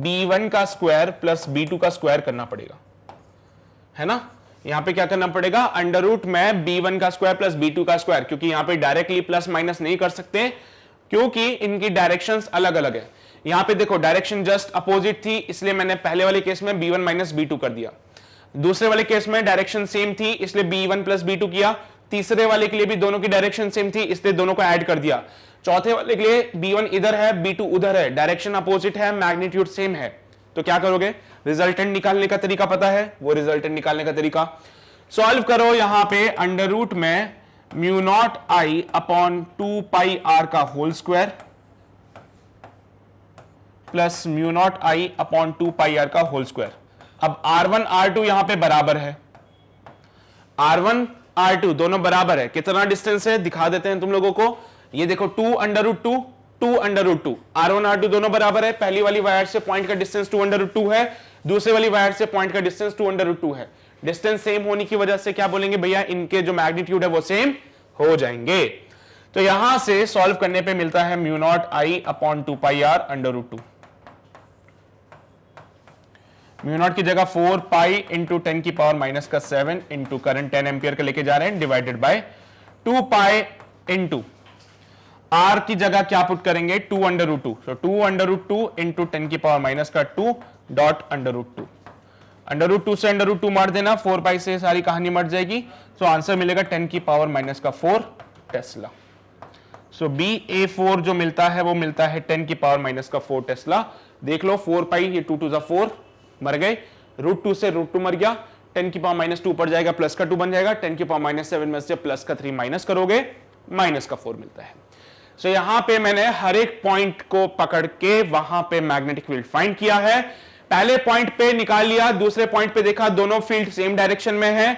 Speaker 1: B1 का स्क्वायर प्लस B2 का स्क्वायर करना पड़ेगा, है ना। यहां पे क्या करना पड़ेगा, अंडर रूट में B1 का स्क्वायर प्लस B2 का स्क्वायर, क्योंकि यहां पे डायरेक्टली प्लस माइनस नहीं कर सकते क्योंकि इनकी डायरेक्शंस अलग अलग है। यहां पे देखो डायरेक्शन जस्ट अपोजिट थी, इसलिए मैंने पहले वाले केस में B1 माइनस B2 कर दिया। दूसरे वाले केस में डायरेक्शन सेम थी, इसलिए B1 प्लस B2 किया। तीसरे वाले के लिए भी दोनों की डायरेक्शन सेम थी, इसलिए दोनों को ऐड कर दिया। चौथे वाले के लिए B1 इधर है, B2 उधर है, डायरेक्शन अपोजिट है, मैग्नीट्यूड सेम है, तो क्या करोगे, रिजल्टेंट निकालने का तरीका पता है, वो रिजल्टेंट निकालने का तरीका सॉल्व करो। यहां पे अंडर रूट में μ0I अपॉन 2πr का whole square plus μ0I upon 2πr का होल स्क्वायर। अब R1 R2 यहां पे बराबर है, R1 R2 दोनों बराबर है। कितना डिस्टेंस है दिखा देते हैं तुम लोगों को, ये देखो 2√2 2√2, R1 R2 दोनों बराबर है। पहली वाली वायर से पॉइंट का डिस्टेंस 2√2 है, दूसरे वाली वायर से पॉइंट का डिस्टेंस 2√2 है। डिस्टेंस सेम होने की वजह से क्या बोलेंगे भैया, इनके जो मैग्नीट्यूड है वो सेम हो जाएंगे। तो यहां से सॉल्व करने पे मिलता है μ0I अपॉन 2πr √2। μ0 की जगह 4π इंटू 10 की पावर माइनस का 7 इंटू करंट 10 एम्पियर का लेके जा रहे हैं, डिवाइडेड बाय 2π इंटू r की जगह क्या पुट करेंगे 2√2, तो 2√2 इंटू 10 की पावर माइनस का 2 डॉट √2, √2 से √2 मार देना, 4π से सारी कहानी मर जाएगी, तो आंसर मिलेगा 10 की पावर माइनस का 4 टेस्ला। सो BA4 जो मिलता है वो मिलता है 10 की पावर माइनस का 4 टेस्ला। देख लो 4π, ये 2 2 4 मर गए, √2 से √2 मर गया, 10 की पावर माइनस 2 ऊपर जाएगा, प्लस का 2 बन जाएगा, 10 की पावर माइनस 7 में से प्लस का 3 माइनस करोगे, माइनस का 4 मिलता है। सो यहां पे मैंने हर एक पॉइंट को पकड़ के वहां पे मैग्नेटिक फील्ड फाइंड किया है। पहले पॉइंट पे निकाल लिया, दूसरे पॉइंट पे देखा दोनों फील्ड सेम डायरेक्शन में है,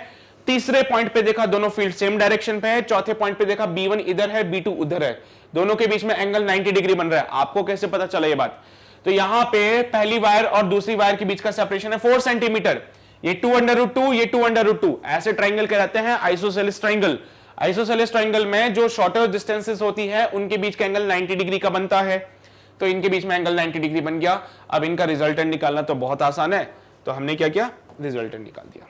Speaker 1: तीसरे पॉइंट पे देखा दोनों फील्ड सेम डायरेक्शन पे है, चौथे पॉइंट पे देखा B1 इधर है, B2 उधर है, दोनों के बीच में एंगल 90 डिग्री बन रहा है। आपको कैसे पता चला ये बात, तो यहां पे पहली वायर और दूसरी वायर के बीच का सेपरेशन है 4 सेंटीमीटर, ये 2√2 ये 2√2, ऐसे ट्राइंगल कहलाते हैं आइसोसेलेस ट्राइंगल। आइसोसेलेस ट्राइंगल में जो शॉर्टर डिस्टेंसेस होती है उनके बीच का एंगल 90 डिग्री का बनता है, तो इनके बीच में एंगल 90 डिग्री बन गया। अब इनका रिजल्टेंट निकालना तो बहुत आसान है, तो हमने क्या किया, रिजल्टेंट निकाल दिया।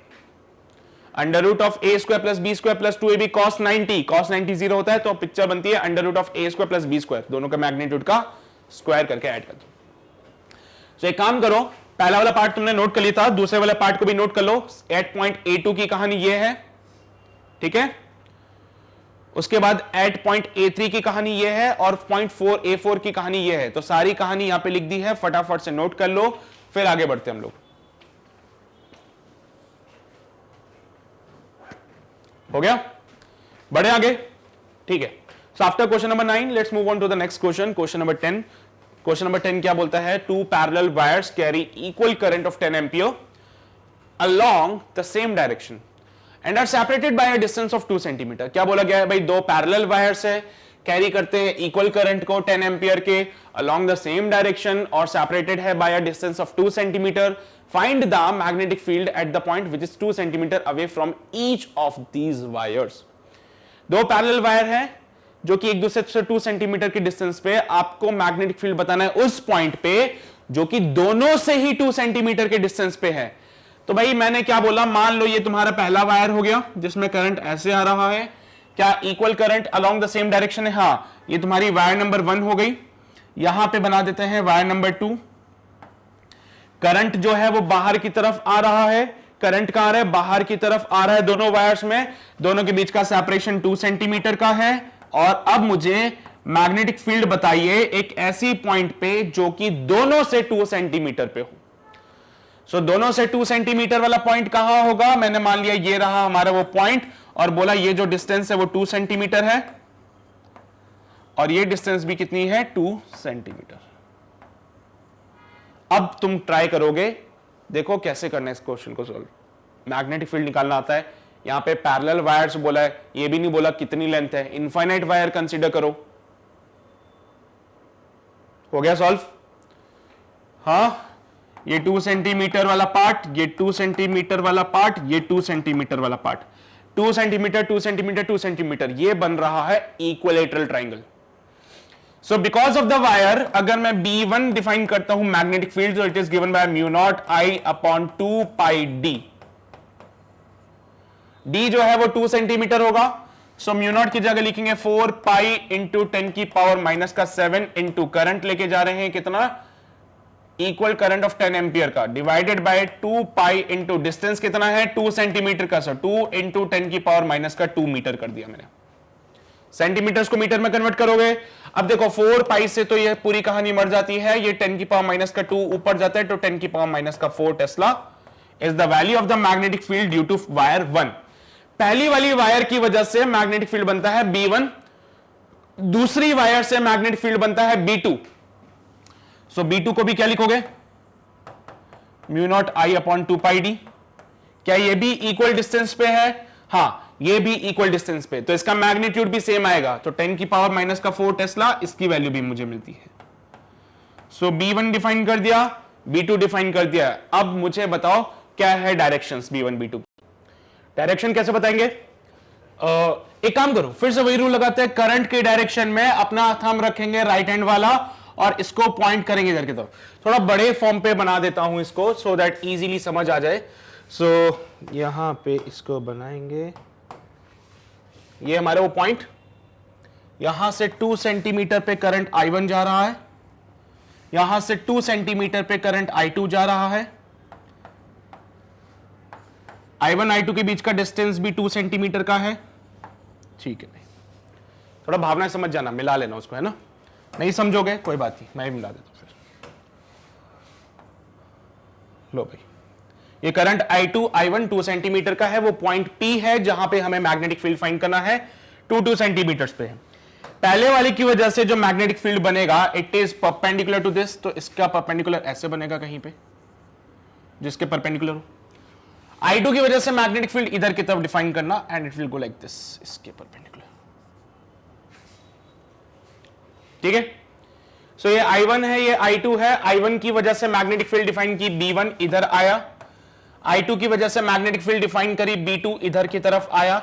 Speaker 1: Under root of a square plus b square plus 2ab cos 90 0 होता है, तो पिक्चर बनती है under root of a square plus b square, दोनों का मैग्नीट्यूड का स्क्वायर करके ऐड कर दो। तो एक काम करो, पहला वाला पार्ट तुमने नोट कर लिया था, दूसरे वाले पार्ट को भी नोट कर लो। एट पॉइंट A2 की कहानी ये है, ठीक है, उसके बाद एट पॉइंट A3 की कहानी ये है, और पॉइंट A4 की कहानी ये है। तो सारी कहानी यहां पे लिख दी है, फटाफट से नोट कर लो, फिर आगे बढ़ते हम लोग। हो गया, बढ़े आगे, ठीक है। So after question number 9 let's move on to the next question, question number 10। Question number 10 क्या बोलता है? Two parallel wires carry equal current of 10 ampere along the same direction and are separated by a distance of 2 centimetre. क्या बोला गया है भाई? दो parallel wires है, कैरी करते हैं इक्वल करंट को 10 एम्पियर के along the same direction और separated है by a distance of 2 centimetre. Find the magnetic field at the point which is 2 centimetre away from each of these wires। दो parallel wire है जो कि एक दूसरे से 2 सेंटीमीटर की डिस्टेंस पे, आपको मैग्नेटिक फील्ड बताना है उस पॉइंट पे जो कि दोनों से ही 2 सेंटीमीटर के डिस्टेंस पे है। तो भाई मैंने क्या बोला, मान लो ये तुम्हारा पहला वायर हो गया जिसमें करंट ऐसे आ रहा है, क्या equal current along the same direction है? हाँ, ये तुम्हारी वायर नंबर 1 हो गई। यहां पे बना देते हैं वायर नंबर 2। करंट जो है वो बाहर की तरफ आ रहा है, करंट कहां आ रहा है? बाहर की तरफ आ रहा है दोनों वायर्स में, दोनों के बीच का सेपरेशन 2 सेंटीमीटर का है। और अब मुझे मैग्नेटिक फील्ड बताइए एक ऐसी पॉइंट पे जो कि दोनों से 2 सेंटीमीटर पे हो। सो दोनों से 2 सेंटीमीटर वाला पॉइंट कहां होगा? मैंने मान लिया ये रहा हमारा वो पॉइंट और बोला ये जो डिस्टेंस है वो 2 सेंटीमीटर है और ये डिस्टेंस भी कितनी है? 2 सेंटीमीटर। अब तुम ट्राई करोगे, देखो कैसे करना है इस क्वेश्चन को सॉल्व। मैग्नेटिक फील्ड निकालना आता है। यहां पे पैरेलल वायर्स बोला है, ये भी नहीं बोला कितनी लेंथ है, इनफाइनाइट वायर कंसीडर करो। हो गया सॉल्व? हाँ, ये 2 सेंटीमीटर वाला पार्ट, ये 2 सेंटीमीटर वाला पार्ट, ये 2 सेंटीमीटर वाला पार्ट, 2 सेंटीमीटर 2 सेंटीमीटर 2 सेंटीमीटर, ये बन रहा है equilateral triangle. So because of the wire, अगर मैं B1 डिफाइन करता हूं मैग्नेटिक फील्ड, तो it is given by mu not I upon 2 pi D। D जो है वो 2 सेंटीमीटर होगा, सो म्यू नॉट की जगह लिखेंगे 4 पाई इंटू 10 की पावर माइनस का 7 इंटू करंट लेके जा रहे हैं कितना? इक्वल करंट ऑफ 10 एम्पियर का, divided by 2 pi into distance कितना है? 2 सेंटीमीटर का। सर 2 इंटू 10 की पावर माइनस का 2 मीटर कर दिया मैंने। सेंटीमीटर्स को मीटर में कन्वर्ट करोगे। अब देखो 4 पाई से तो ये पूरी कहानी मर जाती है, ये 10 की पावर माइनस का 2 ऊपर जाता है, तो 10 की पावर माइनस का 4 tesla is the value of the magnetic field due to wire 1। पहली वाली वायर की वजह से मैग्नेटिक फील्ड बनता है B1, दूसरी वायर से मैग्नेटिक फील्ड बनता है B2। सो B2 को भी क्या लिखोगे? Mu not I upon 2 pi D। क्या ये भी इक्वल डिस्टेंस पे है? हाँ, ये भी इक्वल डिस्टेंस पे, तो इसका मैग्नीट्यूड भी सेम आएगा, तो 10 की पावर माइनस का 4 टेस्ला, इसकी वैल्यू भी मुझे मिलती है। सो B1 डिफाइन कर दिया, B2 डिफाइन कर दिया। अब मुझे बताओ क्या है डायरेक्शंस B1 B2? डायरेक्शन कैसे बताएंगे? एक काम करो, फिर से वही रूल लगाते हैं। करंट के डायरेक्शन में अपना थंब रखेंगे राइट हैंड वाला और इसको पॉइंट करेंगे इधर की तरफ। थोड़ा बड़े फॉर्म पे बना देता हूं इसको, सो दैट इजीली समझ आ जाए। सो यहां पे इसको बनाएंगे, ये हमारे वो पॉइंट, यहां से 2 सेंटीमीटर पे करंट I1 जा रहा है, यहां से 2 सेंटीमीटर पे करंट I2 जा रहा है। I1 I2 के बीच का डिस्टेंस भी 2 सेंटीमीटर का है, ठीक है। थोड़ा भावना समझ जाना, मिला लेना उसको, है ना? नहीं समझोगे कोई बात नहीं, मैं भी मिला देता हूं फिर। लो भाई, ये करंट I2 I1 2 सेंटीमीटर का है, वो पॉइंट P है जहां पे हमें मैग्नेटिक फील्ड फाइंड करना है, 2 सेंटीमीटर पे है। पहले वाले की वजह से जो मैग्नेटिक फील्ड बनेगा, it is perpendicular to this, तो इसका परपेंडिकुलर ऐसे बनेगा कहीं पे जिसके परपेंडिकुलर हो। I2 की वजह से मैग्नेटिक फील्ड इधर की तरफ डिफाइन करना, and it will go like this, इसके परपेंडिकुलर, ठीक है। सो ये I1 है, ये I2 है। I1 की वजह से मैग्नेटिक फील्ड डिफाइन की B1 इधर आया, I2 की वजह से मैग्नेटिक फील्ड डिफाइन करी B2 इधर की तरफ आया।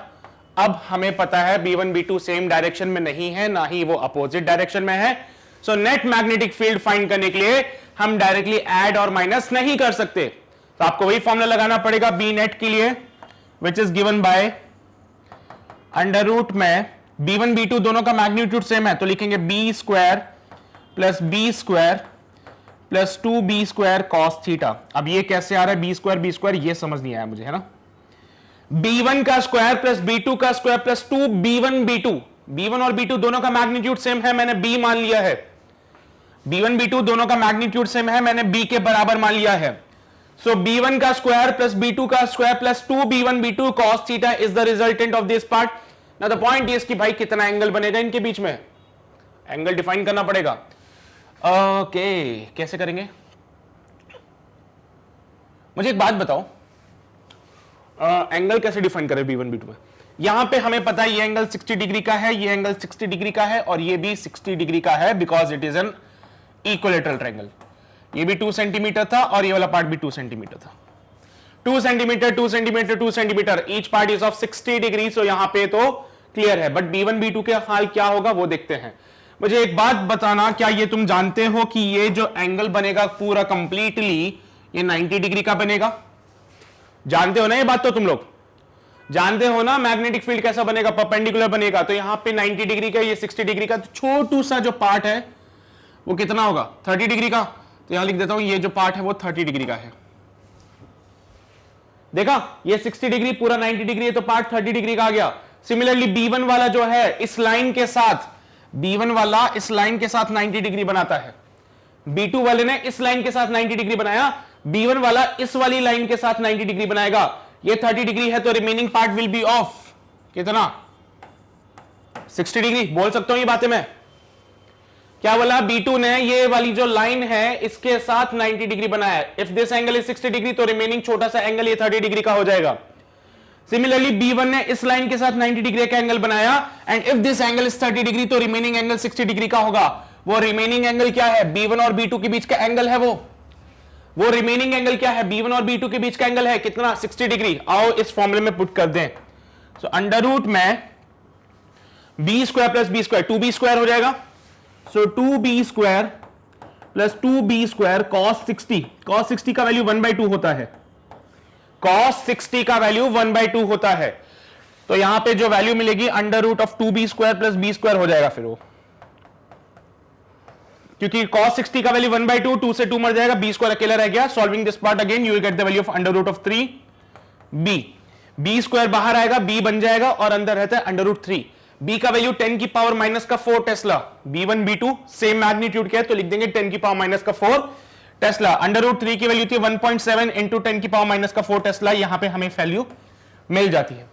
Speaker 1: अब हमें पता है B1 B2 सेम डायरेक्शन में नहीं है, ना ही वो अपोजिट डायरेक्शन में है। So net magnetic field find करने के लिए हम डायरेक्टली ऐड और माइनस नहीं कर सकते, तो आपको वही फॉर्मूला लगाना पड़ेगा B नेट के लिए, which is given by under root में B1 B2 दोनों का मैग्नीट्यूड सेम है, तो लिखेंगे B square plus B square plus 2B square cos theta. अब ये कैसे आ रहा है B स्क्वायर, ये समझ नहीं आया मुझे, है ना? B1 का स्क्वायर प्लस B2 का square plus 2B1 B2, B1 और B2 दोनों का मैग्नीट्यूड सेम है, मैंने B मान लिया है। B1 B2 दोनों का मैग्नीट्यूड सेम है, मैंने B के बराबर मान लिया है। सो b1 का स्क्वायर प्लस b2 का square plus 2b1b2 cos theta is the resultant of this part. Now the point is कि भाई कितना एंगल बनेगा इनके बीच में, एंगल डिफाइन करना पड़ेगा. ओके कैसे करेंगे? मुझे एक बात बताओ, एंगल कैसे डिफाइन करें b1 b2 में? यहां पे हमें पता है ये एंगल 60 डिग्री का है, ये एंगल 60 डिग्री का है और ये भी 60 डिग्री का है because it is an equilateral triangle. ये भी 2 सेंटीमीटर था और ये वाला पार्ट भी 2 सेंटीमीटर था. 2 centimetre 2 centimetre 2 centimetre, each part is of 60 degree. So यहां पे तो क्लियर है, बट b1 b2 के हाल क्या होगा वो देखते हैं. मुझे एक बात बताना, क्या ये तुम जानते हो कि ये जो एंगल बनेगा पूरा कंप्लीटली ये 90 डिग्री का बनेगा? जानते हो ना ये बात? तो तुम लोग जानते हो ना मैग्नेटिक फील्ड कैसा बनेगा, परपेंडिकुलर बनेगा. तो यहां पे 90 डिग्री का, ये 60 डिग्री का, तो छोटू सा जो पार्ट है वो कितना होगा? 30 डिग्री का. तो यहां लिख देता हूं ये जो पार्ट है वो 30 डिग्री का है. देखा, ये 60 डिग्री पूरा 90 डिग्री है तो पार्ट 30 डिग्री का आ गया. सिमिलरली b1 वाला जो है इस लाइन के साथ, b1 वाला इस लाइन के साथ 90 डिग्री बनाता है. b2 वाले ने इस लाइन के साथ 90 डिग्री बनाया, b1 वाला इस वाली लाइन के साथ 90 डिग्री बनाएगा. ये 30 डिग्री है तो remaining part will be of कितना? 60 डिग्री. बोल सकता हूं ये बातें मैं? क्या बोला? b2 ने ये वाली जो लाइन है इसके साथ 90 डिग्री बनाया. If this angle is 60 degree तो रिमेनिंग छोटा सा एंगल ये 30 डिग्री का हो जाएगा. सिमिलरली b1 ने इस लाइन के साथ 90 डिग्री का एंगल बनाया and if this angle is 30 degree तो रिमेनिंग एंगल 60 डिग्री का होगा. वो रिमेनिंग एंगल क्या है? b1 और b2 के बीच का एंगल है वो रिमेनिंग एंगल क्या है? b1 और b2 के बीच का एंगल है कितना? 60 डिग्री. आओ इस फॉर्मूले में पुट कर दें. सो अंडर रूट में b square plus b square 2b square हो जाएगा. सो 2b square plus 2b square cos 60. cos 60 का वैल्यू 1/2 होता है. cos 60 का वैल्यू 1/2 होता है. तो यहां पे जो वैल्यू मिलेगी under root of 2b square plus b square हो जाएगा फिर वो, क्योंकि cos 60 का वैल्यू 1/2, 2 से 2 मर जाएगा, b स्क्वायर अकेला रह गया. Solving this part again you will get the value of under root of 3b. b square बाहर आएगा, b बन जाएगा और अंदर रहता है अंडर रूट 3. b का वैल्यू 10 की पावर माइनस का 4 Tesla. b1 b2 same magnitude के है तो लिख देंगे 10 की पावर माइनस का 4 टेस्ला. अंडर रूट 3 की वैल्यू थी 1.7 इंटू 10 की पावर माइनस का 4 टेस्ला. यहां पे हमें वैल्यू मिल जाती है.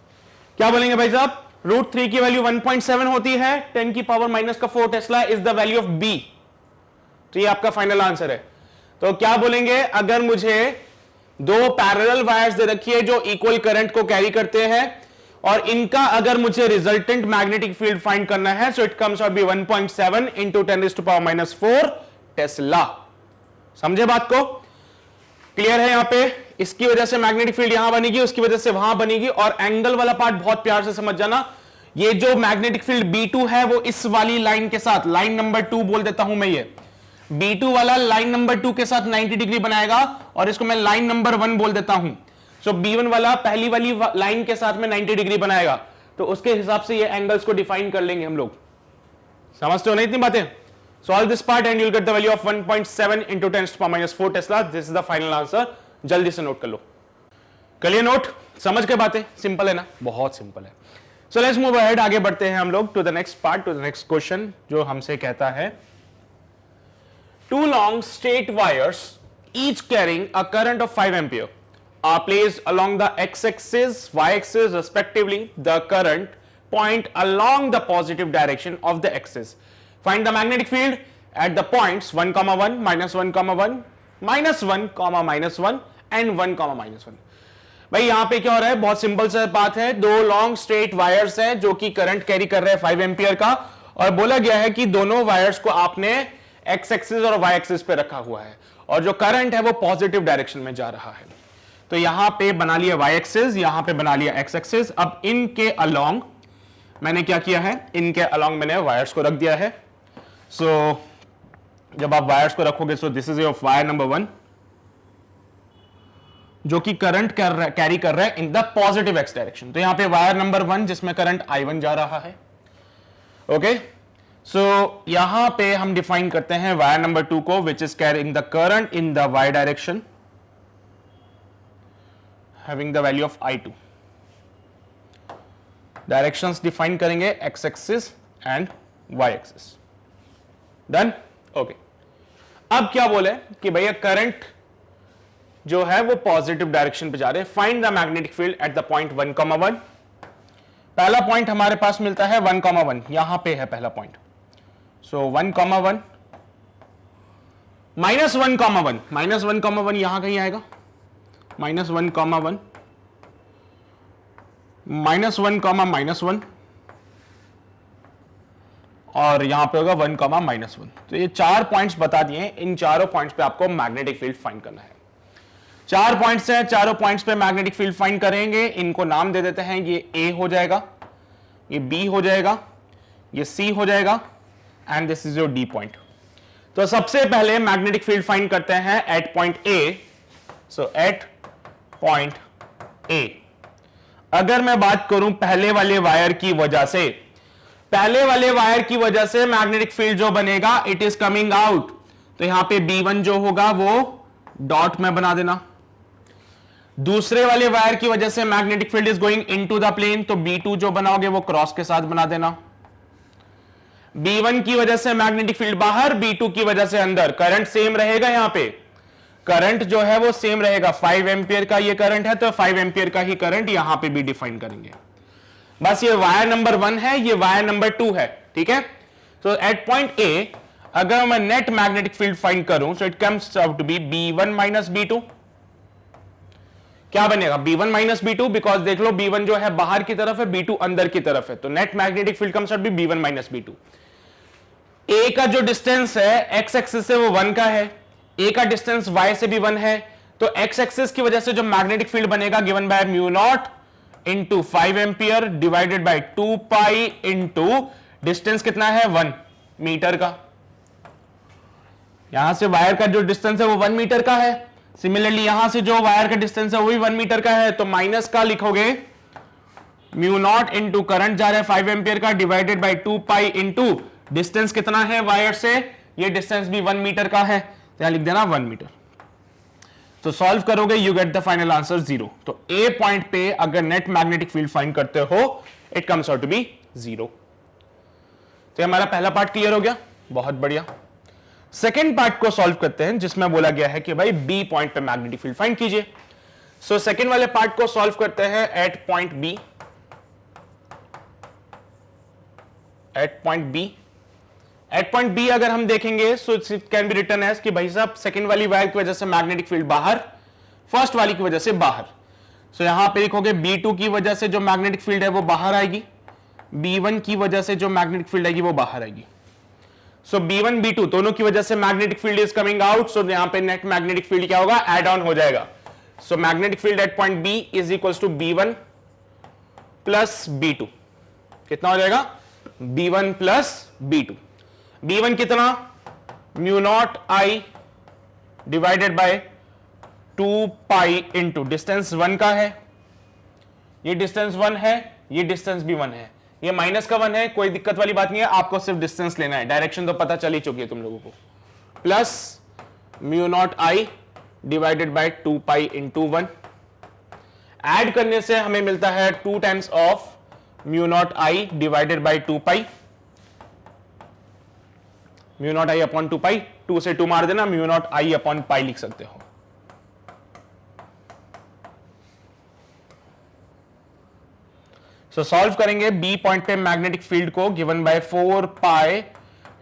Speaker 1: क्या बोलेंगे भाई साहब? रूट 3 की वैल्यू 1.7 होती है, 10 की पावर माइनस का 4 tesla is the value of b. तो ये आपका फाइनल आंसर है. तो क्या बोलेंगे? अगर मुझे दो पैरेलल वायर्स दे रखी है जो इक्वल करंट को कैरी करते हैं और इनका अगर मुझे रिजल्टेंट मैग्नेटिक फील्ड फाइंड करना है, so it comes out be 1.7 into 10⁻⁻⁴ tesla. समझे बात को? क्लियर है? यहां पे इसकी वजह से मैग्नेटिक फील्ड यहां बनेगी, उसकी वजह से वहां बनेगी. और एंगल वाला पार्ट बहुत प्यार से समझ जाना. ये जो मैग्नेटिक फील्ड b2 है वो इस वाली लाइन के साथ, लाइन नंबर 2 बोल देता हूं मैं, ये b2 वाला लाइन नंबर 2 के साथ 90 डिग्री बनाएगा और इसको मैं लाइन नंबर 1 बोल देता हूं. सो b1 वाला पहली वाली लाइन के साथ में 90 डिग्री बनाएगा, तो उसके हिसाब से ये एंगल्स को डिफाइन कर लेंगे हम लोग. समझते हो ना इतनी बातें? Solve this part and you will get the value of 1.7 into 10⁻⁴ tesla. This is the final answer. जल्दी से नोट कर लो. कर लिया नोट? समझ के बातें? सिंपल है ना? बहुत सिंपल है. So let's move ahead. आगे बढ़ते हैं हम लोग to the next part, to the next question, जो हमसे कहता है two long straight wires each carrying a current of 5 ampere are placed along the x-axis, y-axis respectively. The current point along the positive direction of the axis. Find the magnetic field at the points 1, 1, -1, -1, -1, -1 and 1, -1. भाई यहां पे क्या हो रहा है? बहुत simple सा बात है. दो लॉन्ग स्ट्रेट वायर्स हैं जो कि करंट कैरी कर रहे हैं 5 एम्पियर का, और बोला गया है कि दोनों वायर्स को आपने एक्स एक्सिस और वाई एक्सिस पे रखा हुआ है और जो करंट है वो पॉजिटिव डायरेक्शन में जा रहा है. तो यहां पे बना लिया वाई एक्सिस, यहां पे बना लिया एक्स एक्सिस. अब इनके अलोंग मैंने क्या किया है? इनके अलोंग मैंने वायर्स को रख दिया है. सो जब आप वायर्स को रखोगे, सो this is your wire number 1 जो कि करंट कैरी कर रहा है in the positive x direction. तो यहां पे वायर नंबर 1 जिसमें करंट I1 जा रहा है. ओके, सो यहां पे हम डिफाइन करते हैं वायर नंबर 2 को, which is carrying the current in the Y direction having the value of I2. Directions define करेंगे X axis and Y axis. Done? Okay. अब क्या बोले कि भैया करंट जो है वो पॉजिटिव डायरेक्शन पे जा रहे हैं। Find the magnetic field at the point 1,1। पहला पॉइंट हमारे पास मिलता है 1,1, यहां पे है पहला पॉइंट। सो 1,1 -1,1 -1,1 यहां कहीं आएगा, -1,1 -1 और यहां पे होगा 1, -1। तो ये 4 पॉइंट्स बता दिए हैं। इन चारों पॉइंट्स पे आपको मैग्नेटिक फील्ड फाइंड करना है। 4 पॉइंट्स हैं, चारों पॉइंट्स पे मैग्नेटिक फील्ड फाइंड करेंगे। इनको नाम दे देते हैं, ये A हो जाएगा, ये B हो जाएगा, ये C हो जाएगा and this is your D point. तो सबसे पहले मैग्नेटिक फील्ड फाइंड करते हैं at point A। So at point A अगर मैं बात करूं पहले वाले वायर की वजह से, पहले वाले वायर की वजह से मैग्नेटिक फील्ड जो बनेगा इट इज कमिंग आउट। तो यहां पे B1 जो होगा वो डॉट में बना देना। दूसरे वाले वायर की वजह से magnetic field is going into the plane, तो B2 जो बनाओगे वो क्रॉस के साथ बना देना। B1 की वजह से मैग्नेटिक फील्ड बाहर, B2 की वजह से अंदर। करंट सेम रहेगा, यहां पे करंट जो है वो सेम रहेगा। 5 एम्पियर का ये करंट है, तो 5 एम्पियर का ही करंट यहां पे भी डिफाइन करेंगे। बस ये वायर नंबर 1 है, ये वायर नंबर 2 है, ठीक है। तो एट पॉइंट A अगर मैं नेट मैग्नेटिक फील्ड फाइंड करूं, so it comes out to be B1 - B2। क्या बनेगा? B1 - B2, बिकॉज देख लो B1 जो है बाहर की तरफ है, B2 अंदर की तरफ है, तो net magnetic field comes out be B1 - B2। A का जो डिस्टेंस है x एक्सिस से वो 1 का है, A का डिस्टेंस y से भी 1 है, तो x एक्सिस की वजह से जो मैग्नेटिक फील्ड बनेगा given by μ0 into 5 ampere divided by 2 pi into distance कितना है 1 मीटर का। यहां से वायर का जो डिस्टेंस है वो 1 मीटर का है। सिमिलरली यहां से जो वायर का डिस्टेंस है वो भी 1 मीटर का है, तो माइनस का लिखोगे μ0 इंटू करंट जा रहा है 5 एम्पियर का divided by 2 pi into distance कितना है वायर से, ये डिस्टेंस भी 1 मीटर का है, तो यहां लिख देना 1 मीटर। तो सॉल्व करोगे you get the final answer 0। तो A पॉइंट पे अगर नेट मैग्नेटिक फील्ड फाइंड करते हो it comes out to be 0। तो हमारा पहला पार्ट क्लियर हो गया, बहुत बढ़िया। सेकेंड पार्ट को सॉल्व करते हैं जिसमें बोला गया है कि भाई B पॉइंट पे मैग्नेटिक फील्ड फाइंड कीजिए। सो सेकेंड वाले पार्ट को सॉल्व करते हैं at point B। At point B अगर हम देखेंगे so it can be written as कि भाई साहब सेकंड वाली वायर की वजह से मैग्नेटिक फील्ड बाहर, फर्स्ट वाली की वजह से बाहर। सो यहां पे लिखोगे B2 की वजह से जो मैग्नेटिक फील्ड है वो बाहर आएगी, B1 की वजह से जो मैग्नेटिक फील्ड आएगी वो बाहर आएगी। सो B1 B2 दोनों की वजह से magnetic field is coming out, so यहां पे नेट मैग्नेटिक फील्ड क्या होगा? एड ऑन हो जाएगा। So magnetic field at point B is equal to B1 plus B2। कितना हो जाएगा? B1 plus B2। B1 कितना? μ0 I divided by 2 pi into distance 1 का है, ये डिस्टेंस 1 है, ये डिस्टेंस भी 1 है, ये माइनस का 1 है, कोई दिक्कत वाली बात नहीं है, आपको सिर्फ डिस्टेंस लेना है, डायरेक्शन तो पता चल ही चुकी है तुम लोगों को। Plus μ0 I divided by 2 pi into 1। Add करने से हमें मिलता है 2 times of μ0 I divided by 2 pi, μ0 I upon 2 pi, 2 से 2 मार देना, μ0 I अपॉन पाई लिख सकते हो। सो सॉल्व करेंगे B पॉइंट पे मैग्नेटिक फील्ड को गिवन बाय 4 पाई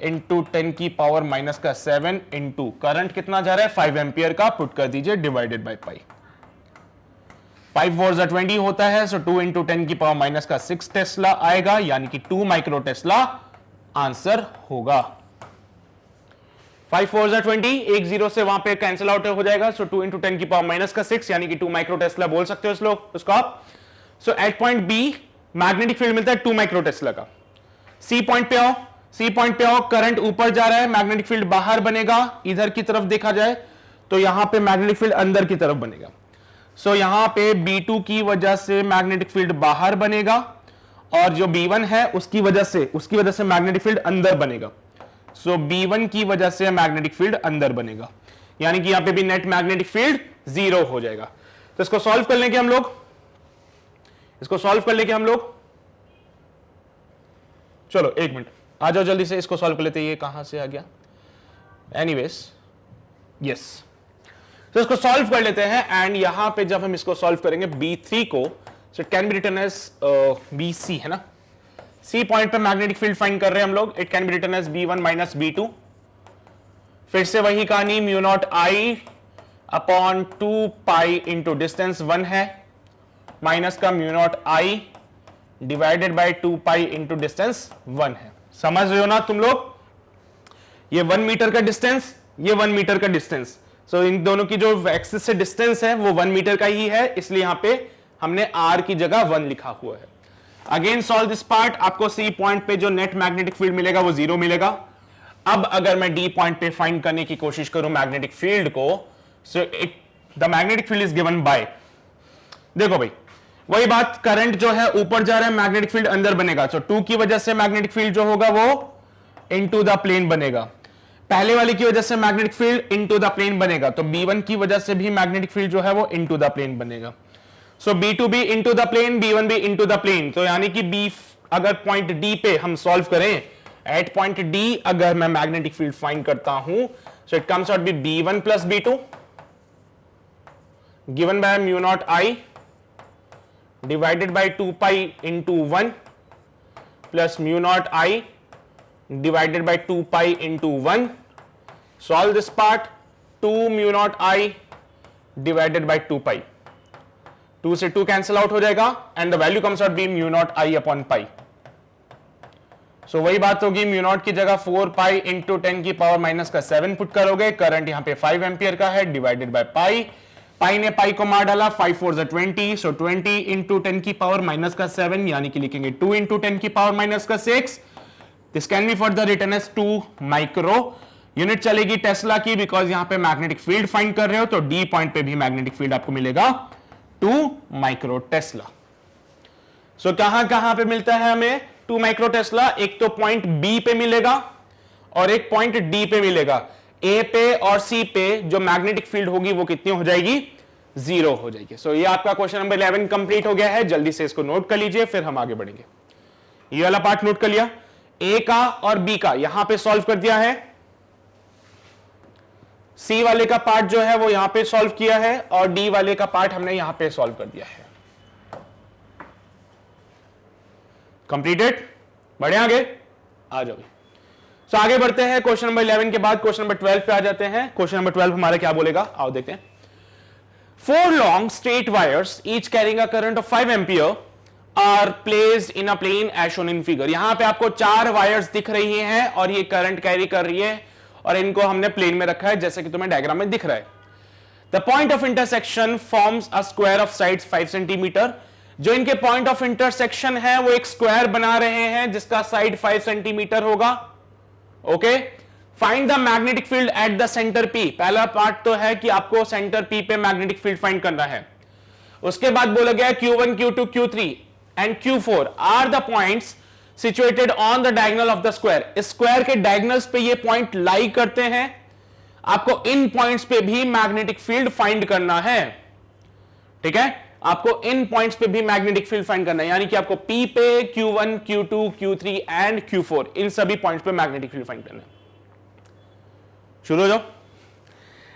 Speaker 1: इंटू 10 की पावर माइनस का 7 इंटू करंट कितना जा रहा है 5 एम्पियर का, पुट कर दीजिए डिवाइडेड बाय पाई। 5 4 20 होता है, सो 2 इंटू 10 की पावर माइनस का 6 टेस्ला आएगा, यानी कि 2 माइक्रो टेस्ला आंसर होगा। 5 4 20, एक जीरो से वहां पे कैंसिल आउट हो जाएगा, सो 2 इंटू 10 की पावर माइनस का 6 यानी कि 2 माइक्रो टेस्ला बोल सकते हो इस लोग उसको आप। So at point B magnetic field मिलता है 2 माइक्रो टेस्ला का। C पॉइंट पे आओ, C पॉइंट पे आओ, करंट ऊपर जा रहा है, मैग्नेटिक फील्ड बाहर बनेगा, इधर की तरफ देखा जाए तो यहां पे मैग्नेटिक फील्ड अंदर की तरफ बनेगा। सो यहां पे B2 की वजह से मैग्नेटिक फील्ड बाहर बनेगा और जो B1 है उसकी वजह से मैग्नेटिक फील्ड अंदर बनेगा। सो B1 की वजह से मैग्नेटिक फील्ड अंदर बनेगा, यानी कि यहां पे भी नेट मैग्नेटिक फील्ड 0 हो जाएगा। तो इसको सॉल्व कर लेंगे हम लोग, चलो एक मिनट आ जाओ जल्दी से, इसको सॉल्व कर लेते हैं। ये कहां से आ गया? Anyways, yes. तो इसको सॉल्व कर लेते हैं एंड यहां पे जब हम इसको सॉल्व करेंगे B3 को, so it can be written as BC है ना, C पॉइंट पे मैग्नेटिक फील्ड फाइंड कर रहे हैं हम लोग, it can be written as B1 minus B2। फिर से वही कहानी, mu not I upon 2 pi into distance 1 है, माइनस का mu not I divided by 2 pi into distance 1 है। समझ रहे हो ना तुम लोग? ये 1 मीटर का डिस्टेंस, ये 1 मीटर का डिस्टेंस, सो इन दोनों की जो एक्सिस से डिस्टेंस है वो 1 मीटर का ही है, इसलिए यहां पे हमने R की जगह 1 लिखा हुआ है। अगेन सॉल्व दिस पार्ट, आपको C पॉइंट पे जो नेट मैग्नेटिक फील्ड मिलेगा वो 0 मिलेगा। अब अगर मैं D पॉइंट पे फाइंड करने की कोशिश करूं मैग्नेटिक फील्ड को, so the magnetic field is given bye, देखो भाई वही बात, करंट जो है ऊपर जा रहा है, मैग्नेटिक फील्ड अंदर बनेगा, सो 2 की वजह से मैग्नेटिक फील्ड जो होगा वो इनटू द प्लेन बनेगा, पहले वाले की वजह से magnetic field into the plane बनेगा, तो B1 की वजह से भी मैग्नेटिक फील्ड जो है वो इनटू द प्लेन बनेगा। सो B2 भी इनटू द प्लेन, B1 भी इनटू द प्लेन, तो यानी कि B अगर पॉइंट D पे हम सॉल्व करें, एट पॉइंट D अगर मैं मैग्नेटिक फील्ड फाइंड करता हूं, so it comes out be B1 plus B2 given by mu not I divided by 2 pi into 1 plus mu not I divided by 2 pi into 1. Solve this part, 2 mu naught I divided by 2 pi. 2 से 2 cancel out हो जाएगा and the value comes out be mu naught I upon pi. So वही बात होगी, mu naught की जगह 4 pi into 10 की power minus का 7 पुट करोगे, करंट यहाँ पे 5 एम्पियर का है, डिवाइडेड बाय पाई, पाई ने पाई को मार डाला, 5 4 जा 20, सो 20 into 10 की पावर माइनस का 7, यानी कि लिखेंगे 2 into 10 की पावर माइनस का 6। This can be further written as 2 micro unit चलेगी टेस्ला की, बिकॉज यहां पे मैग्नेटिक फील्ड फाइंड कर रहे हो, तो D पॉइंट पे भी मैग्नेटिक फील्ड आपको मिलेगा 2 माइक्रो टेस्ला। सो कहां कहां पे मिलता है हमें 2 माइक्रो टेस्ला? एक तो पॉइंट B पे मिलेगा और एक पॉइंट D पे मिलेगा। A पे और C पे जो मैग्नेटिक फील्ड होगी वो कितनी हो जाएगी? 0 हो जाएगी। सो ये आपका क्वेश्चन नंबर 11 कंप्लीट हो गया है। जल्दी से इसको नोट कर लीजिए, फिर हम आगे बढ़ेंगे। ये वाला पार्ट नोट कर लिया, ए का और बी का यहां पे सॉल्व कर दिया है, सी वाले का पार्ट जो है वो यहां पे सॉल्व किया है, और डी वाले का पार्ट हमने यहां पे सॉल्व कर दिया है। कंप्लीटेड? बढ़े आगे? आ जाओ। सो आगे बढ़ते हैं, क्वेश्चन नंबर 11 के बाद क्वेश्चन नंबर 12 पे आ जाते हैं। क्वेश्चन नंबर 12 हमारा क्या बोलेगा, आओ देखते हैं। 4 long straight wires each carrying a current of 5 ampere are placed in a plane as shown in figure. यहां पे आपको 4 वायर्स दिख रही हैं और ये करंट कैरी कर रही है, और इनको हमने प्लेन में रखा है जैसे कि तुम्हें डायग्राम में दिख रहा है। The point of intersection forms a square of sides 5 centimetre. जो इनके पॉइंट ऑफ इंटरसेक्शन है वो एक स्क्वायर बना रहे हैं जिसका साइड 5 सेंटीमीटर होगा। Okay, find the magnetic field at the centre P. पहला पार्ट तो है कि आपको सेंटर पी पे मैग्नेटिक फील्ड फाइंड करना है। उसके बाद बोला गया Q1, Q2, Q3 and Q4 are the points situated on the diagonal of the square। इस स्क्वायर के डायगोनल्स पे ये पॉइंट लाई करते हैं। आपको इन पॉइंट्स पे भी मैग्नेटिक फील्ड फाइंड करना है, ठीक है? आपको इन पॉइंट्स पे भी मैग्नेटिक फील्ड फाइंड करना है, यानी कि आपको P पे Q1, Q2, Q3 and Q4 इन सभी पॉइंट्स पे मैग्नेटिक फील्ड फाइंड करना है। शुरू हो जाओ।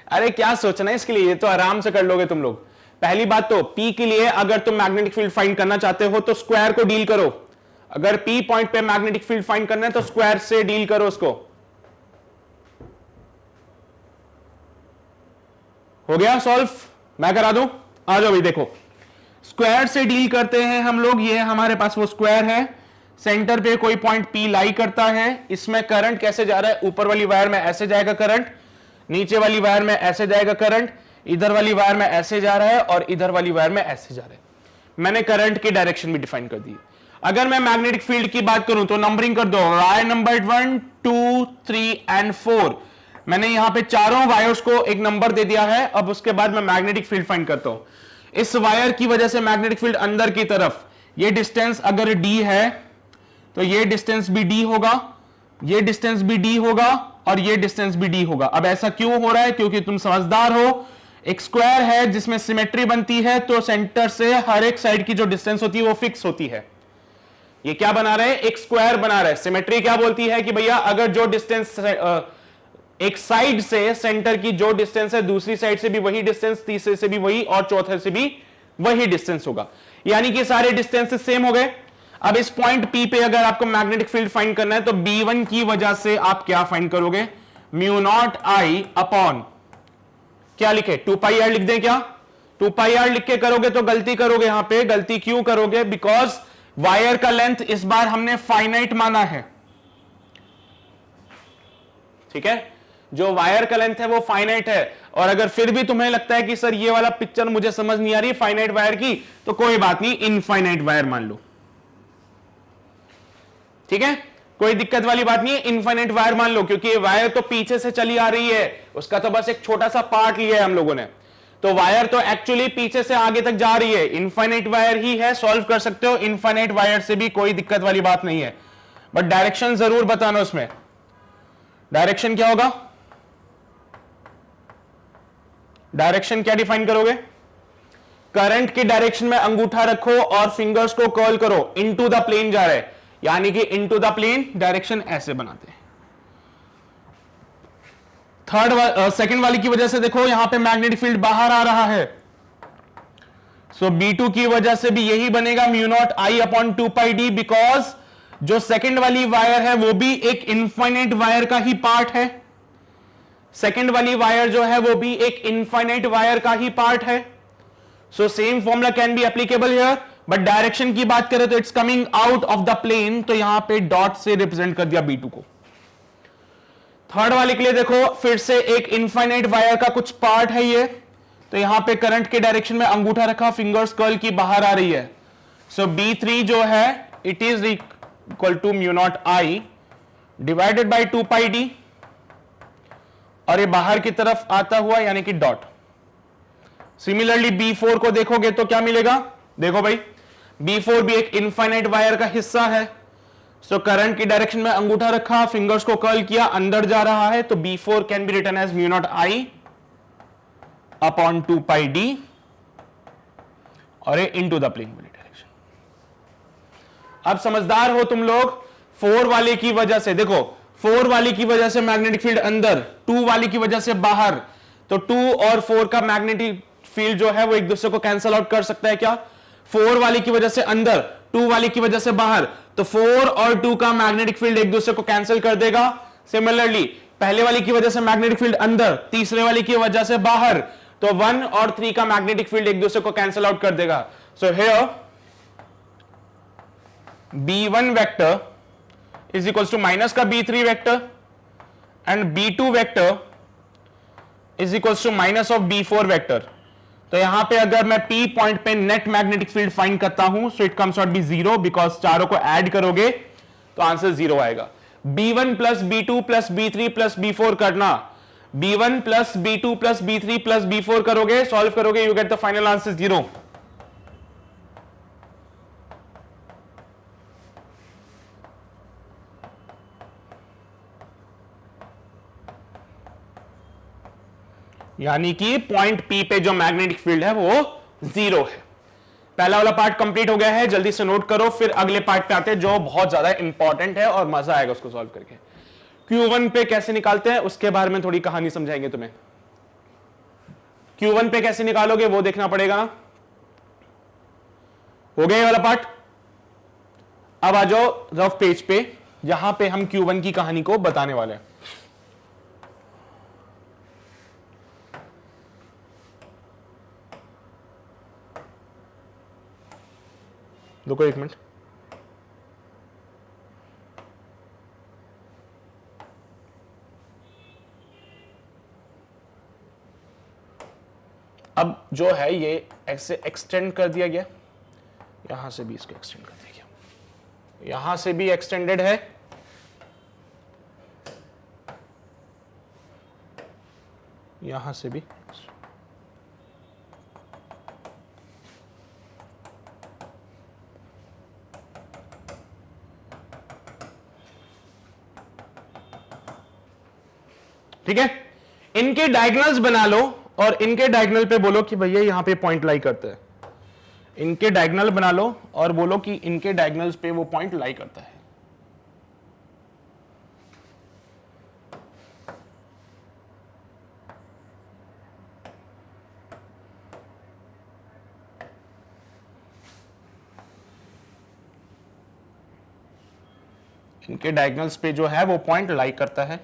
Speaker 1: अरे क्या सोचना है इसके लिए, ये तो आराम से कर लोगे तुम लोग। पहली बात तो P के लिए अगर तुम मैग्नेटिक फील्ड फाइंड करना चाहते हो तो स्क्वायर को डील करो। अगर P पॉइंट पे मैग्नेटिक फील्ड फाइंड करना है तो स्क्वायर से डील करो उसको। हो गया सॉल्व? मैं करा दूं? आ जाओ भाई, देखो स्क्वायर से डील करते हैं हम लोग। ये हमारे पास वो स्क्वायर है, सेंटर पे कोई पॉइंट P लाई करता है। इसमें करंट कैसे जा रहा है? ऊपर वाली वायर में ऐसे जाएगा करंट, नीचे वाली वायर में ऐसे जाएगा करंट, इधर वाली वायर में ऐसे जा रहा है और इधर वाली वायर में ऐसे जा रहा है। मैंने करंट की डायरेक्शन भी डिफाइन कर दी। अगर मैं मैग्नेटिक फील्ड की बात करूं तो नंबरिंग कर दो, वायर नंबर 1, 2, 3 एंड 4। मैंने यहां पे चारों वायर्स को एक नंबर दे दिया है। अब उसके बाद मैं मैग्नेटिक फील्ड फाइंड करता हूं। इस वायर की वजह से मैग्नेटिक फील्ड अंदर की तरफ, ये डिस्टेंस अगर d है तो ये डिस्टेंस भी d होगा, ये डिस्टेंस भी d होगा और ये डिस्टेंस भी d होगा। अब ऐसा क्यों हो रहा है? क्योंकि तुम समझदार हो, एक स्क्वायर है जिसमें सिमेट्री बनती है, तो सेंटर से हर एक साइड की जो डिस्टेंस होती है वो फिक्स होती है। ये क्या बना रहे हैं? एक स्क्वायर बना रहे हैं। सिमेट्री क्या बोलती है कि भैया अगर जो डिस्टेंस एक साइड से सेंटर की जो डिस्टेंस है, दूसरी साइड से भी वही डिस्टेंस, तीसरे से भी वही, और चौथे से भी वही डिस्टेंस होगा, यानी कि सारे डिस्टेंसेस सेम हो गए। अब इस पॉइंट P पे अगर आपको मैग्नेटिक फील्ड फाइंड करना है तो B1 की वजह से आप क्या फाइंड करोगे, म्यू नॉट आई अपॉन क्या लिखे, 2πr लिख दें क्या, 2πr लिख के करोगे तो गलती करोगे, यहां पे गलती क्यों करोगे, बिकॉज वायर का लेंथ इस बार हमने फाइनाइट माना है, ठीक है, जो वायर का लेंथ है वो फाइनाइट है। और अगर फिर भी तुम्हें लगता है कि सर ये वाला पिक्चर मुझे समझ नहीं आ रही फाइनाइट वायर की, तो कोई बात नहीं, इनफाइनाइट वायर मान लो, ठीक है, कोई दिक्कत वाली बात नहीं है, इनफाइनाइट वायर मान लो, क्योंकि ये वायर तो पीछे से चली आ रही है, उसका तो बस एक छोटा सा पार्ट लिया है हम लोगों ने, तो वायर तो एक्चुअली पीछे से आगे तक जा रही है, इनफाइनाइट वायर ही है, सॉल्व कर सकते हो इनफाइनाइट वायर से भी, कोई दिक्कत वाली बात नहीं है, बट डायरेक्शन जरूर बताना उसमें, डायरेक्शन क्या होगा, डायरेक्शन क्या डिफाइन करोगे, करंट की डायरेक्शन में अंगूठा रखो और फिंगर्स को कर्ल करो, इनटू द प्लेन जा रहा है, यानी कि इनटू द प्लेन डायरेक्शन ऐसे बनाते हैं। सेकंड वाली की वजह से देखो यहां पे मैग्नेटिक फील्ड बाहर आ रहा है, सो B2 की वजह से भी यही बनेगा, mu naught I upon 2πd, because जो सेकंड वाली वायर है वो भी एक इनफाइनाइट वायर का ही पार्ट है, सेकंड वाली वायर जो है वो भी एक इनफाइनाइट वायर का ही पार्ट है, so same formula can be applicable here, but direction की बात करें तो it's coming out of the plane, तो यहां पे डॉट से रिप्रेजेंट कर दिया B2 को। थर्ड वाले के लिए देखो फिर से एक इनफाइनाइट वायर का कुछ पार्ट है ये, तो यहां पे करंट के डायरेक्शन में अंगूठा रखा, फिंगर्स कर्ल की बाहर आ रही है, सो B3 जो है it is equal to mu not I divided by 2πd, और ये बाहर की तरफ आता हुआ यानी कि डॉट। सिमिलरली B4 को देखोगे तो क्या मिलेगा, देखो भाई B4 भी एक इनफाइनाइट वायर का हिस्सा है, सो करंट की डायरेक्शन में अंगूठा रखा, फिंगर्स को कर्ल किया, अंदर जा रहा है, तो B4 can be written as mu not I upon 2πd, और ये इनटू द प्लेन वाली डायरेक्शन। अब समझदार हो तुम लोग, 4 वाले की वजह से देखो, 4 वाली की वजह से मैग्नेटिक फील्ड अंदर, 2 वाली की वजह से बाहर, तो 2 और 4 का मैग्नेटिक फील्ड जो है वो एक दूसरे को कैंसल आउट कर सकता है क्या, 4 वाली की वजह से अंदर, 2 वाली की वजह से बाहर, तो 4 और 2 का मैग्नेटिक फील्ड एक दूसरे को कैंसिल कर देगा। सिमिलरली पहले वाली की वजह से मैग्नेटिक फील्ड अंदर, तीसरे वाली की वजह से बाहर, तो 1 और 3 का मैग्नेटिक फील्ड एक दूसरे को कैंसिल आउट कर देगा। So here B1 vector is equals to minus का B3 vector and B2 vector is equals to minus of B4 vector. तो यहां पे अगर मैं P पॉइंट पे नेट मैग्नेटिक फील्ड फाइंड करता हूं, so it comes out be 0, because चारों को ऐड करोगे तो आंसर 0 आएगा। B1 plus B2 plus B3 plus B4 करना, B1 plus B2 plus B3 plus B4 करोगे, सॉल्व करोगे, you get the final answer 0। यानी कि पॉइंट P पे जो मैग्नेटिक फील्ड है वो 0 है। पहला वाला पार्ट कंप्लीट हो गया है, जल्दी से नोट करो, फिर अगले पार्ट पे आते हैं जो बहुत ज्यादा इंपॉर्टेंट है और मजा आएगा उसको सॉल्व करके। Q1 पे कैसे निकालते हैं उसके बारे में थोड़ी कहानी समझाएंगे तुम्हें। Q1 पे कैसे निकालोगे वो देखना पड़ेगा ना। हो गया ये वाला पार्ट। अब आ जाओ रफ पेज पे, जहां पे हम Q1 की कहानी को बताने वाले हैं। रुको एक मिनट, अब जो है ये ऐसे एक्सटेंड कर दिया गया, यहां से भी इसको एक्सटेंड कर दिया गया, यहां से भी एक्सटेंडेड है, यहां से भी, ठीक है। इनके डायगोनल्स बना लो और इनके डायगोनल पे बोलो कि भैया यहां पे पॉइंट लाई करते हैं। इनके डायगोनल बना लो और बोलो कि इनके डायगोनल्स पे वो पॉइंट लाई करता है। इनके डायगोनल्स पे जो है वो पॉइंट लाई करता है।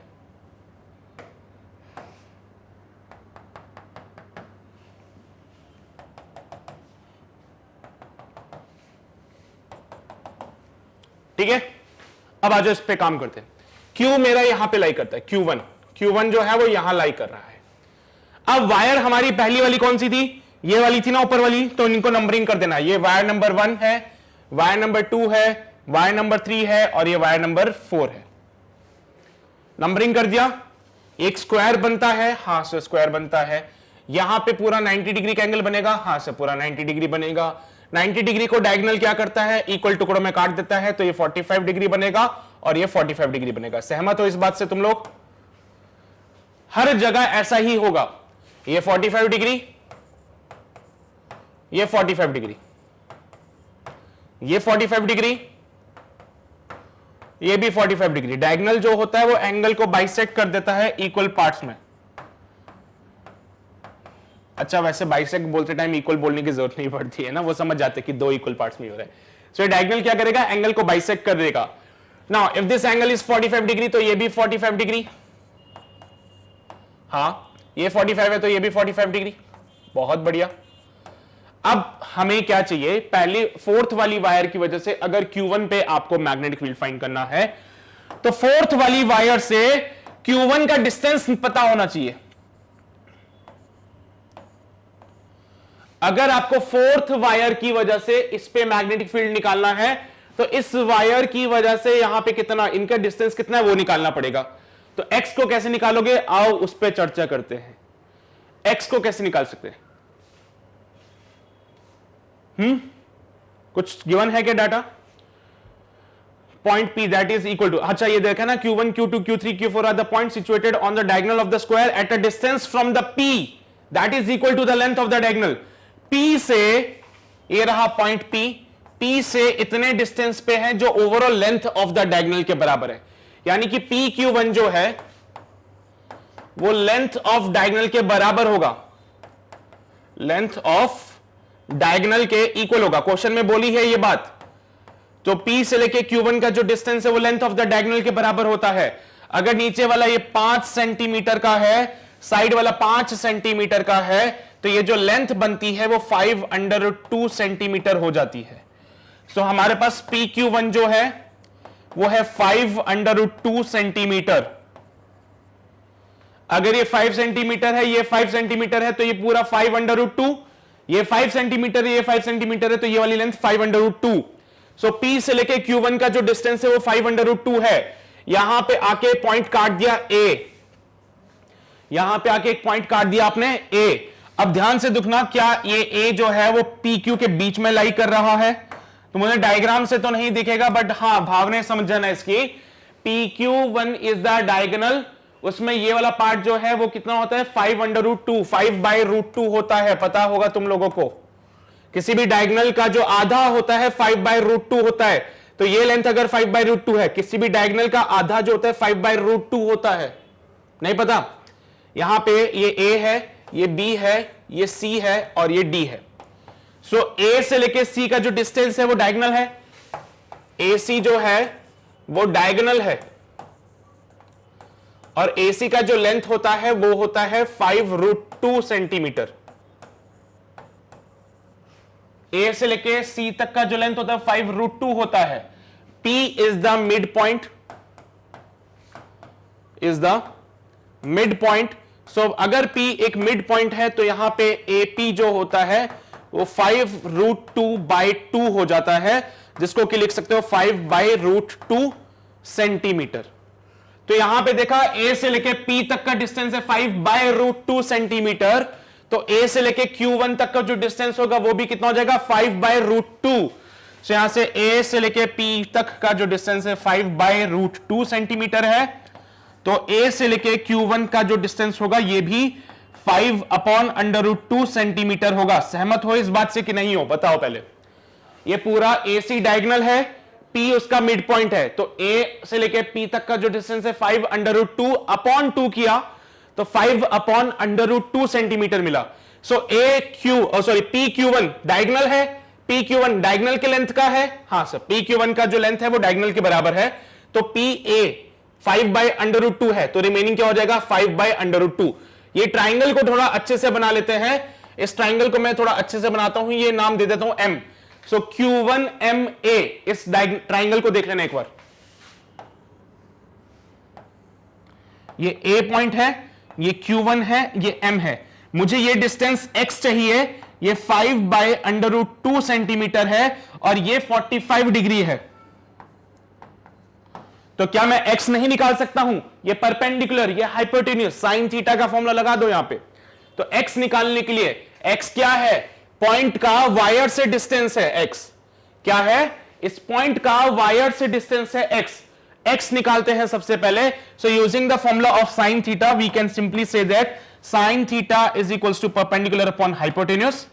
Speaker 1: ठीक है, अब आ जाओ इस पे काम करते हैं। Q मेरा यहां पे लाई करता है, Q1 जो है वो यहां लाई कर रहा है। अब वायर हमारी पहली वाली कौन सी थी, ये वाली थी ना ऊपर वाली, तो इनको नंबरिंग कर देना। ये वायर नंबर 1 है, वायर नंबर 2 है, वायर नंबर 3 है और ये वायर नंबर 4 है। नंबरिंग कर दिया। एक स्क्वायर बनता है, हां से स्क्वायर बनता है। यहां पे पूरा 90 डिग्री का एंगल बनेगा, हां से पूरा 90 डिग्री बनेगा। 90 डिग्री को डायगोनल क्या करता है, इक्वल टुकड़ों में काट देता है, तो ये 45 डिग्री बनेगा और ये 45 डिग्री बनेगा। सहमत हो इस बात से तुम लोग? हर जगह ऐसा ही होगा। ये 45 डिग्री, ये 45 डिग्री, ये 45 डिग्री, ये भी 45 डिग्री। डायगोनल जो होता है वो एंगल को बाइसेक्ट कर देता है इक्वल पार्ट्स में। अच्छा, वैसे बाइसेक्ट बोलते टाइम इक्वल बोलने की जरूरत नहीं पड़ती है ना, वो समझ जाते कि दो इक्वल पार्ट्स में हो रहा है। सो डायगोनल क्या करेगा, एंगल को बाइसेक्ट कर देगा। Now if this angle is 45 degree तो ये भी 45 डिग्री, हां ये 45 है तो ये भी 45 डिग्री। बहुत बढ़िया। अब हमें क्या चाहिए, पहले फोर्थ वाली वायर की वजह से अगर Q1 पे आपको मैग्नेटिक फील्ड फाइंड करना है तो फोर्थ वाली वायर से Q1 का डिस्टेंस पता होना चाहिए। अगर आपको फोर्थ वायर की वजह से इस पे मैग्नेटिक फील्ड निकालना है तो इस वायर की वजह से यहां पे कितना, इनका डिस्टेंस कितना है वो निकालना पड़ेगा। तो x को कैसे निकालोगे, आओ उस पर चर्चा करते हैं। x को कैसे निकाल सकते हैं? कुछ गिवन है क्या data? Point P that is equal to, अच्छा ये देखा ना, Q1, Q2, Q3, Q4 are the point situated on the diagonal of the square at a distance from the P that is equal to the length of the diagonal. P से ये रहा point P से इतने distance पे है जो overall length of the diagonal के बराबर है। यानी कि PQ1 जो है वो लेंथ ऑफ डायगोनल के बराबर होगा, लेंथ ऑफ डायगोनल के इक्वल होगा। क्वेश्चन में बोली है ये बात। तो P से लेके Q1 का जो डिस्टेंस है वो लेंथ ऑफ द डायगोनल के बराबर होता है। अगर नीचे वाला ये 5 सेंटीमीटर का है, साइड वाला 5 सेंटीमीटर का है, तो ये जो लेंथ बनती है वो 5√2 सेंटीमीटर हो जाती है। सो हमारे पास PQ1 जो है वो है 5√2 सेंटीमीटर। अगर ये 5 सेंटीमीटर है, ये 5 सेंटीमीटर है, तो ये पूरा 5√2, ये 5 सेंटीमीटर, ये 5 सेंटीमीटर है, तो ये वाली लेंथ 5√2। सो P से लेके Q1 का जो डिस्टेंस है वो 5√2 है। यहां पे आके पॉइंट काट दिया A, यहां पे आके एक पॉइंट काट दिया आपने A। अब ध्यान से देखना, क्या ये A जो है वो PQ के बीच में लाई कर रहा है? तो मुझे डायग्राम से तो नहीं दिखेगा, बट हां भावने समझ जाना इसकी। PQ1 इज द डायगोनल, उसमें ये वाला पार्ट जो है वो कितना होता है, 5√2, 5/√2 होता है। पता होगा तुम लोगों को, किसी भी डायगोनल का जो आधा होता है 5/√2 होता है। तो ये लेंथ अगर 5/√2 है, किसी भी डायगोनल का आधा जो होता है 5/√2 होता है। नहीं पता? यहां पे ये A है, ये B है, ये C है और ये D है। सो A से लेके C का जो डिस्टेंस है वो डायगोनल है। AC जो है वो डायगोनल है और AC का जो लेंथ होता है वो होता है 5√2 सेंटीमीटर। A से लेके C तक का जो लेंथ होता है 5√2 होता है। P is the mid point, is the mid point. So अगर P एक मिड पॉइंट है तो यहां पे AP जो होता है वो 5√2/2 हो जाता है, जिसको कि लिख सकते हो 5/√2 सेंटीमीटर। तो यहां पे देखा A से लेके P तक का डिस्टेंस है 5/√2 सेंटीमीटर, तो A से लेके Q1 तक का जो डिस्टेंस होगा वो भी कितना हो जाएगा, 5/√2। तो यहां से A से लेके P तक का जो डिस्टेंस है 5/√2 सेंटीमीटर है, तो A से लेके Q1 का जो डिस्टेंस होगा ये भी 5/√2 सेंटीमीटर होगा। सहमत हो इस बात से कि नहीं हो, बताओ पहले। ये पूरा AC डायगोनल है, P उसका मिड पॉइंट है, तो A से लेके P तक का जो डिस्टेंस है 5√2/2 किया तो 5/√2 सेंटीमीटर मिला। सो PQ1 डायगोनल है, PQ1 डायगोनल के लेंथ का है, हां सर, PQ1 का जो लेंथ है वो डायगोनल के बराबर है। तो पी ए 5/√2 है, तो रिमेनिंग क्या हो जाएगा 5/√2। ये ट्राइंगल को थोड़ा अच्छे से बना लेते हैं, इस ट्राइंगल को मैं थोड़ा अच्छे से बनाता हूं, ये नाम दे देता हूं M। सो Q1MA, इस ट्राइंगल को देख लेना एक बार। ये A पॉइंट है, ये Q1 है, ये M है। मुझे ये डिस्टेंस X चाहिए, ये 5/√2 सेंटीमीटर है और ये 45 डिग्री है। तो क्या मैं x नहीं निकाल सकता हूं? ये परपेंडिकुलर, ये हाइपोटेन्यूस, साइन थीटा का फॉर्मूला लगा दो यहां पे। तो x निकालने के लिए x क्या है? पॉइंट का वायर से डिस्टेंस है x। क्या है? इस पॉइंट का वायर से डिस्टेंस है x। x निकालते हैं सबसे पहले। So using the formula of sine theta we can simply say that sine theta is equals to perpendicular upon hypotenuse.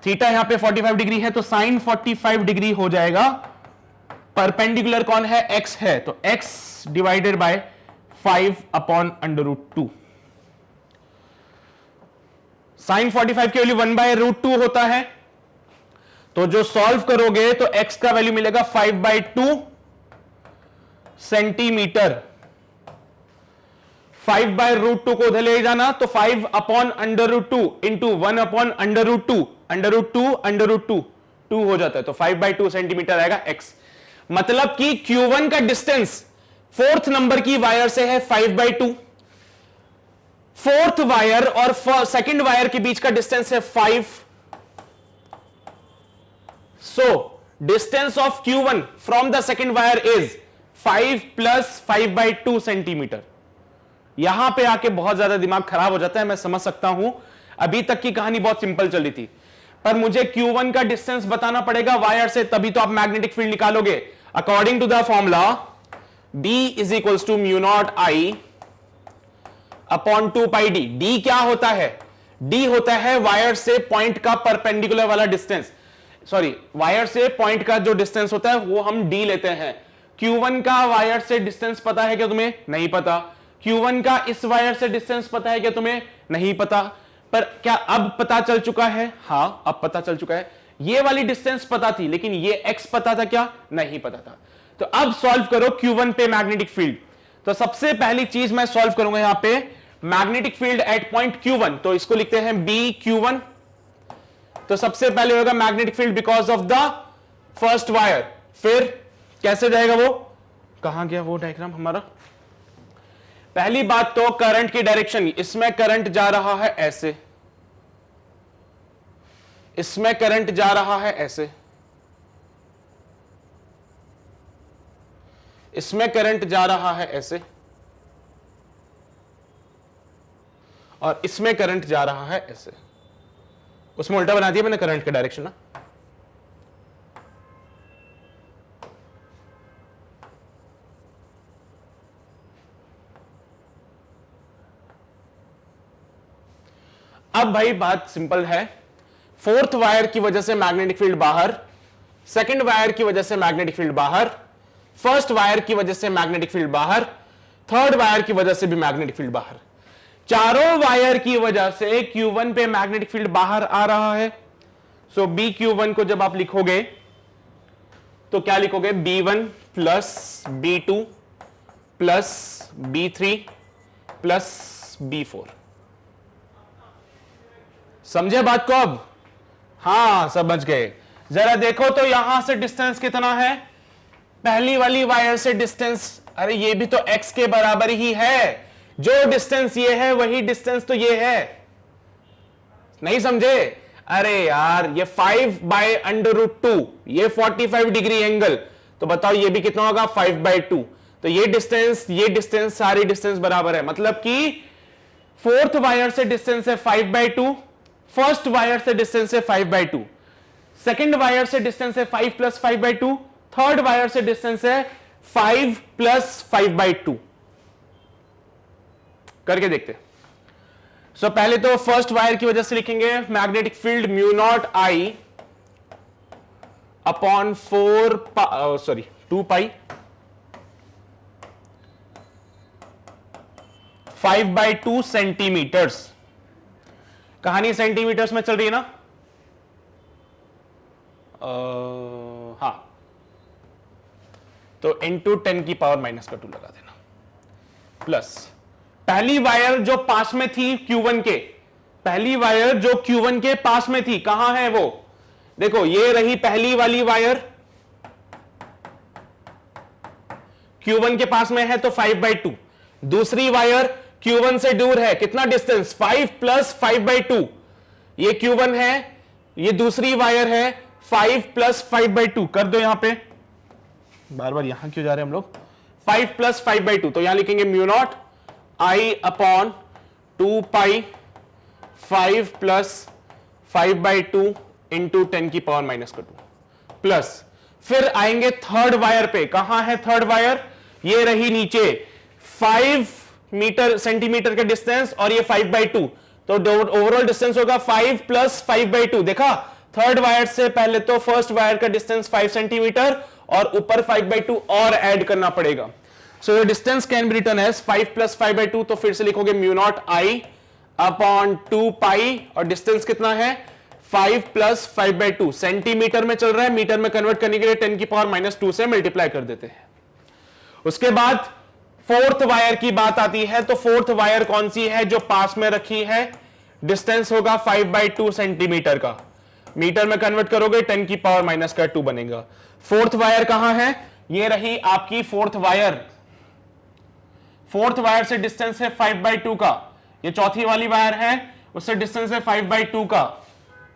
Speaker 1: Theta यहां पे 45 डिग्री है, तो साइन 45 डिग्री हो जाएगा। परपेंडिकुलर कौन है? x है, तो x डिवाइडेड बाय 5/√2। साइन 45 की वैल्यू 1/√2 होता है, तो जो सॉल्व करोगे तो x का वैल्यू मिलेगा 5/2 सेंटीमीटर। 5/√2 को उधर ले जाना, तो 5/√2 इंटू 1/√2, √2 हो जाता है, तो 5/2 सेंटीमीटर आएगा x। मतलब कि Q1 का डिस्टेंस फोर्थ नंबर की वायर से है 5/2, फोर्थ वायर और सेकंड वायर के बीच का डिस्टेंस है 5। So distance of Q1 from the second wire is 5 + 5/2 centimetre. यहां पे आके बहुत ज्यादा दिमाग खराब हो जाता है, मैं समझ सकता हूं। अभी तक की कहानी बहुत सिंपल चल रही थी, पर मुझे Q1 का डिस्टेंस बताना पड़ेगा वायर से, तभी तो आप मैग्नेटिक फील्ड निकालोगे। According to the formula B is equals to μ0I upon 2πd। D क्या होता है? D होता है वायर से पॉइंट का परपेंडिकुलर वाला डिस्टेंस, सॉरी वायर से पॉइंट का जो डिस्टेंस होता है वो हम D लेते हैं। Q1 का वायर से डिस्टेंस पता है क्या तुम्हें? नहीं पता। Q1 का इस वायर से डिस्टेंस पता है क्या तुम्हें? नहीं पता। पर क्या अब पता चल चुका है? हां, अब पता चल चुका है। ये वाली डिस्टेंस पता थी, लेकिन ये x पता था क्या? नहीं पता था। तो अब सॉल्व करो Q1 पे मैग्नेटिक फील्ड। तो सबसे पहली चीज मैं सॉल्व करूंगा यहां पे magnetic field at point Q1, तो इसको लिखते हैं BQ1। तो सबसे पहले होगा magnetic field because of the first wire. फिर कैसे जाएगा वो? कहां गया वो डायग्राम हमारा? पहली बात तो करंट की डायरेक्शन, इसमें करंट जा रहा है ऐसे, इसमें करंट जा रहा है ऐसे, इसमें करंट जा रहा है ऐसे, और इसमें करंट जा रहा है ऐसे। उसमें उल्टा बना दिया मैंने करंट का डायरेक्शन ना। अब भाई बात सिंपल है, फोर्थ वायर की वजह से मैग्नेटिक फील्ड बाहर, सेकंड वायर की वजह से मैग्नेटिक फील्ड बाहर, फर्स्ट वायर की वजह से मैग्नेटिक फील्ड बाहर, थर्ड वायर की वजह से भी मैग्नेटिक फील्ड बाहर। चारों वायर की वजह से Q1 पे मैग्नेटिक फील्ड बाहर आ रहा है। सो BQ1 को जब आप लिखोगे तो क्या लिखोगे? B1 + B2 + B3 + B4। समझे बात को अब? हां, समझ गए। जरा देखो तो यहां से डिस्टेंस कितना है? पहली वाली वायर से डिस्टेंस, अरे ये भी तो x के बराबर ही है। जो डिस्टेंस ये है वही डिस्टेंस तो ये है। नहीं समझे? अरे यार ये 5/√2, ये 45 डिग्री एंगल, तो बताओ ये भी कितना होगा? 5/2। तो ये डिस्टेंस सारी डिस्टेंस बराबर है। मतलब कि फोर्थ वायर से डिस्टेंस है 5/2, फर्स्ट वायर से डिस्टेंस है 5/2, सेकंड वायर से डिस्टेंस है 5 + 5/2, थर्ड वायर से डिस्टेंस है 5 + 5/2। करके देखते। सो पहले तो फर्स्ट वायर की वजह से लिखेंगे magnetic field μ0I upon 2π 5/2 centimetres. कहानी सेंटीमीटर्स में चल रही है ना? हाँ, तो इंटू 10 की पावर माइनस का 2 लगा देना, प्लस पहली वायर जो पास में थी Q1 के, पहली वायर जो Q1 के पास में थी, कहां है वो, देखो ये रही पहली वाली वायर, Q1 के पास में है तो 5/2, दूसरी वायर Q1 से दूर है, कितना डिस्टेंस 5 प्लस 5/2, ये Q1 है, ये दूसरी वायर है 5 प्लस 5/2, कर दो यहां पे, बार बार यहां क्यों जा रहे हैं हम लोग, 5 प्लस 5/2, तो यहां लिखेंगे mu not I upon 2 pi 5 plus 5/2 into 10 की पावर माइनस का 2, प्लस फिर आएंगे थर्ड वायर पे, कहां है थर्ड वायर, ये रही नीचे, 5 मीटर सेंटीमीटर का डिस्टेंस और ये 5/2, तो ओवरऑल डिस्टेंस होगा 5 प्लस 5/2, देखा थर्ड वायर से पहले तो फर्स्ट वायर का डिस्टेंस 5 सेंटीमीटर और ऊपर 5/2 और ऐड करना पड़ेगा, so your distance can be written as 5 plus 5/2, तो फिर से लिखोगे mu not I upon 2 pi, और डिस्टेंस कितना है 5 प्लस 5/2, सेंटीमीटर में चल रहा है, मीटर में कन्वर्ट करने के लिए 10 की पावर माइनस 2 से मल्टीप्लाई कर देते हैं। उसके बाद फोर्थ वायर की बात आती है, तो फोर्थ वायर कौन सी है जो पास में रखी है, डिस्टेंस होगा 5/2 सेंटीमीटर का, मीटर में कन्वर्ट करोगे 10 की पावर माइनस का 2 बनेगा। फोर्थ वायर कहां है, ये रही आपकी फोर्थ वायर, फोर्थ वायर से डिस्टेंस है 5/2 का, ये चौथी वाली वायर है उससे डिस्टेंस है 5/2 का,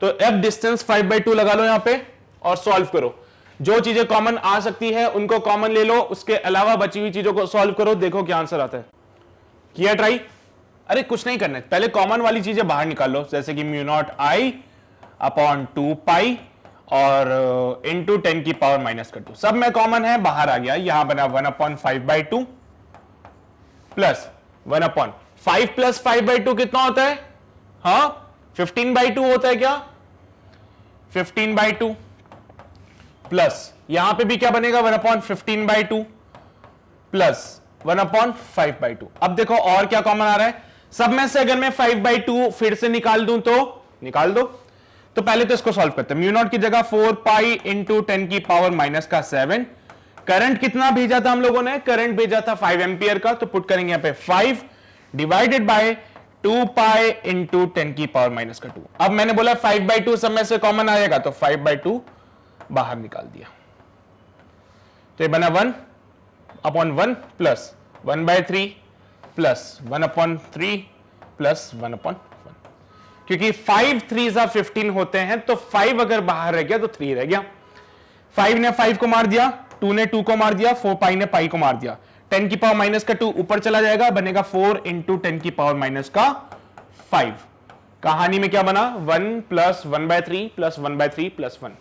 Speaker 1: तो अब डिस्टेंस 5/2 लगा लो यहां पे और सॉल्व करो, जो चीजें कॉमन आ सकती है उनको कॉमन ले लो, उसके अलावा बची हुई चीजों को सॉल्व करो, देखो क्या आंसर आता है। किया ट्राई, अरे कुछ नहीं करना है, पहले कॉमन वाली चीजें बाहर निकाल लो, जैसे कि mu naught I upon 2 pi और इंटू 10 की पावर माइनस का 2, सब में कॉमन है, बाहर आ गया, यहां बना 1/5/2 प्लस 1/5 प्लस 5/2 कितना होता है, हाँ 15/2 होता है क्या, 15/2 प्लस यहां पे भी क्या बनेगा 1/15/2 प्लस 1/5/2। अब देखो और क्या कॉमन आ रहा है, सब में से अगर मैं 5/2 फिर से निकाल दूं तो निकाल दो, तो पहले तो इसको सॉल्व करते हैं, म्यू नॉट की जगह 4 पाई इंटू 10 की पावर माइनस का 7, करंट कितना भेजा था हम लोगों ने, करंट भेजा था 5 एंपियर का, तो पुट करेंगे यहां पे 5 डिवाइडेड बाय 2 पाई इंटू 10 की पावर माइनस का 2। अब मैंने बोला 5/2 सब में से कॉमन आएगा, तो 5/2 बाहर निकाल दिया, तो ये बना 1/1 प्लस 1/3 प्लस 1/3 प्लस 1/1, क्योंकि 5 3 15 होते हैं, तो 5 अगर बाहर रह गया तो 3 रह गया, 5 ने 5 को मार दिया, 2 ने 2 को मार दिया, 4 पाई ने पाई को मार दिया, 10 की पावर माइनस का 2 ऊपर चला जाएगा, बनेगा 4 इंटू 10 की पावर माइनस का 5। कहानी में क्या बना 1 प्लस 1/3 प्लस 1/3 प्लस 1,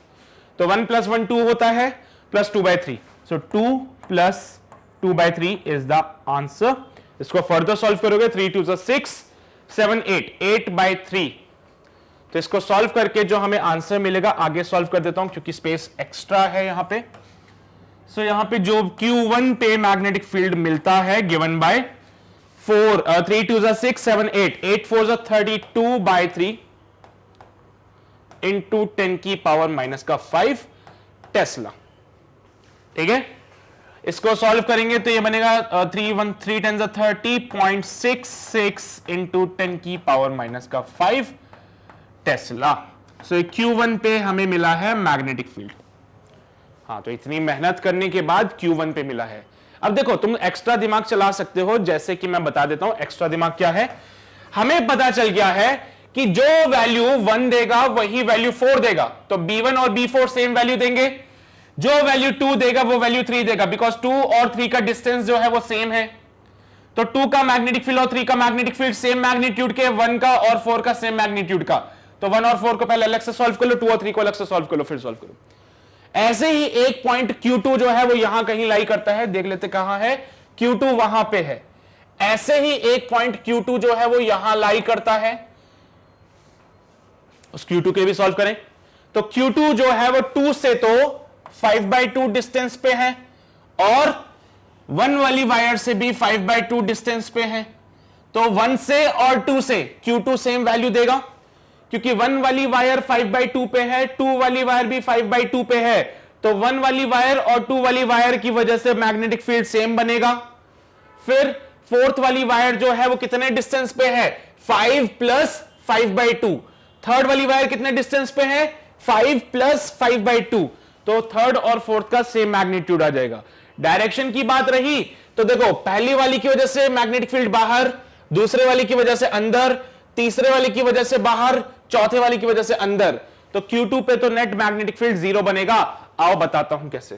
Speaker 1: तो 1 प्लस 1 2 होता है, plus 2/3, so 2 plus 2/3 is the answer. इसको फर्दर सॉल्व करोगे, 3 2 6 7 8 8/3, तो इसको सॉल्व करके जो हमें आंसर मिलेगा आगे सॉल्व कर देता हूं क्योंकि स्पेस एक्स्ट्रा है यहां पे। सो यहां पे जो Q1 पे मैग्नेटिक फील्ड मिलता है गिवन बाय 3 2 6 7 8 8 4 32/3 इंटू 10 की पावर माइनस का 5 टेस्ला, ठीक है। इसको सॉल्व करेंगे तो ये बनेगा 3 10 30.66 इंटू 10 की पावर माइनस का 5 टेस्ला। सो Q1 पे हमें मिला है मैग्नेटिक फील्ड, हाँ तो इतनी मेहनत करने के बाद Q1 पे मिला है। अब देखो तुम एक्स्ट्रा दिमाग चला सकते हो, जैसे कि मैं बता देता हूं एक्स्ट्रा दिमाग क्या है। हमें पता चल गया है कि जो वैल्यू 1 देगा वही वैल्यू 4 देगा, तो B1 और B4 सेम वैल्यू देंगे, जो वैल्यू 2 देगा वो वैल्यू 3 देगा, बिकॉज 2 और 3 का डिस्टेंस जो है वो सेम है, तो 2 का मैग्नेटिक फील्ड और 3 का मैग्नेटिक फील्ड सेम मैग्नीट्यूड के, 1 का और 4 का सेम मैग्नीट्यूड का, तो 1 और 4 को पहले अलग से सॉल्व कर लो, 2 और 3 को अलग से सॉल्व कर लो, फिर सॉल्व करो। ऐसे ही एक पॉइंट Q2 जो है वो यहां कहीं लाई करता है, देख लेते कहां है, Q2 वहां पे है। ऐसे ही एक पॉइंट Q2 जो है वो यहां लाई करता है, उस Q2 के भी सॉल्व करें, तो Q2 जो है वो 2 से तो 5/2 डिस्टेंस पे है और 1 वाली वायर से भी 5/2 डिस्टेंस पे है, तो 1 से और 2 से Q2 सेम वैल्यू देगा, क्योंकि 1 वाली वायर 5/2 पे है, 2 वाली वायर भी 5/2 पे है, तो 1 वाली वायर और 2 वाली वायर की वजह से मैग्नेटिक फील्ड सेम बनेगा। फिर फोर्थ वाली वायर जो है वो कितने डिस्टेंस पे है, 5 प्लस 5/2। थर्ड वाली वायर कितने डिस्टेंस पे है, 5 प्लस 5/2। तो थर्ड और फोर्थ का सेम मैग्नीट्यूड आ जाएगा। डायरेक्शन की बात रही तो देखो, पहली वाली की वजह से मैग्नेटिक फील्ड बाहर, दूसरे वाली की वजह से अंदर, तीसरे वाली की वजह से बाहर, चौथे वाली की वजह से अंदर। तो Q2 पे तो नेट मैग्नेटिक फील्ड 0 बनेगा। आओ बताता हूं कैसे।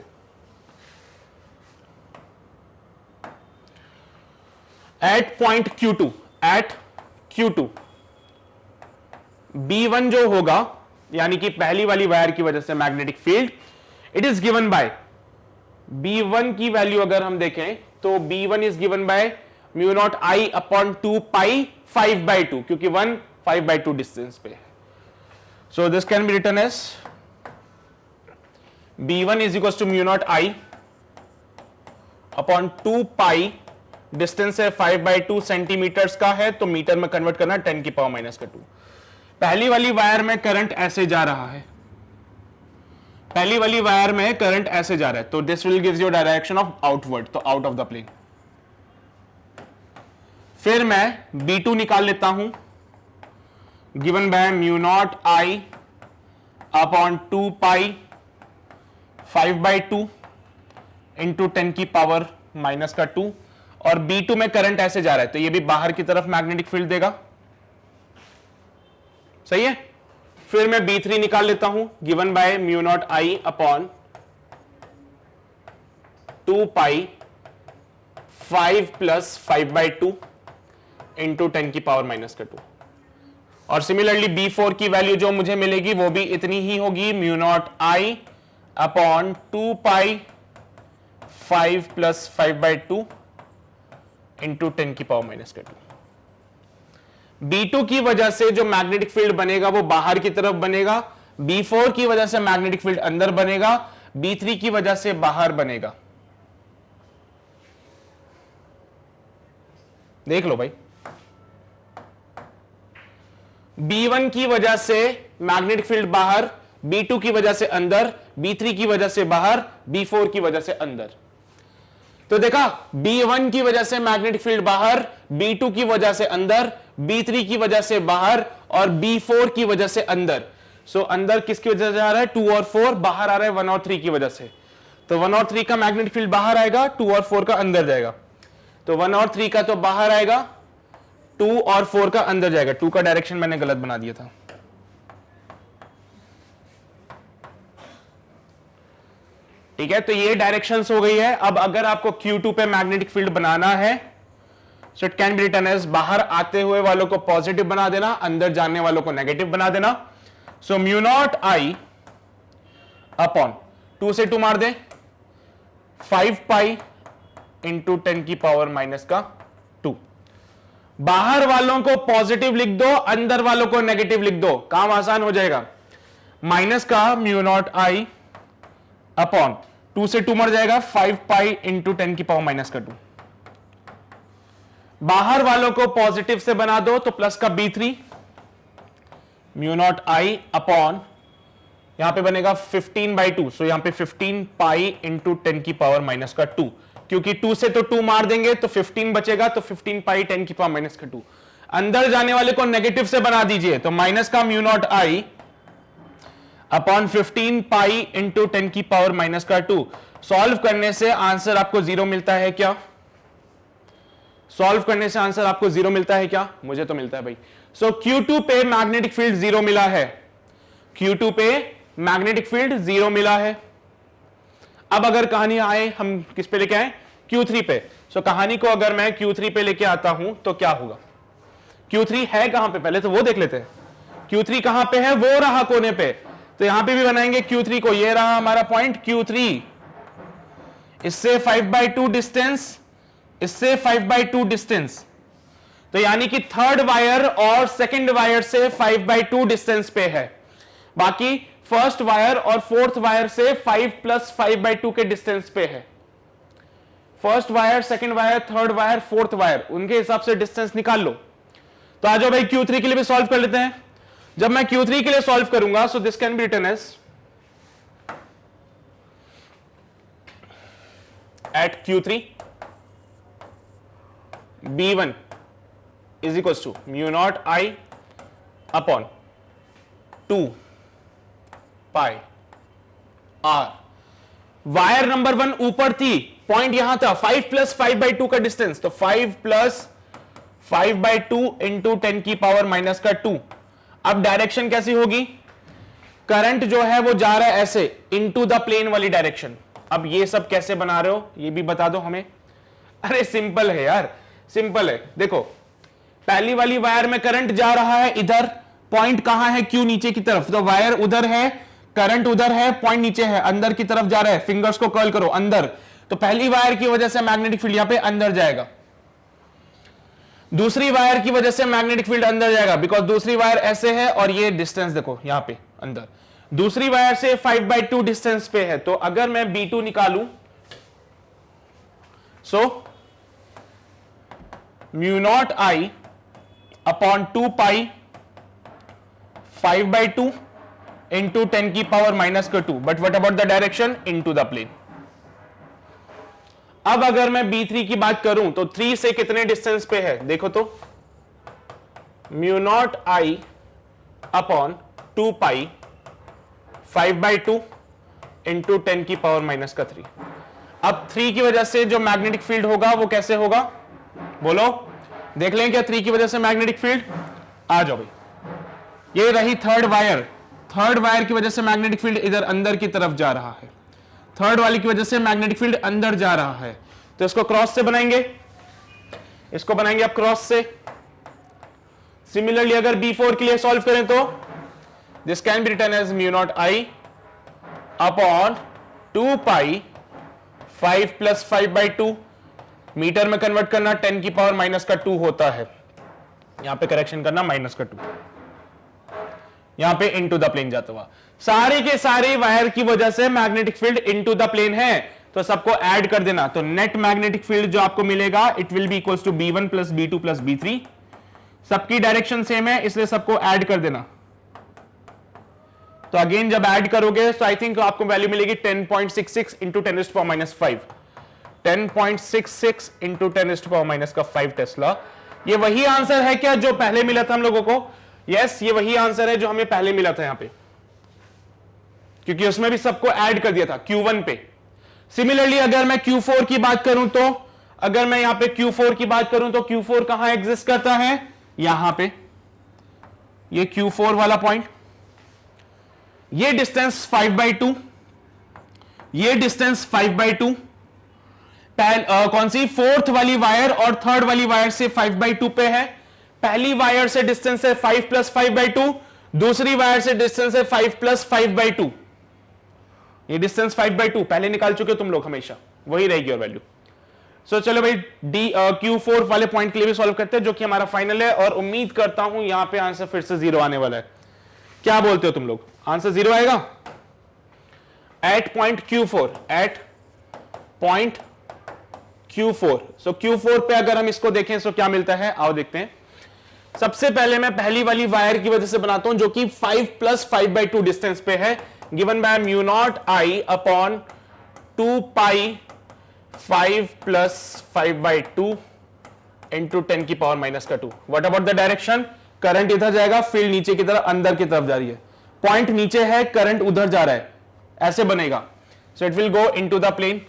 Speaker 1: एट पॉइंट Q2 B1 जो होगा, यानी कि पहली वाली वायर की वजह से magnetic field, it is given by B1 की वैल्यू अगर हम देखें तो B1 is given by mu not I upon 2 pi 5/2, क्योंकि 1 5/2 डिस्टेंस पे है। So this can be written as B1 is equal to mu not I upon 2 pi, distance है 5/2 centimetres का है, तो मीटर में कन्वर्ट करना 10⁻⁻²। पहली वाली वायर में करंट ऐसे जा रहा है, पहली वाली वायर में करंट ऐसे जा रहा है, तो this will gives you direction of outward, तो आउट ऑफ द प्लेन। फिर मैं B2 निकाल लेता हूं, given by mu not I upon 2 pi 5/2 into 10⁻⁻²। और B2 में करंट ऐसे जा रहा है, तो ये भी बाहर की तरफ मैग्नेटिक फील्ड देगा, सही है। फिर मैं B3 निकाल लेता हूं, given by mu not I upon 2 pi 5 plus 5/2 into 10⁻⁻²। और सिमिलरली B4 की वैल्यू जो मुझे मिलेगी वो भी इतनी ही होगी, mu naught I upon 2 pi 5 plus 5/2 into 10⁻⁻²। B2 की वजह से जो मैग्नेटिक फील्ड बनेगा वो बाहर की तरफ बनेगा, B4 की वजह से मैग्नेटिक फील्ड अंदर बनेगा, B3 की वजह से बाहर बनेगा। देख लो भाई, B1 की वजह से मैग्नेटिक फील्ड बाहर, B2 की वजह से अंदर, B3 की वजह से बाहर, B4 की वजह से अंदर। तो देखा, B1 की वजह से मैग्नेटिक फील्ड बाहर, B2 की वजह से अंदर, B3 की वजह से बाहर और B4 की वजह से अंदर। सो अंदर किसकी वजह से आ रहा है, 2 और 4, बाहर आ रहा है 1 और 3 की वजह से। तो 1 और 3 का मैग्नेटिक फील्ड बाहर आएगा, 2 और 4 का अंदर जाएगा। तो 1 और 3 का तो बाहर आएगा, 2 और 4 का अंदर जाएगा। 2 का डायरेक्शन मैंने गलत बना दिया था। ठीक है, तो ये डायरेक्शंस हो गई है। अब अगर आपको Q2 पे मैग्नेटिक फील्ड बनाना है, so it can be written as, बाहर आते हुए वालों को पॉजिटिव बना देना, अंदर जाने वालों को नेगेटिव बना देना। सो म्यू नॉट I अपॉन 2 से 2 मार दे, 5 पाई इंटू 10⁻⁻²। बाहर वालों को पॉजिटिव लिख दो, अंदर वालों को नेगेटिव लिख दो, काम आसान हो जाएगा। माइनस का म्यू नॉट I अपॉन 2 से 2 मर जाएगा, 5 पाई इंटू 10⁻⁻²। बाहर वालों को पॉजिटिव से बना दो, तो प्लस का B3 mu naught I upon, यहां पे बनेगा 15/2, सो यहां पे 15 पाई इंटू 10⁻⁻²। क्योंकि 2 से तो 2 मार देंगे तो 15 बचेगा, तो 15 पाई 10⁻⁻²। अंदर जाने वाले को नेगेटिव से बना दीजिए, तो माइनस का mu not I upon 15 pi into 10⁻⁻²। Solve करने से आंसर आपको 0 मिलता है क्या? सॉल्व करने से आंसर आपको 0 मिलता है क्या? मुझे तो मिलता है भाई। सो Q2 पे मैग्नेटिक फील्ड 0 मिला है, Q2 पे मैग्नेटिक फील्ड 0 मिला है। अब अगर कहानी आए, हम किस पे लेके आए, Q3 पे। सो कहानी को अगर मैं Q3 पे लेके आता हूं तो क्या होगा? Q3 है कहां पे, पहले तो वो देख लेते हैं। Q3 कहां पे है, वो रहा कोने पे, तो यहां पे भी बनाएंगे Q3 को। ये रहा हमारा पॉइंट Q3, इससे 5/2 डिस्टेंस, इससे 5/2 डिस्टेंस, तो यानी कि थर्ड वायर और सेकंड वायर से 5/2 डिस्टेंस पे है। बाकी फर्स्ट वायर और फोर्थ वायर से 5 प्लस 5/2 के डिस्टेंस पे है। First wire, second wire, third wire, fourth wire, उनके हिसाब से डिस्टेंस निकाल लो। तो आ जाओ भाई, Q3 के लिए भी सॉल्व कर लेते हैं। जब मैं Q3 के लिए सॉल्व करूंगा, so this can be written as at Q3 B1 is equals to mu not I upon 2 pi R. Wire number 1 ऊपर थी, पॉइंट यहां था, 5 प्लस 5/2 का डिस्टेंस, तो 5 प्लस 5/2 इंटू 10 की पावर माइनस का 2। अब डायरेक्शन कैसी होगी? करंट जो है वो जा रहा है ऐसे इनटू द प्लेन वाली डायरेक्शन। अब ये सब कैसे बना रहे हो ये भी बता दो हमें। अरे सिंपल है यार, सिंपल है। देखो पहली वाली वायर में करंट जा रहा है इधर, पॉइंट कहां है? क्यू नीचे की तरफ, तो वायर उधर है, करंट उधर है, पॉइंट नीचे है, अंदर की तरफ जा रहा है। फिंगर्स को कर्ल करो अंदर, तो पहली वायर की वजह से मैग्नेटिक फील्ड यहां पे अंदर जाएगा, दूसरी वायर की वजह से मैग्नेटिक फील्ड अंदर जाएगा, बिकॉज दूसरी वायर ऐसे है और ये डिस्टेंस देखो यहां पे अंदर, दूसरी वायर से 5/2 डिस्टेंस पे है। तो अगर मैं B2 निकालूं, सो mu not I upon 2 pi 5/2 into 10 की पावर माइनस का 2, but what about the direction? Into the plane. अब अगर मैं B3 की बात करूं तो 3 से कितने डिस्टेंस पे है? देखो तो mu naught I upon 2 pi 5/2 into 10 की पावर माइनस का 3। अब 3 की वजह से जो मैग्नेटिक फील्ड होगा वो कैसे होगा? बोलो, देख लें क्या 3 की वजह से मैग्नेटिक फील्ड? आ जाओ भाई, ये रही थर्ड वायर, थर्ड वायर की वजह से मैग्नेटिक फील्ड इधर अंदर की तरफ जा रहा है, थर्ड वाली की वजह से मैग्नेटिक फील्ड अंदर जा रहा है। तो इसको क्रॉस से बनाएंगे, इसको बनाएंगे आप क्रॉस से। सिमिलरली अगर B4 के लिए सॉल्व करें तो this can be written as mu not I upon 2 pi 5 plus 5/2, metre में कन्वर्ट करना 10 की पावर माइनस का 2 होता है, यहां पे करेक्शन करना माइनस का 2, यहां पे इनटू द प्लेन जाता हुआ। सारे के सारे वायर की वजह से magnetic field into the plane है, तो सबको ऐड कर देना। तो नेट मैग्नेटिक फील्ड जो आपको मिलेगा it will be equals to B1 plus B2 plus B3। सबकी डायरेक्शन सेम है इसलिए सबको ऐड कर देना। तो अगेन जब ऐड करोगे तो आई थिंक आपको वैल्यू मिलेगी 10.66 इंटू 10⁻⁵, 10.66 इंटू 10⁻⁵ टेस्ला। ये वही आंसर है क्या जो पहले मिला था हम लोगों को? यस, ये वही आंसर है जो हमें पहले मिला था यहां पे, क्योंकि उसमें भी सबको ऐड कर दिया था Q1 पे। सिमिलरली अगर मैं Q4 की बात करूं तो, अगर मैं यहां पे Q4 की बात करूं तो Q4 कहां एग्जिस्ट करता है? यहां पे, ये Q4 वाला पॉइंट, ये डिस्टेंस 5/2, ये डिस्टेंस 5/2, कौन सी? फोर्थ वाली वायर और थर्ड वाली वायर से 5/2 पे है। पहली वायर से डिस्टेंस है 5 प्लस 5/2, दूसरी वायर से डिस्टेंस है 5 प्लस 5/2। ये डिस्टेंस 5/2 पहले निकाल चुके हो तुम लोग, हमेशा वही रहेगी और वैल्यू। सो चलो भाई Q4 वाले पॉइंट के लिए भी सॉल्व करते हैं, जो कि हमारा फाइनल है, और उम्मीद करता हूं यहां पे आंसर फिर से 0 आने वाला है। क्या बोलते हो तुम लोग? आंसर 0 आएगा at point Q4, at point Q4। So Q4 पे अगर हम इसको देखें तो क्या मिलता है, आओ देखते हैं। सबसे पहले मैं पहली वाली वायर की वजह से बनाता हूं जो कि 5 प्लस 5/2 डिस्टेंस पे है, given by mu not I upon 2 pi 5 plus 5/2 into 10 की पावर माइनस का 2। What about the direction? Current इधर जाएगा, फील्ड नीचे की तरफ, अंदर की तरफ जा रही है, पॉइंट नीचे है, करंट उधर जा रहा है, ऐसे बनेगा। So it will go into the plane.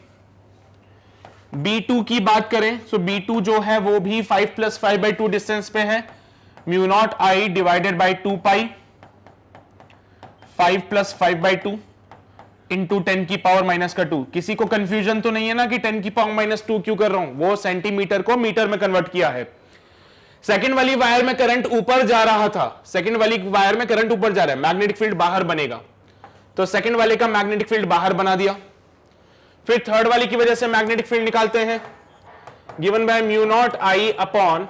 Speaker 1: B2 की बात करें तो B2 जो है वो भी 5 प्लस 5/2 डिस्टेंस पे है, mu not I divided by 2 pi 5 plus 5/2 into 10 की पावर माइनस का 2। किसी को कंफ्यूजन तो नहीं है ना कि 10 की पावर माइनस 2 क्यों कर रहा हूं? वो सेंटीमीटर को मीटर में कन्वर्ट किया है। सेकंड वाली वायर में करंट ऊपर जा रहा था, सेकंड वाली वायर में करंट ऊपर जा रहा है, मैग्नेटिक फील्ड बाहर बनेगा, तो सेकंड वाले का मैग्नेटिक फील्ड बाहर बना दिया। फिर थर्ड वाली की वजह से मैग्नेटिक फील्ड निकालते हैं, given by mu not I upon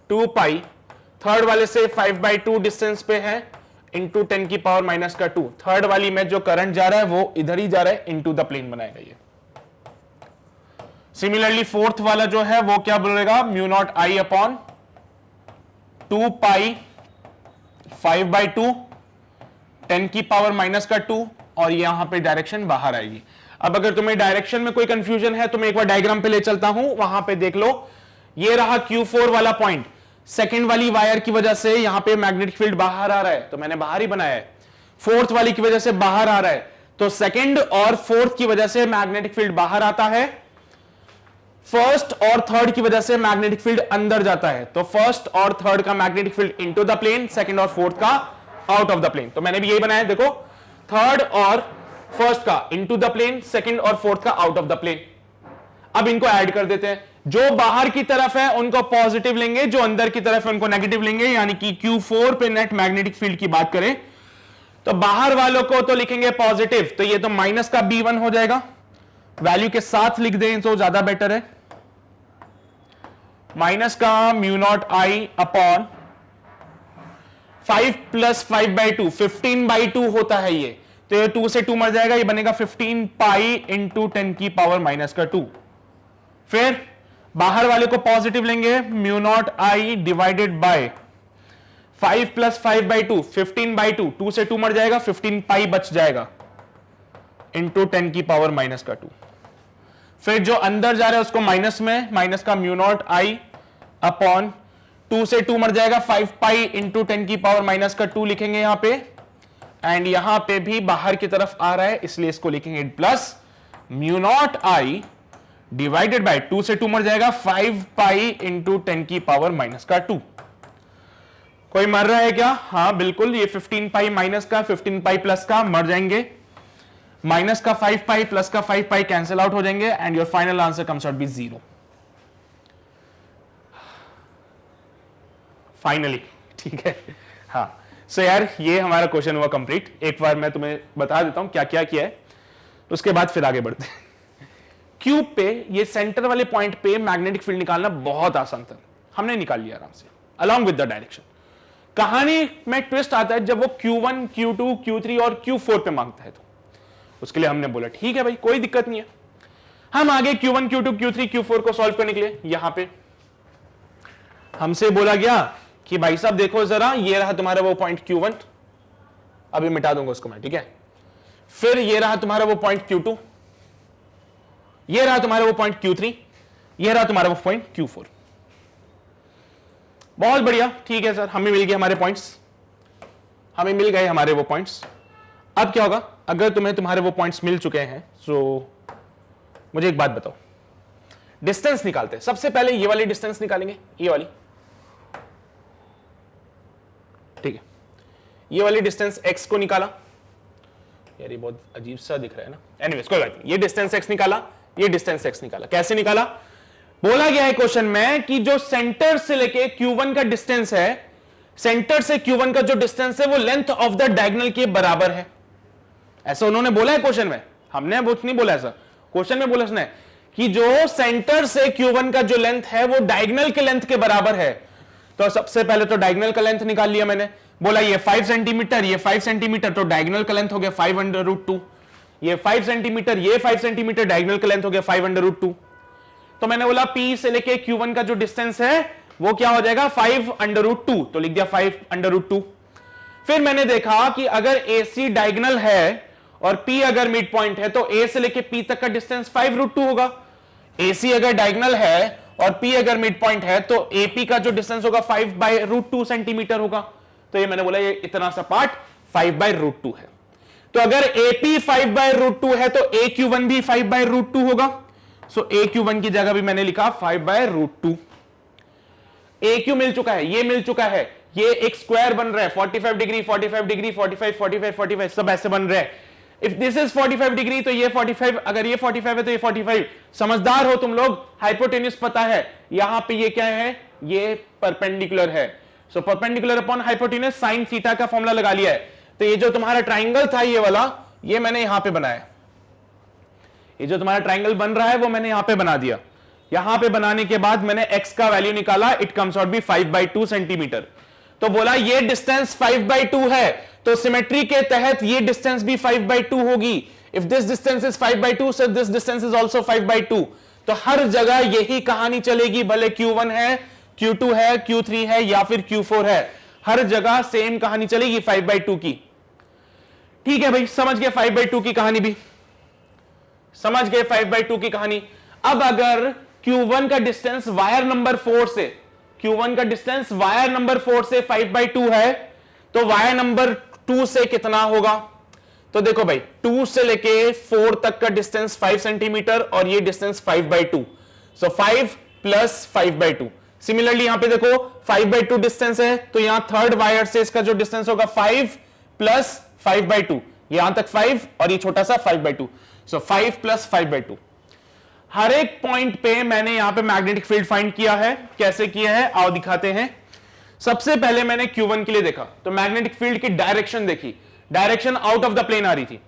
Speaker 1: 2 pi, third वाले से 5/2 डिस्टेंस पे है, इंटू 10 की पावर माइनस का 2। थर्ड वाली में जो करंट जा रहा है वो इधर ही जा रहा है, इंटू द प्लेन बनाएगा ये। सिमिलरली फोर्थ वाला जो है वो क्या बोलेगा? Mu naught I upon 2 pi 5/2 10 की पावर माइनस का 2, और यहां पे डायरेक्शन बाहर आएगी। अब अगर तुम्हें डायरेक्शन में कोई कंफ्यूजन है तो मैं एक बार डायग्राम पे ले चलता हूं, वहां पे देख लो। ये रहा Q4 वाला पॉइंट, सेकंड वाली वायर की वजह से यहां पे मैग्नेटिक फील्ड बाहर आ रहा है, तो मैंने बाहर ही बनाया है। फोर्थ वाली की वजह से बाहर आ रहा है, तो सेकंड और फोर्थ की वजह से मैग्नेटिक फील्ड बाहर आता है। फर्स्ट और थर्ड की वजह से मैग्नेटिक फील्ड अंदर जाता है, तो फर्स्ट और थर्ड का magnetic field into the plane, second और फोर्थ का आउट ऑफ द प्लेन। तो मैंने भी यही बनाया, देखो थर्ड और फर्स्ट का इनटू द प्लेन, सेकंड और फोर्थ का आउट ऑफ द प्लेन। अब इनको ऐड कर देते हैं, जो बाहर की तरफ है उनको पॉजिटिव लेंगे, जो अंदर की तरफ है उनको नेगेटिव लेंगे। यानी कि Q4 पे नेट मैग्नेटिक फील्ड की बात करें तो बाहर वालों को तो लिखेंगे पॉजिटिव, तो ये तो माइनस का B1 हो जाएगा, वैल्यू के साथ लिख दें तो ज्यादा बेटर है। माइनस का म्यू नॉट आई अपॉन 5 + 5/2, 15/2 होता है ये, तो ये 2 से 2 मर जाएगा, ये बनेगा 15 पाई इंटू 10⁻⁻²। फिर बाहर वाले को पॉजिटिव लेंगे, mu naught I divided bye 5 + 5/2, 15/2, 2 से 2 मर जाएगा, 15 पाई बच जाएगा इंटू 10⁻⁻²। फिर जो अंदर जा रहा है उसको माइनस में, माइनस का म्यू नॉट आई अपॉन 2 से 2 मर जाएगा, 5 पाई इंटू 10⁻⁻² लिखेंगे यहां पे, एंड यहां पे भी बाहर की तरफ आ रहा है इसलिए इसको लिखेंगे plus mu not I divided by 2 से 2 मर जाएगा, 5 पाई इंटू 10⁻⁻²। कोई मर रहा है क्या? हाँ बिल्कुल, ये 15 पाई माइनस का, 15 पाई प्लस का मर जाएंगे, माइनस का 5 पाई प्लस का 5 पाई कैंसिल आउट हो जाएंगे, and your final answer comes out be 0। Finally, ठीक है। हाँ सो यार ये हमारा क्वेश्चन हुआ कंप्लीट। एक बार मैं तुम्हें बता देता हूं क्या क्या किया है, उसके बाद फिर आगे बढ़ते हैं। क्यूब पे ये सेंटर वाले पॉइंट पे मैग्नेटिक फील्ड निकालना बहुत आसान था, हमने निकाल लिया आराम से अलॉन्ग विद द डायरेक्शन। कहानी में ट्विस्ट आता है जब वो Q1, Q2, Q3 और Q4 पे मांगता है, तो उसके लिए हमने बोला ठीक है भाई कोई दिक्कत नहीं है, हम आगे Q1, Q2, Q3, Q4 को सॉल्व करने के लिए यहां पे हमसे बोला गया कि भाई साहब देखो जरा, ये रहा तुम्हारा वो पॉइंट Q1, अभी मिटा दूंगा उसको मैं, ठीक है। फिर ये रहा तुम्हारा वो पॉइंट Q2, ये रहा तुम्हारा वो पॉइंट Q3, ये रहा तुम्हारा वो पॉइंट Q4। बहुत बढ़िया, ठीक है सर, हमें मिल गए हमारे पॉइंट्स, हमें मिल गए हमारे वो पॉइंट्स। अब क्या होगा अगर तुम्हें तुम्हारे वो पॉइंट्स मिल चुके हैं, तो मुझे एक बात बताओ, डिस्टेंस निकालते हैं। सबसे पहले ये वाली डिस्टेंस निकालेंगे, ये वाली, ठीक है। ये वाली डिस्टेंस x को निकाला, यार ये बहुत अजीब सा दिख रहा है ना, एनीवेज कोई बात नहीं, ये डिस्टेंस x निकाला, ये डिस्टेंस x निकाला। कैसे निकाला? बोला गया है क्वेश्चन में कि जो सेंटर से लेके Q1 का डिस्टेंस है, सेंटर से Q1 का जो डिस्टेंस है वो लेंथ ऑफ द डायगोनल के बराबर है, ऐसा उन्होंने बोला है क्वेश्चन में, हमने कुछ नहीं बोला ऐसा, क्वेश्चन में बोला उसने कि जो सेंटर से Q1 का जो लेंथ है वो डायगोनल के लेंथ के बराबर है। तो सबसे पहले तो डायगोनल का लेंथ निकाल लिया मैंने, बोला ये 5 सेंटीमीटर, ये 5 सेंटीमीटर, तो डायगोनल का लेंथ हो गया 5√2, ये 5 सेंटीमीटर, ये 5 सेंटीमीटर, डायगोनल का लेंथ हो गया 5√2। तो मैंने बोला P से लेके Q1 का जो डिस्टेंस है वो क्या हो जाएगा 5√2, तो लिख दिया 5√2। फिर मैंने देखा कि अगर AC डायगोनल है और P अगर मिड पॉइंट है तो A से लेके P तक का डिस्टेंस 5√2 होगा। AC अगर डायगोनल है और P अगर मिड पॉइंट है तो AP का जो डिस्टेंस होगा 5/√2 सेंटीमीटर होगा। तो ये मैंने बोला ये इतना सा पार्ट 5/√2 है। तो अगर AP 5/√2 है तो AQ1 भी 5/√2 होगा। सो AQ1 की जगह भी मैंने लिखा 5/√2। AQ मिल चुका है, ये मिल चुका है, ये एक स्क्वायर बन रहा है 45 डिग्री, 45 डिग्री, 45, 45, 45 सब ऐसे बन रहे हैं। इफ दिस इज 45 डिग्री तो ये 45, अगर ये 45 है तो ये 45। समझदार हो तुम लोग, हाइपोटेन्यूज पता है, यहां पे ये क्या है, ये परपेंडिकुलर है। So perpendicular upon hypotenuse sine theta का फॉर्मूला लगा लिया है। तो ये जो तुम्हारा ट्राइंगल था ये वाला, ये मैंने यहां पे बनाया, ये जो तुम्हारा ट्राइंगल बन रहा है वो मैंने यहां पे बना दिया। यहां पे बनाने के बाद मैंने x का वैल्यू निकाला, it comes out be 5/2 centimetre. तो बोला ये डिस्टेंस 5/2 है तो सिमेट्री के तहत ये डिस्टेंस भी 5/2 होगी। If this distance is 5/2 so this distance is also 5/2। तो हर जगह यही कहानी चलेगी, भले Q1 है, Q2 है, Q3 है या फिर Q4 है, हर जगह सेम कहानी चलेगी 5/2 की। ठीक है भाई, समझ गए 5/2 की कहानी भी। समझ गए 5/2 की कहानी। अब अगर Q1 का डिस्टेंस वायर नंबर 4 से, Q1 का डिस्टेंस वायर नंबर 4 से 5/2 है, तो वायर नंबर 2 से कितना होगा? तो देखो भाई 2 से लेके 4 तक का डिस्टेंस 5 सेंटीमीटर और ये डिस्टेंस 5/2, सो 5 प्लस 5/2। सिमिलरली यहां पे देखो 5/2 डिस्टेंस है, तो यहां थर्ड वायर से इसका जो डिस्टेंस होगा 5 प्लस 5/2, यहां तक 5 और ये छोटा सा 5/2, सो 5 प्लस 5/2। हर एक पॉइंट पे मैंने यहां पे मैग्नेटिक फील्ड फाइंड किया है। कैसे किया है आओ दिखाते हैं। सबसे पहले मैंने Q1 के लिए देखा तो मैग्नेटिक फील्ड की डायरेक्शन देखी, direction out of the plane आ रही थी,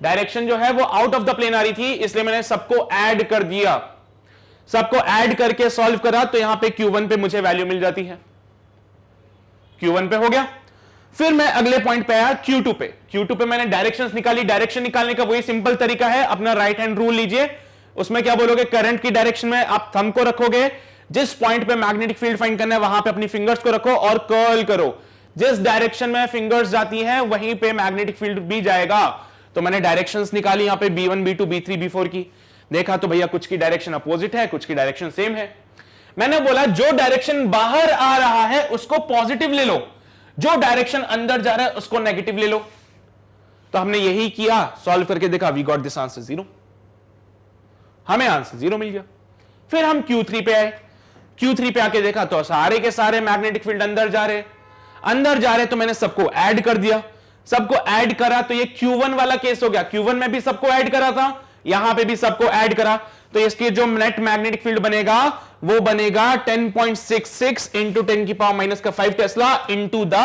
Speaker 1: डायरेक्शन जो है वो आउट ऑफ द प्लेन आ रही थी, इसलिए मैंने सबको ऐड कर दिया, सबको ऐड करके सॉल्व करा, तो यहां पे Q1 पे मुझे वैल्यू मिल जाती है, Q1 पे हो गया। फिर मैं अगले पॉइंट पे आया Q2 पे, Q2 पे मैंने डायरेक्शंस निकाली। डायरेक्शन निकालने का वही सिंपल तरीका है, अपना राइट हैंड रूल लीजिए, उसमें क्या बोलोगे, करंट की डायरेक्शन में आप थंब को रखोगे, जिस पॉइंट पे मैग्नेटिक फील्ड फाइंड करना है वहां पे अपनी फिंगर्स को रखो और कर्ल करो, जिस डायरेक्शन में फिंगर्स जाती हैं वहीं पे मैग्नेटिक फील्ड भी जाएगा। तो मैंने डायरेक्शंस निकाली यहां पे B1 B2 B3 B4 की, देखा तो भैया कुछ की डायरेक्शन अपोजिट है, कुछ की डायरेक्शन सेम है। मैंने बोला जो डायरेक्शन बाहर आ रहा है उसको पॉजिटिव ले लो, जो डायरेक्शन अंदर जा रहा है उसको नेगेटिव ले लो। तो हमने यही किया, सॉल्व करके देखा, वी गॉट दिस आंसर 0, हमें आंसर 0 मिल गया। फिर हम Q3 पे आए, Q3 पे आके देखा तो सारे के सारे मैग्नेटिक फील्ड अंदर जा रहे, तो मैंने सबको ऐड कर दिया, सबको ऐड करा तो ये Q1 वाला केस हो गया। Q1 में भी सबको ऐड करा था, यहां पे भी सबको ऐड करा, तो इसके जो नेट मैग्नेटिक फील्ड बनेगा वो बनेगा 10.66 into 10⁻⁻5 tesla into the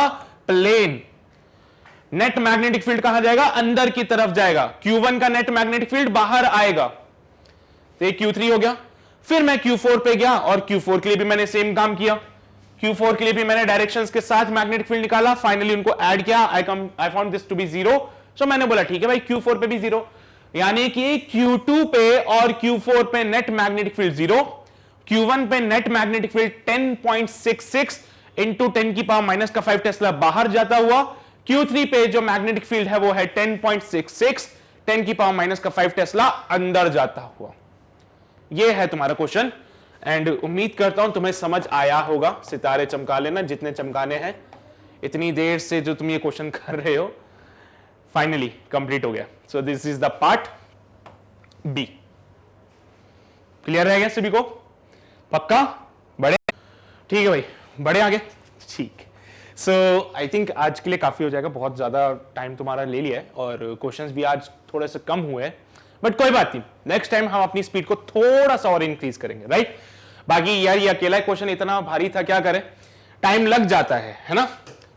Speaker 1: plane. Net magnetic field कहां जाएगा, अंदर की तरफ जाएगा, Q1 का नेट मैग्नेटिक फील्ड बाहर आएगा, तो ये Q3 हो गया। फिर मैं Q4 पे गया और Q4 के लिए भी मैंने सेम काम किया, Q4 के लिए भी मैंने डायरेक्शंस के साथ मैग्नेटिक फील्ड निकाला, फाइनली उनको ऐड किया, I found this to be 0, so मैंने बोला ठीक है भाई Q4 पे भी 0, यानी कि Q2 पे और Q4 पे नेट मैग्नेटिक फील्ड 0, Q1 पे net magnetic field 10.66 into 10⁻⁻5 Tesla बाहर जाता हुआ, Q3 पे जो मैग्नेटिक फील्ड है वो है 10.66 10⁻⁻5 टेस्ला अंदर जाता हुआ। ये है तुम्हारा क्वेश्चन एंड उम्मीद करता हूं तुम्हें समझ आया होगा। सितारे चमका लेना जितने चमकाने हैं, इतनी देर से जो तुम ये क्वेश्चन कर रहे हो फाइनली कंप्लीट हो गया। So this is the part B. Clear रह गया सभी को? पक्का? बड़े ठीक है भाई, बड़े आगे ठीक। सो आई थिंक आज के लिए काफी हो जाएगा, बहुत ज्यादा टाइम तुम्हारा ले लिया है और क्वेश्चंस भी आज थोड़े से कम हुए हैं, बट कोई बात नहीं, नेक्स्ट टाइम हम अपनी स्पीड को थोड़ा सा और इंक्रीज करेंगे, राइट? बाकी यार ये अकेला क्वेश्चन इतना भारी था, क्या करें, टाइम लग जाता है ना,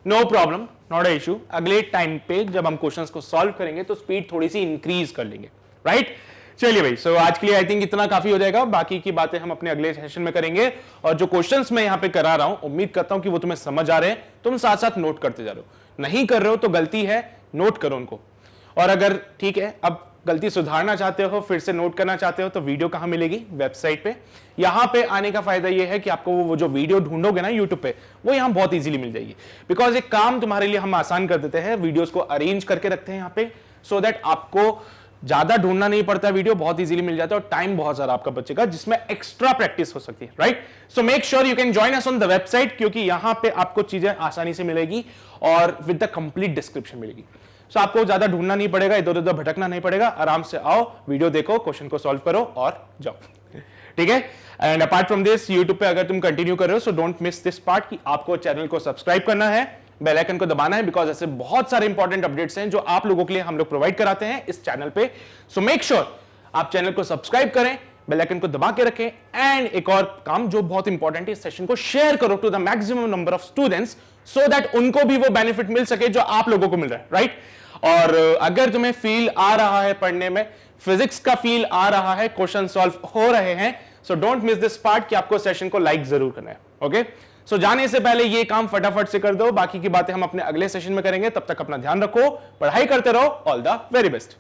Speaker 1: no problem, not a issue. अगले टाइम पे जब हम क्वेश्चंस को सॉल्व करेंगे तो स्पीड थोड़ी सी इंक्रीज कर लेंगे, राइट? चलिए भाई, सो आज के लिए आई थिंक इतना काफी हो जाएगा, बाकी की बातें हम अपने अगले सेशन में करेंगे। और जो क्वेश्चंस मैं यहाँ पे करा रहा हूं, उम्मीद करता हूं कि वो तुम्हें समझ आ रहे हैं, तुम साथ साथ नोट करते जा रहे हो, नहीं कर रहे हो तो गलती है, नोट करो उनको। और अगर ठीक है अब गलती सुधारना चाहते हो, फिर से नोट करना चाहते हो, तो वीडियो कहां मिलेगी, वेबसाइट पे। यहां पे आने का फायदा ये है कि आपको वो जो वीडियो ढूंढोगे ना यूट्यूब पे, वो यहां बहुत इजीली मिल जाएगी, बिकॉज एक काम तुम्हारे लिए हम आसान कर देते हैं, वीडियोस को अरेंज करके रखते हैं यहाँ पे, सो दैट आपको ज्यादा ढूंढना नहीं पड़ता, वीडियो बहुत इजीली मिल जाता है और टाइम बहुत सारा आपका बचेगा, जिसमें एक्स्ट्रा प्रैक्टिस हो सकती है, right? So make sure you can join us on the website, क्योंकि यहां पे आपको चीजें आसानी से मिलेगी और विद द कंप्लीट डिस्क्रिप्शन मिलेगी। सो आपको ज्यादा ढूंढना नहीं पड़ेगा, इधर उधर भटकना नहीं पड़ेगा, आराम से आओ, वीडियो देखो, क्वेश्चन को सॉल्व करो और जाओ, ठीक है? And apart from this, YouTube पे अगर तुम कंटिन्यू कर रहे हो, so don't miss this part कि आपको चैनल को सब्सक्राइब करना है, बेल आइकन को दबाना है, बिकॉज ऐसे बहुत सारे इंपॉर्टेंट अपडेट्स हैं जो आप लोगों के लिए हम लोग प्रोवाइड कराते हैं इस चैनल पे। सो मेक श्योर आप चैनल को सब्सक्राइब करें, बेल आइकन को दबा के रखें, एंड एक और काम जो बहुत इंपॉर्टेंट है, इस सेशन को शेयर करो to the maximum number of students, so that उनको भी वो बेनिफिट मिल सके जो आप लोगों को मिल रहा है, राइट? और अगर तुम्हें फील आ रहा है पढ़ने में, फिजिक्स का फील आ रहा है, क्वेश्चन सॉल्व हो रहे हैं, so don't miss this part कि आपको सेशन को लाइक जरूर करना है, ओके? सो जाने से पहले ये काम फटाफट से कर दो, बाकी की बातें हम अपने अगले सेशन में करेंगे, तब तक अपना ध्यान रखो, पढ़ाई करते रहो, ऑल द वेरी बेस्ट।